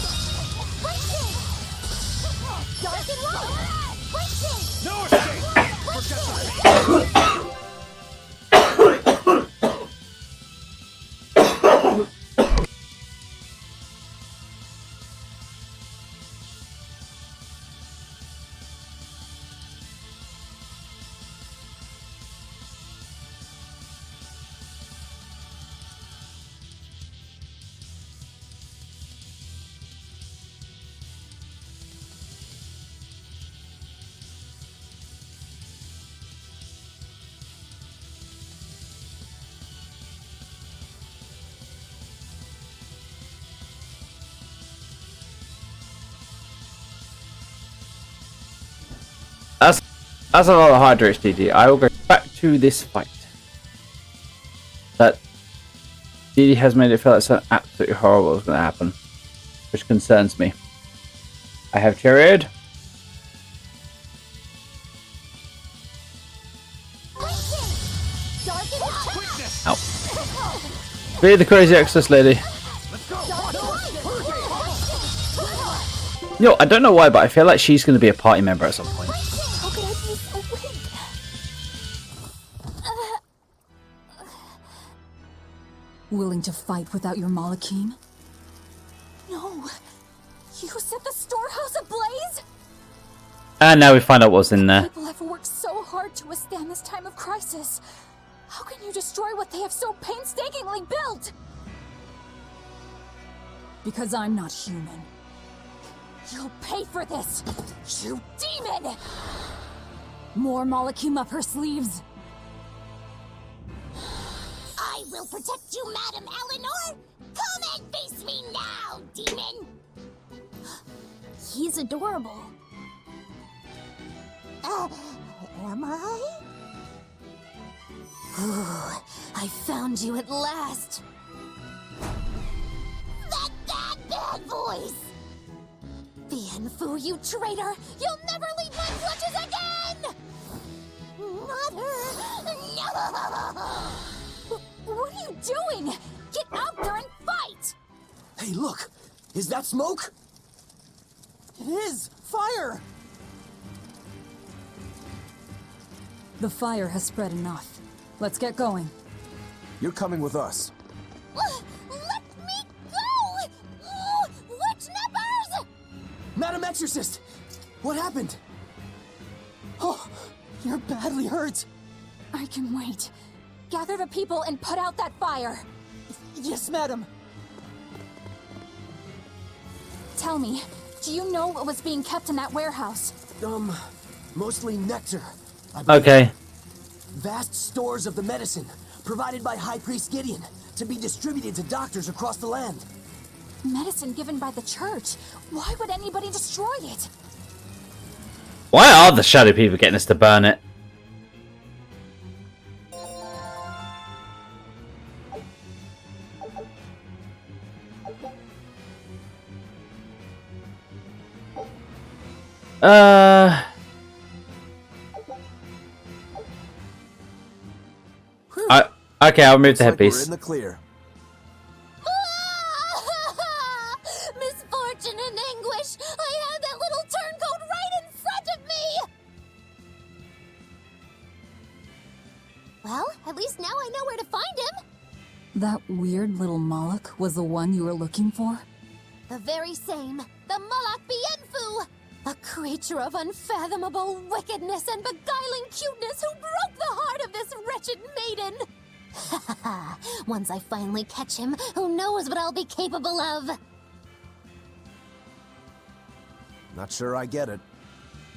Speaker 1: That's a lot of Hydra HDD. I will go back to this fight. That DD has made it feel like something absolutely horrible is going to happen, which concerns me. I have cheered. Ow. Be the crazy exorcist lady. Yo, I don't know why, but I feel like she's going to be a party member at some point.
Speaker 4: Willing to fight without your Malakim?
Speaker 7: No,
Speaker 4: You set the storehouse ablaze?
Speaker 1: And now we find out what's in there.
Speaker 4: People have worked so hard to withstand this time of crisis. How can you destroy what they have so painstakingly built? Because I'm not human. You'll pay for this, you demon! More Malachim up her sleeves.
Speaker 6: I will protect you, Madam Eleanor! Come and face me now, demon! He's adorable. Am I?
Speaker 7: Ooh, I found you at last.
Speaker 6: That bad voice!
Speaker 7: Bienfu, you traitor! You'll never leave my clutches again!
Speaker 6: Mother! No!
Speaker 4: What are you doing? Get out there and fight!
Speaker 11: Hey, look! Is that smoke? It is! Fire!
Speaker 4: The fire has spread enough. Let's get going.
Speaker 3: You're coming with us.
Speaker 6: Let me go! Witch nippers!
Speaker 11: Madam Exorcist! What happened? Oh, you're badly hurt.
Speaker 4: I can wait. Gather the people and put out that fire.
Speaker 11: Yes, madam.
Speaker 4: Tell me, do you know what was being kept in that warehouse?
Speaker 11: Mostly nectar.
Speaker 1: Okay.
Speaker 11: Vast stores of the medicine, provided by High Priest Gideon, to be distributed to doctors across the land.
Speaker 4: Medicine given by the church. Why would anybody destroy it?
Speaker 1: Why are the shadow people getting us to burn it? Okay, I'll remove the headpiece.
Speaker 5: We're in the clear.
Speaker 7: Misfortune and anguish! I had that little turncoat right in front of me! Well, at least now I know where to find him!
Speaker 4: That weird little Moloch was the one you were looking for?
Speaker 7: The very same. The Malak Bienfu! A creature of unfathomable wickedness and beguiling cuteness who broke the heart of this wretched maiden! Once I finally catch him, who knows what I'll be capable of?
Speaker 5: Not sure I get it.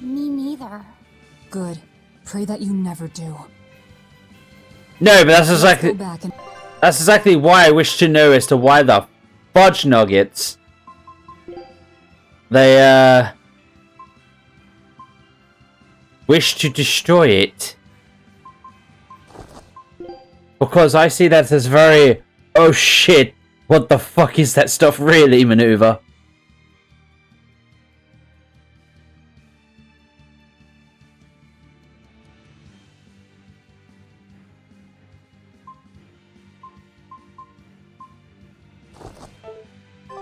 Speaker 6: Me neither.
Speaker 4: Good. Pray that you never do.
Speaker 1: No, but that's exactly why I wish to know as to why the fudge nuggets they wish to destroy it. Because I see that as very, oh shit, what the fuck is that stuff really maneuver?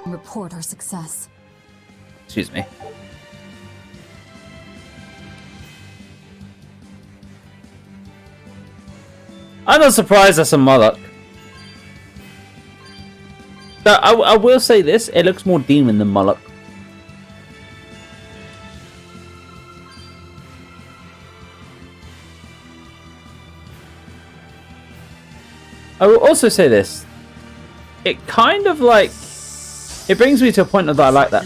Speaker 4: Report our success.
Speaker 1: Excuse me. I'm not surprised that's a Moloch. I will say this, it looks more demon than Moloch. I will also say this. It kind of like... It brings me to a point that I like that.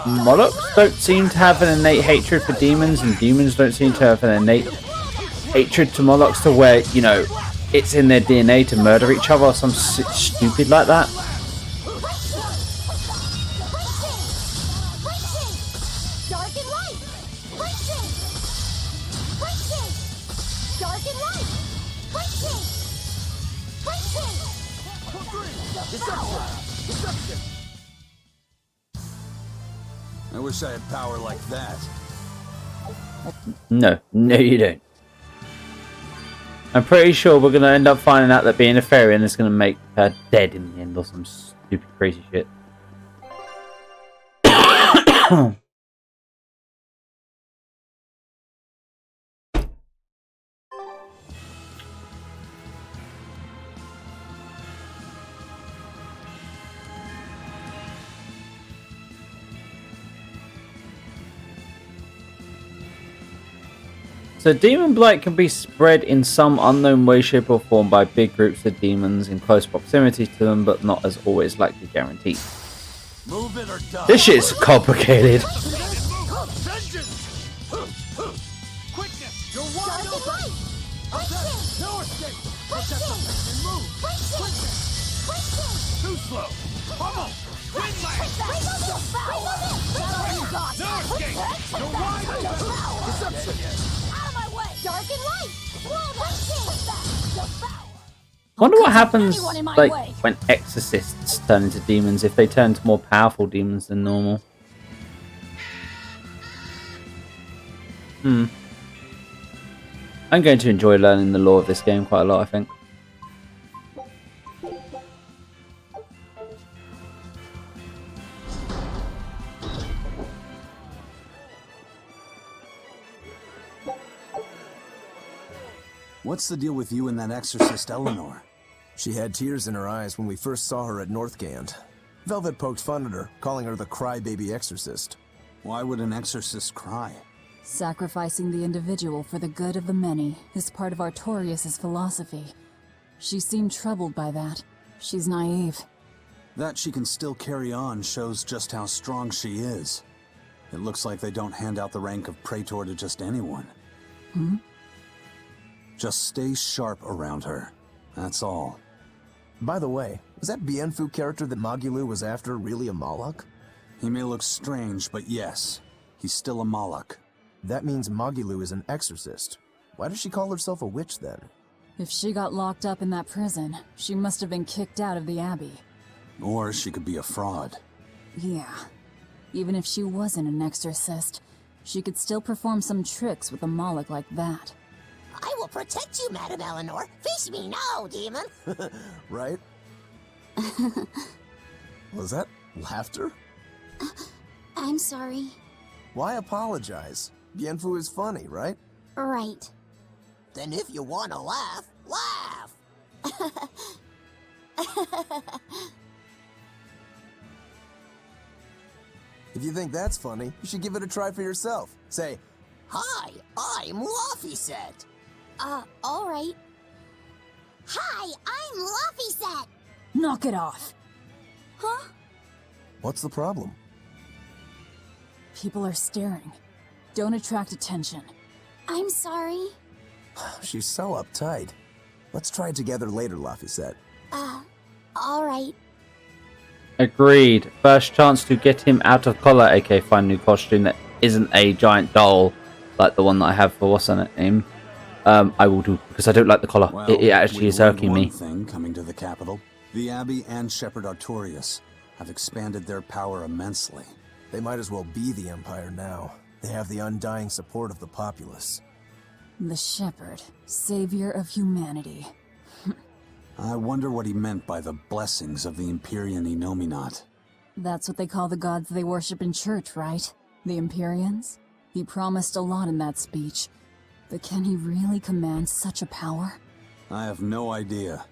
Speaker 1: Molochs don't seem to have an innate hatred for demons, and demons don't seem to have an innate hatred to Molochs to where, you know, it's in their DNA to murder each other or some stupid like that.
Speaker 3: I wish I had power like that.
Speaker 1: No, you don't. I'm pretty sure we're going to end up finding out that being a fairy is going to make her dead in the end or some stupid crazy shit. So demon blight can be spread in some unknown way, shape or form by big groups of demons in close proximity to them, but not as always likely guaranteed.
Speaker 2: Move it or die.
Speaker 1: This shit's complicated.
Speaker 2: Quickness! You're wide open! No escape! Protect the and move! Quickness! Too slow! Pummel! Wind No escape! You're wide open! Deception!
Speaker 6: Out of my way! Dark and light!
Speaker 1: Wonder what happens
Speaker 6: anyone in my
Speaker 1: like
Speaker 6: way.
Speaker 1: when exorcists turn into demons if they turn into more powerful demons than normal. I'm going to enjoy learning the lore of this game quite a lot, I think.
Speaker 3: What's the deal with you and that exorcist Eleanor?
Speaker 5: She had tears in her eyes when we first saw her at Northgand. Velvet poked fun at her, calling her the crybaby exorcist.
Speaker 3: Why would an exorcist cry?
Speaker 4: Sacrificing the individual for the good of the many is part of Artorias' philosophy. She seemed troubled by that. She's naive.
Speaker 3: That she can still carry on shows just how strong she is. It looks like they don't hand out the rank of Praetor to just anyone. Just stay sharp around her. That's all.
Speaker 5: By the way, was that Bienfu character that Magulu was after really a Moloch?
Speaker 3: He may look strange, but yes, he's still a Moloch.
Speaker 5: That means Magulu is an exorcist. Why does she call herself a witch then?
Speaker 4: If she got locked up in that prison, she must have been kicked out of the Abbey.
Speaker 3: Or she could be a fraud.
Speaker 4: Yeah. Even if she wasn't an exorcist, she could still perform some tricks with a Moloch like that.
Speaker 12: I will protect you, Madam Eleanor. Face me now, demon.
Speaker 5: Right? Was that laughter?
Speaker 6: I'm sorry.
Speaker 5: Why apologize? Bienfu is funny, right?
Speaker 6: Right.
Speaker 12: Then if you want to laugh, laugh.
Speaker 5: If you think that's funny, you should give it a try for yourself. Say,
Speaker 12: Hi, I'm Laufeyset.
Speaker 6: All right. Hi, I'm Laufeyset.
Speaker 4: Knock it off.
Speaker 6: Huh?
Speaker 5: what's the problem?
Speaker 4: People are staring. Don't attract attention.
Speaker 6: I'm sorry.
Speaker 5: She's so uptight. Let's try it together later, Laufeyset.
Speaker 6: All right.
Speaker 1: Agreed. First chance to get him out of collar, aka find a new costume that isn't a giant doll like the one that I have for what's on it name. I will do, because I don't like the collar.
Speaker 3: Well,
Speaker 1: It actually is irking me.
Speaker 3: One thing coming to the capital. The Abbey and Shepherd Artorias have expanded their power immensely.
Speaker 5: They might as well be the Empire now. They have the undying support of the populace.
Speaker 4: The Shepherd, savior of humanity.
Speaker 3: I wonder what he meant by the blessings of the Empyrean Enominat.
Speaker 4: That's what they call the gods they worship in church, right? The Empyreans? He promised a lot in that speech. But can he really command such a power?
Speaker 3: I have no idea.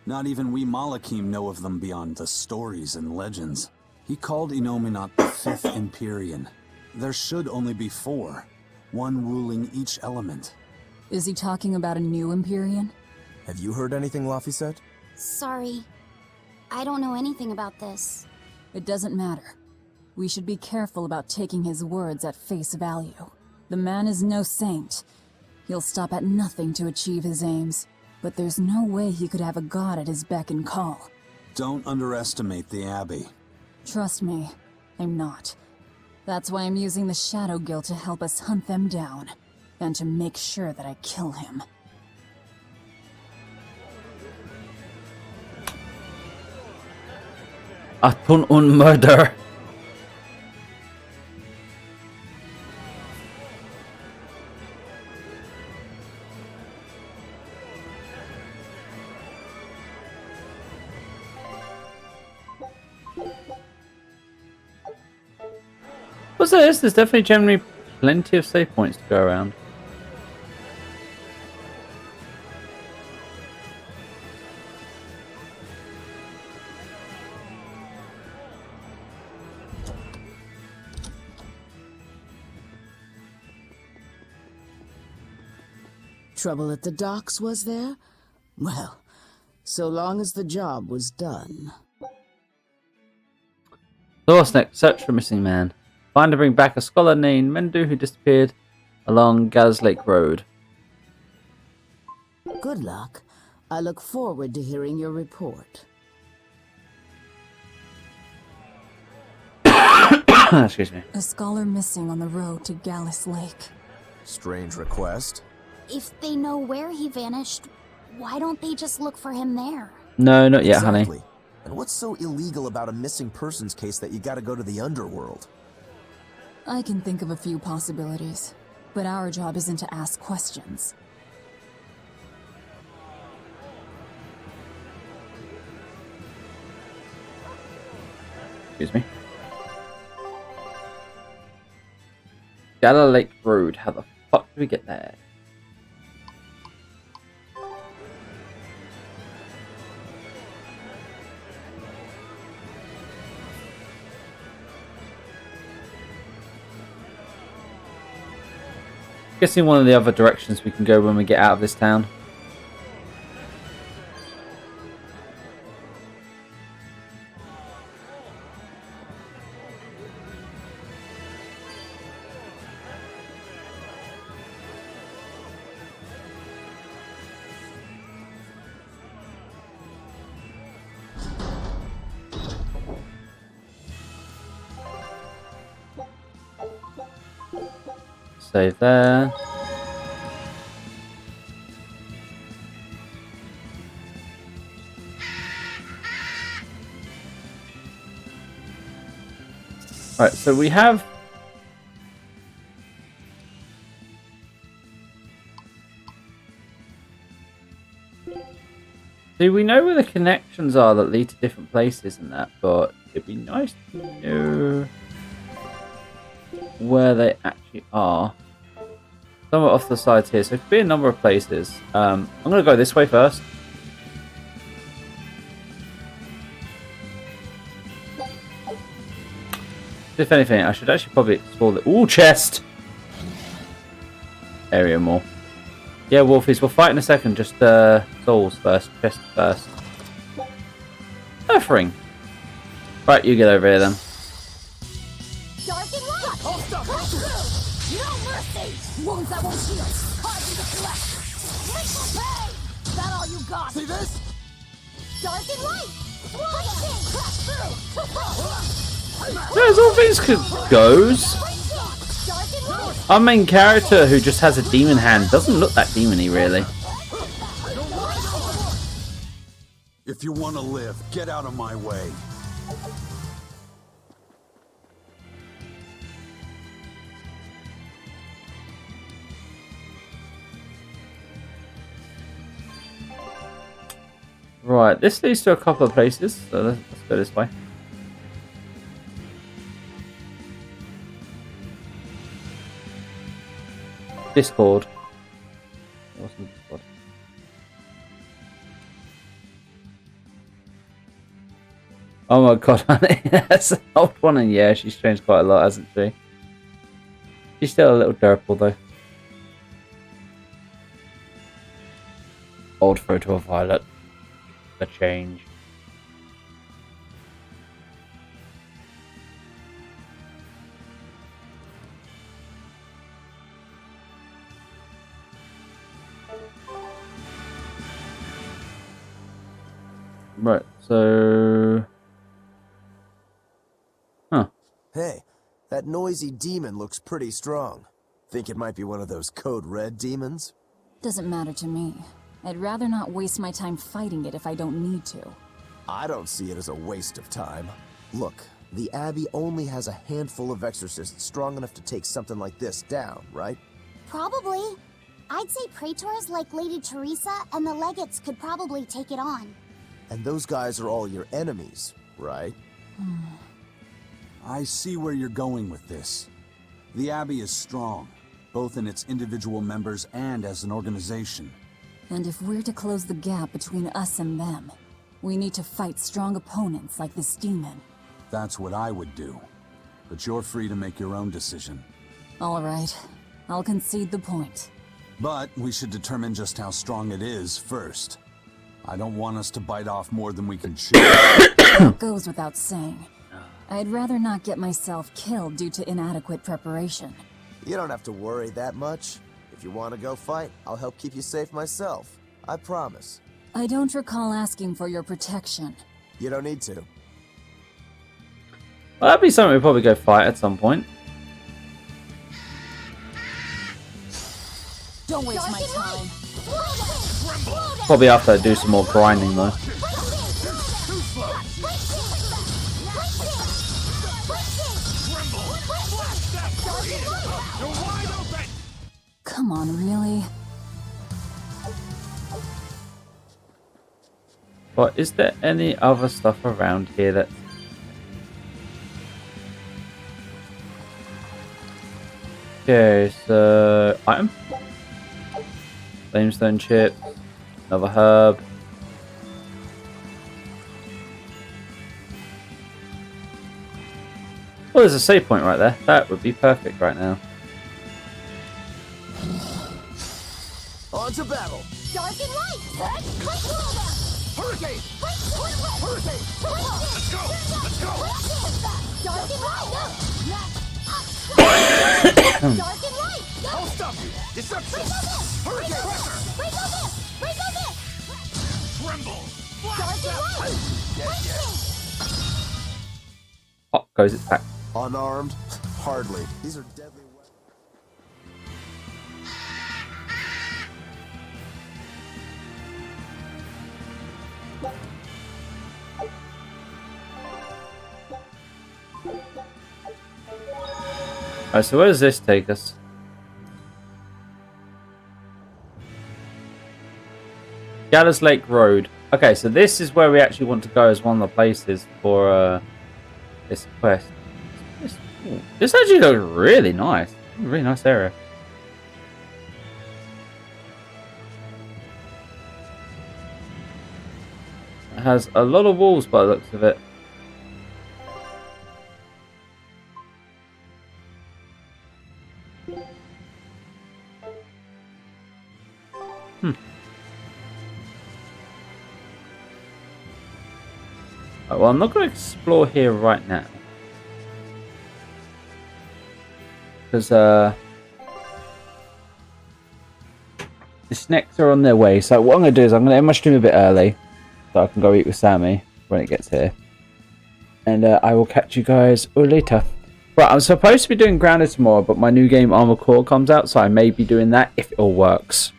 Speaker 3: Not even we Malachim know of them beyond the stories and legends. He called Enominat the Fifth Empyrean. There should only be four, one ruling each element.
Speaker 4: Is he talking about a new Empyrean?
Speaker 5: Have you heard anything, Laufeyset?
Speaker 6: Sorry. I don't know anything about this.
Speaker 4: It doesn't matter. We should be careful about taking his words at face value. The man is no saint. He'll stop at nothing to achieve his aims. But there's no way he could have a god at his beck and call.
Speaker 3: Don't underestimate the Abbey.
Speaker 4: Trust me, I'm not. That's why I'm using the Shadow Guild to help us hunt them down. And to make sure that I kill him.
Speaker 1: Upon un murder. What's this? There's definitely generally plenty of save points to go around.
Speaker 16: Trouble at the docks, was there? Well, so long as the job was done.
Speaker 1: So what's next? Search for missing man. Find and bring back a scholar named Mendu who disappeared along Gaz Lake Road.
Speaker 16: Good luck. I look forward to hearing your report.
Speaker 1: Excuse me.
Speaker 4: A scholar missing on the road to Gallus Lake.
Speaker 5: Strange request.
Speaker 6: If they know where he vanished, why don't they just look for him there?
Speaker 1: No, not yet, honey.
Speaker 5: Exactly. And what's so illegal about a missing persons case that you gotta go to the underworld?
Speaker 4: I can think of a few possibilities, but our job isn't to ask questions.
Speaker 1: Excuse me. Gala Lake Road. How the fuck do we get there? Guessing one of the other directions we can go when we get out of this town. Save there. Right, so we have see, we know where the connections are that lead to different places and that, but it'd be nice to know where they actually are. Somewhere off the sides here, so it could be a number of places. I'm gonna go this way first. If anything, I should actually probably explore the chest area more. Yeah, Wolfies, we'll fight in a second. Just souls first, chest first. Earthring. Right, you get over here then.
Speaker 7: Dark and light! Cut through! No mercy! Wounds that won't heal! Hard to deflect! Lethal pay! That all you got? See this? Dark and light! Swing! Crack through!
Speaker 1: There's all things goes. Our main character, who just has a demon hand, doesn't look that demony, really.
Speaker 3: If you want to live, get out of my way.
Speaker 1: Right, this leads to a couple of places, so let's go this way. Discord. Awesome Discord. Oh my god, honey. That's an old one, and yeah, she's changed quite a lot, hasn't she? She's still a little derpal, though. Old photo of Violet. A change. Right, so... Huh.
Speaker 5: Hey, that noisy demon looks pretty strong. Think it might be one of those Code Red demons?
Speaker 4: Doesn't matter to me. I'd rather not waste my time fighting it if I don't need to.
Speaker 5: I don't see it as a waste of time. Look, the Abbey only has a handful of exorcists strong enough to take something like this down, right?
Speaker 6: Probably. I'd say praetors like Lady Teresa and the legates could probably take it on.
Speaker 5: And those guys are all your enemies, right?
Speaker 3: I see where you're going with this. The Abbey is strong, both in its individual members and as an organization.
Speaker 4: And if we're to close the gap between us and them, we need to fight strong opponents like this demon.
Speaker 3: That's what I would do. But you're free to make your own decision.
Speaker 4: All right. I'll concede the point.
Speaker 3: But we should determine just how strong it is first. I don't want us to bite off more than we can chew.
Speaker 4: It goes without saying. I'd rather not get myself killed due to inadequate preparation.
Speaker 5: You don't have to worry that much. If you want to go fight, I'll help keep you safe myself. I promise.
Speaker 4: I don't recall asking for your protection.
Speaker 5: You don't need to.
Speaker 1: Well, that'd be something we'd probably go fight at some point.
Speaker 4: Don't waste my time.
Speaker 1: Probably after I do some more grinding though.
Speaker 4: Come on, really?
Speaker 1: But is there any other stuff around here that... Okay, so... Item? Limestone chip. Another herb. Well, there's a save point right there. That would be perfect right now.
Speaker 5: On to battle!
Speaker 7: Dark and light! Hurricane! Hurricane! Let's go! Let's go! Dark and light! Dark and light!
Speaker 14: I'll stop you! Deception! Hurricane pressure! Tremble!
Speaker 7: Dark and light!
Speaker 1: Oh, goes its back.
Speaker 5: Unarmed? Hardly. These are deadly weapons.
Speaker 1: Alright, so where does this take us? Gallows Lake Road. Okay, so this is where we actually want to go as one of the places for this quest. This actually looks really nice. Really nice area. It has a lot of walls by the looks of it. Oh, well, I'm not going to explore here right now. Because the snacks are on their way. So what I'm going to do is I'm going to end my stream a bit early. So I can go eat with Sammy when it gets here. And I will catch you guys all later. Right, I'm supposed to be doing Grounded tomorrow, but my new game Armored Core comes out. So I may be doing that if it all works.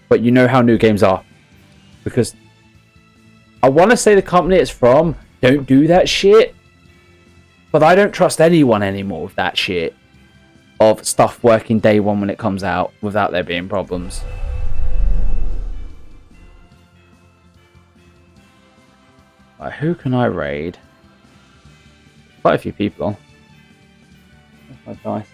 Speaker 1: But you know how new games are. Because I want to say the company it's from don't do that shit. But I don't trust anyone anymore with that shit. Of stuff working day one when it comes out without there being problems. Right, who can I raid? Quite a few people. Where's my dice?